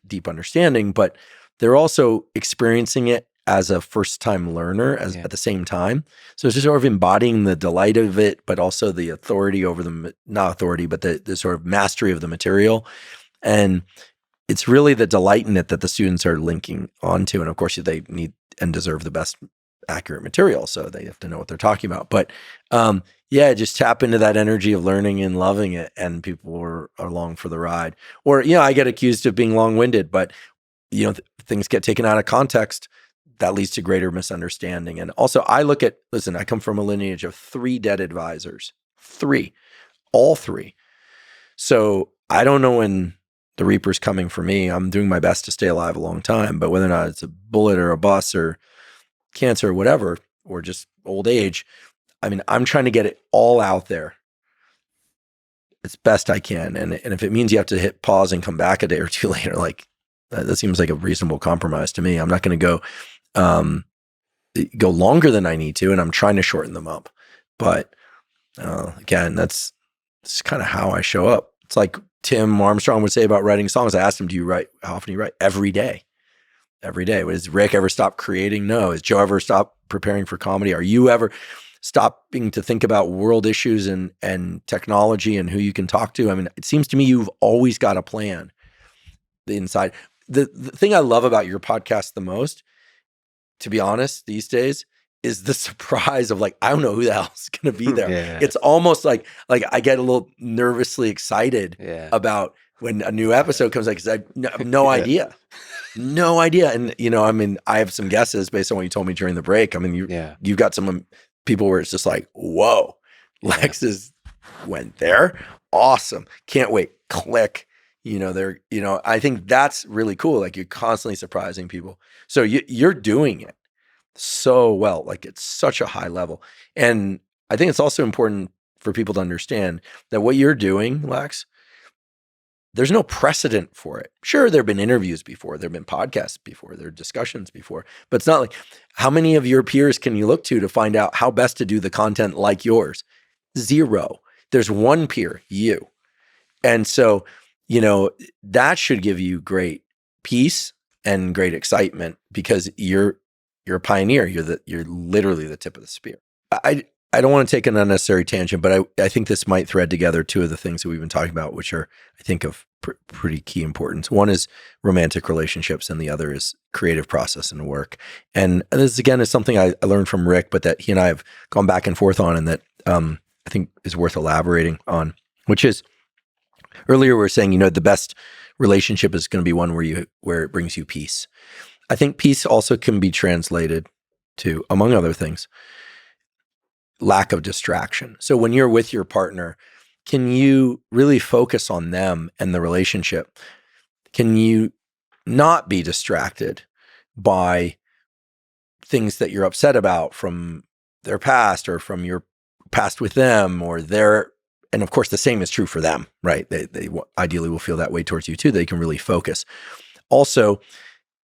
deep understanding, but they're also experiencing it as a first-time learner at the same time. So it's just sort of embodying the delight of it, but also the authority over not authority, but the sort of mastery of the material. And it's really the delight in it that the students are linking onto. And of course, they need and deserve the best accurate material. So they have to know what they're talking about. But just tap into that energy of learning and loving it. And people are along for the ride. Or, I get accused of being long-winded, but things get taken out of context. that leads to greater misunderstanding. And also listen, I come from a lineage of 3 dead advisors, all 3. So I don't know when the Reaper's coming for me. I'm doing my best to stay alive a long time, but whether or not it's a bullet or a bus or cancer or whatever, or just old age, I mean, I'm trying to get it all out there as best I can. And if it means you have to hit pause and come back a day or 2 later, like that seems like a reasonable compromise to me. I'm not going to go longer than I need to, and I'm trying to shorten them up. But again, that's kind of how I show up. It's like Tim Armstrong would say about writing songs. I asked him, do you write? How often do you write? Every day. Every day. Has Rick ever stopped creating? No. Has Joe ever stopped preparing for comedy? Are you ever stopping to think about world issues and technology and who you can talk to? I mean, it seems to me you've always got a plan. The inside. The thing I love about your podcast the most, to be honest, these days, is the surprise of like, I don't know who the hell's going to be there. Yeah. It's almost like I get a little nervously excited about when a new episode comes out, because I have no idea. No idea. And, I mean, I have some guesses based on what you told me during the break. I mean, you've got some people where it's just like, whoa, Lex went there. Awesome. Can't wait. Click. I think that's really cool. Like, you're constantly surprising people. So you're doing it so well, like it's such a high level. And I think it's also important for people to understand that what you're doing, Lex, there's no precedent for it. Sure, there have been interviews before, there have been podcasts before, there are discussions before, but it's not like, how many of your peers can you look to find out how best to do the content like yours? 0. There's one peer, you. And so, that should give you great peace and great excitement, because you're a pioneer. You're literally the tip of the spear. I don't want to take an unnecessary tangent, but I think this might thread together 2 of the things that we've been talking about, which are, I think, of pretty key importance. One is romantic relationships, and the other is creative process and work. And this, again, is something I learned from Rick, but that he and I have gone back and forth on, and that I think is worth elaborating on, which is, earlier we were saying, the best relationship is going to be one where it brings you peace. I think peace also can be translated to, among other things, lack of distraction. So when you're with your partner, can you really focus on them and the relationship? Can you not be distracted by things that you're upset about from their past, or from your past with them, or and of course the same is true for them, right? They ideally will feel that way towards you too. They can really focus. Also,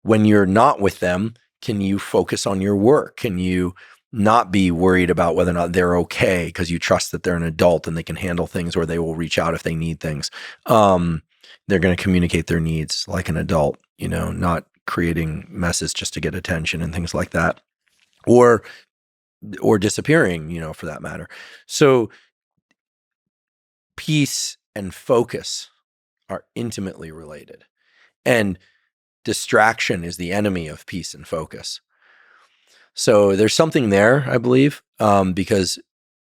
when you're not with them, can you focus on your work? Can you not be worried about whether or not they're okay, because you trust that they're an adult and they can handle things, or they will reach out if they need things. They're going to communicate their needs like an adult, not creating messes just to get attention and things like that, or disappearing, for that matter. So peace and focus are intimately related, and distraction is the enemy of peace and focus. So there's something there, I believe, because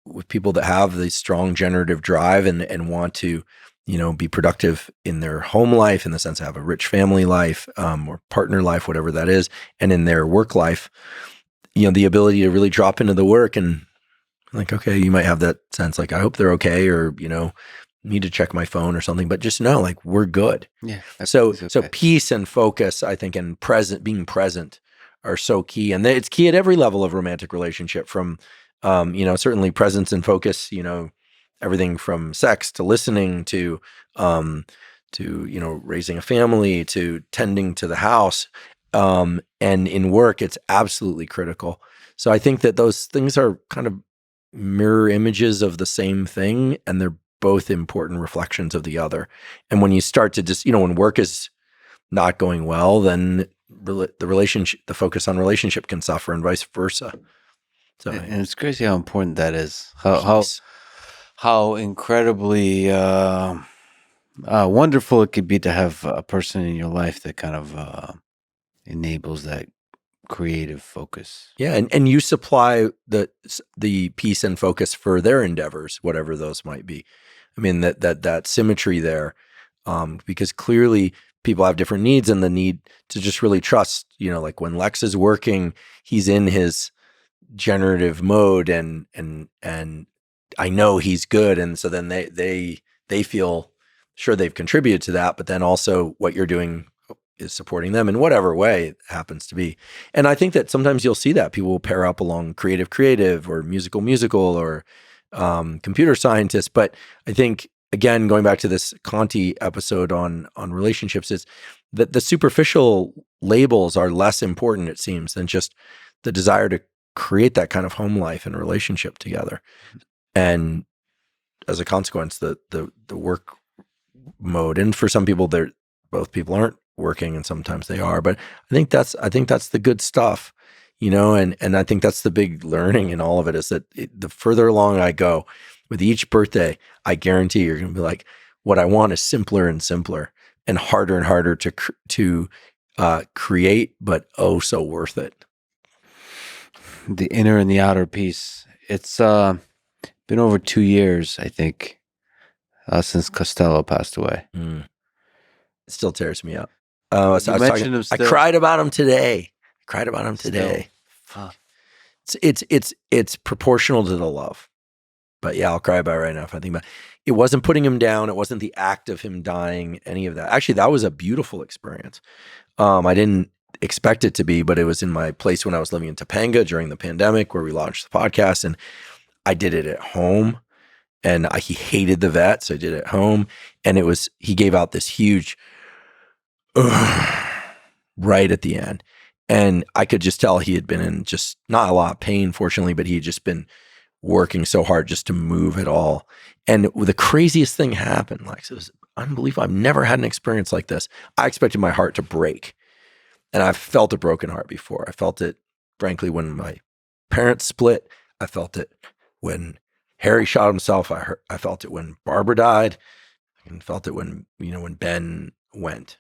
with people that have the strong generative drive and want to, be productive in their home life, in the sense of have a rich family life, or partner life, whatever that is, and in their work life, the ability to really drop into the work and like, okay, you might have that sense like, I hope they're okay, or, need to check my phone or something, but just know, like, we're good. Yeah. So peace and focus, I think, and being present are so key. And it's key at every level of romantic relationship, from, certainly presence and focus, everything from sex to listening to raising a family, to tending to the house. And in work, it's absolutely critical. So I think that those things are kind of mirror images of the same thing, and they're both important reflections of the other. And when you start to just, when work is not going well, then the focus on relationship can suffer, and vice versa. So, and it's crazy how important that is. How incredibly wonderful it could be to have a person in your life that kind of enables that creative focus. Yeah, and you supply the peace and focus for their endeavors, whatever those might be. I mean, that symmetry there, because clearly people have different needs, and the need to just really trust, like when Lex is working, he's in his generative mode, and I know he's good. And so then they feel sure they've contributed to that, but then also what you're doing is supporting them in whatever way it happens to be. And I think that sometimes you'll see that people will pair up along creative or musical or computer scientist. But I think, again, going back to this Conti episode on relationships, is that the superficial labels are less important, it seems, than just the desire to create that kind of home life and relationship together. And as a consequence, the work mode, and for some people, both people aren't working, and sometimes they are. But I think that's the good stuff, and I think that's the big learning in all of it, is that the further along I go with each birthday, I guarantee you're going to be like, what I want is simpler and simpler and harder to create, but oh, so worth it. The inner and the outer piece. It's been over 2 years, I think, since Costello passed away. It still tears me up. You mentioned him still. I cried about him today. It's proportional to the love. But yeah, I'll cry about it right now if I think about it. It wasn't putting him down. It wasn't the act of him dying, any of that. Actually, that was a beautiful experience. I didn't expect it to be, but it was in my place when I was living in Topanga during the pandemic, where we launched the podcast, and I did it at home. And he hated the vet, so I did it at home. And he gave out this huge right at the end. And I could just tell he had been in just not a lot of pain, fortunately, but he had just been working so hard just to move it all. And the craziest thing happened, Lex. It was unbelievable. I've never had an experience like this. I expected my heart to break. And I've felt a broken heart before. I felt it, frankly, when my parents split. I felt it when Harry shot himself. I felt it when Barbara died. I felt it when Ben went.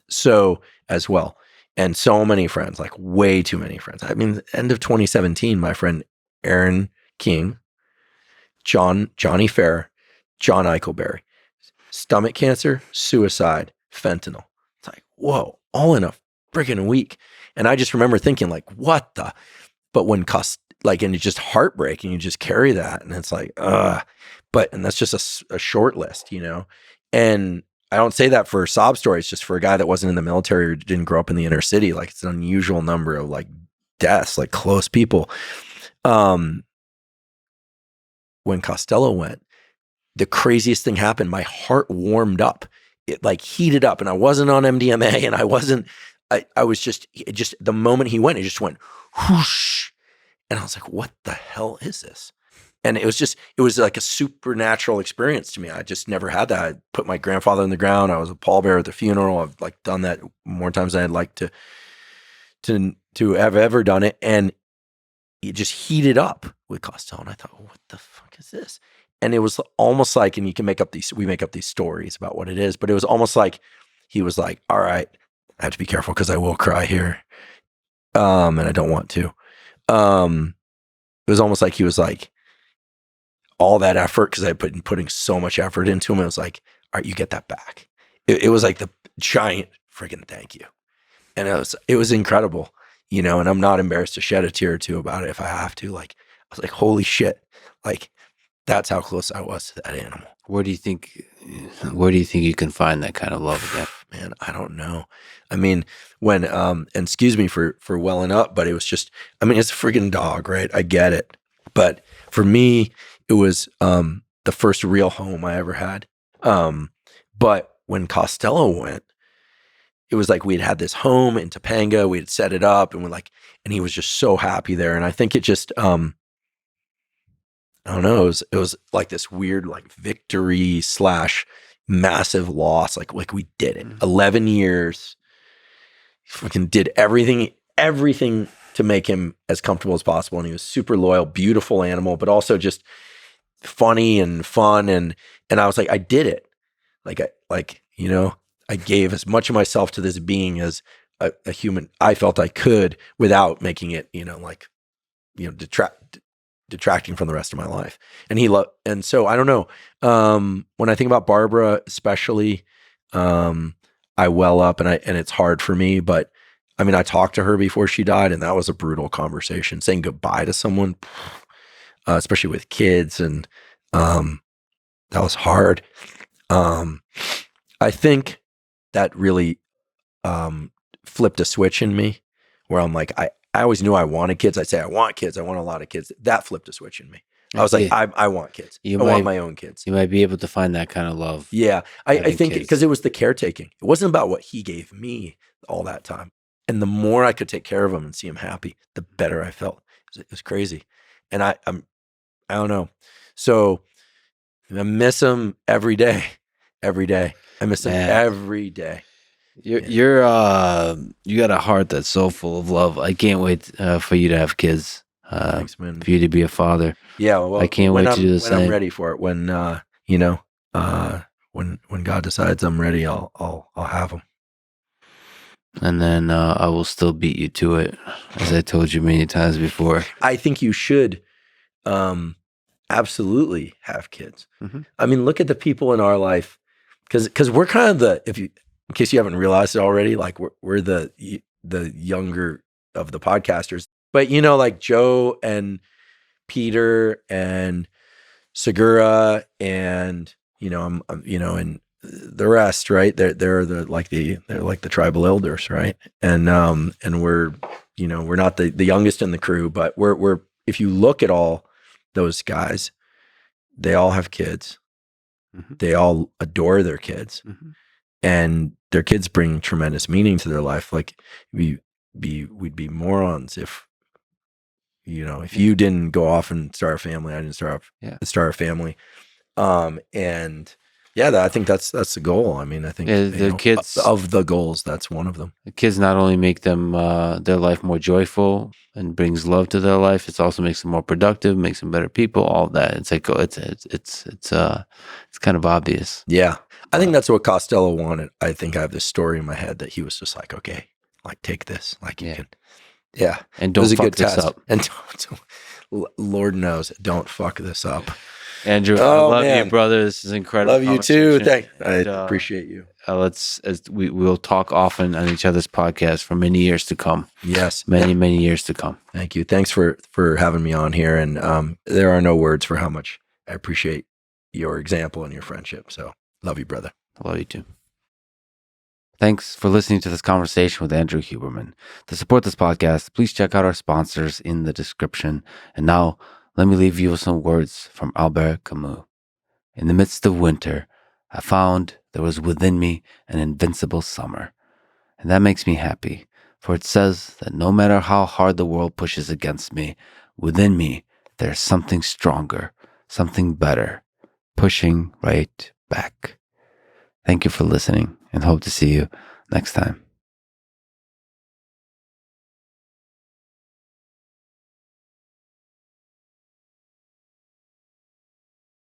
So as well. And so many friends, like way too many friends. I mean, end of 2017, my friend Aaron King, Johnny Fair, John Eichelberry, stomach cancer, suicide, fentanyl. It's like, whoa, all in a freaking week. And I just remember thinking, like, what the? But when and it's just heartbreaking, you just carry that. And it's like, and that's just a short list, And I don't say that for sob stories, just for a guy that wasn't in the military or didn't grow up in the inner city. Like, it's an unusual number of like deaths, like close people. When Costello went, the craziest thing happened. My heart warmed up. It like heated up, and I wasn't on MDMA, and I was just the moment he went, it just went whoosh. And I was like, what the hell is this? And it was like a supernatural experience to me. I just never had that. I put my grandfather in the ground. I was a pallbearer at the funeral. I've like done that more times than I'd like to have ever done it. And it just heated up with Costello. And I thought, what the fuck is this? And it was almost like, and we make up these stories about what it is, but it was almost like he was like, all right, I have to be careful because I will cry here. And I don't want to. It was almost like he was like, all that effort, because I had been putting so much effort into him. It was like, all right, you get that back. It was like the giant friggin' thank you. And it was incredible, and I'm not embarrassed to shed a tear or two about it if I have to. Like, I was like, holy shit. Like, that's how close I was to that animal. Where do you think you can find that kind of love again? Man, I don't know. I mean, when, and excuse me for welling up, but it was just, I mean, it's a friggin' dog, right? I get it. But for me, it was the first real home I ever had. But when Costello went, it was like we'd had this home in Topanga. We had set it up, and and he was just so happy there. And I think it just, I don't know. It was like this weird, like victory / massive loss. Like we did it. 11 years. Fucking did everything to make him as comfortable as possible. And he was super loyal, beautiful animal, but also just funny and fun. And I was like, I did it. I gave as much of myself to this being as a human I felt I could without making it, detracting from the rest of my life. And and so I don't know. When I think about Barbara, especially, I well up and it's hard for me, but I mean, I talked to her before she died, and that was a brutal conversation, saying goodbye to someone, especially with kids. And that was hard. I think that really flipped a switch in me where I'm like, I always knew I wanted kids. I'd say, I want kids. I want a lot of kids. That flipped a switch in me. I was like, I want kids. I want my own kids. You might be able to find that kind of love. Yeah. I think because it was the caretaking. It wasn't about what he gave me all that time. And the more I could take care of him and see him happy, the better I felt. It was crazy. And I don't know. So I miss him every day. Every day. I miss him every day. You got a heart that's so full of love. I can't wait for you to have kids. Thanks, man. For you to be a father. Yeah, well, I can't wait to do the same. When I'm ready for it, when when God decides I'm ready, I'll have them. And then I will still beat you to it, as I told you many times before. I think you should absolutely have kids. Mm-hmm. I mean, look at the people in our life, because we're kind of in case you haven't realized it already, like we're the younger of the podcasters. But like Joe and Peter and Segura and I'm and the rest, right? They're like the tribal elders, right? And we're we're not the youngest in the crew, but we're if you look at all those guys, they all have kids. Mm-hmm. They all adore their kids. Mm-hmm. And their kids bring tremendous meaning to their life. Like we'd be morons if you didn't go off and start a family, I didn't start a family. And yeah, I think that's the goal. I mean, I think the kids of the goals, that's one of them. The kids not only make them their life more joyful and brings love to their life, it also makes them more productive, makes them better people. All of that. It's like it's kind of obvious. Yeah, I think that's what Costello wanted. I think I have this story in my head that he was just like, okay, like take this, like you can. Yeah, and don't fuck this up. And Lord knows, don't fuck this up. Andrew, I love you, brother. This is incredible. Love you too. I appreciate you. We'll talk often on each other's podcast for many years to come. Yes, many years to come. Thank you. Thanks for having me on here. And there are no words for how much I appreciate your example and your friendship. So love you, brother. I love you too. Thanks for listening to this conversation with Andrew Huberman. To support this podcast, please check out our sponsors in the description. And now, let me leave you with some words from Albert Camus. In the midst of winter, I found there was within me an invincible summer. And that makes me happy, for it says that no matter how hard the world pushes against me, within me there's something stronger, something better, pushing right back. Thank you for listening, and hope to see you next time.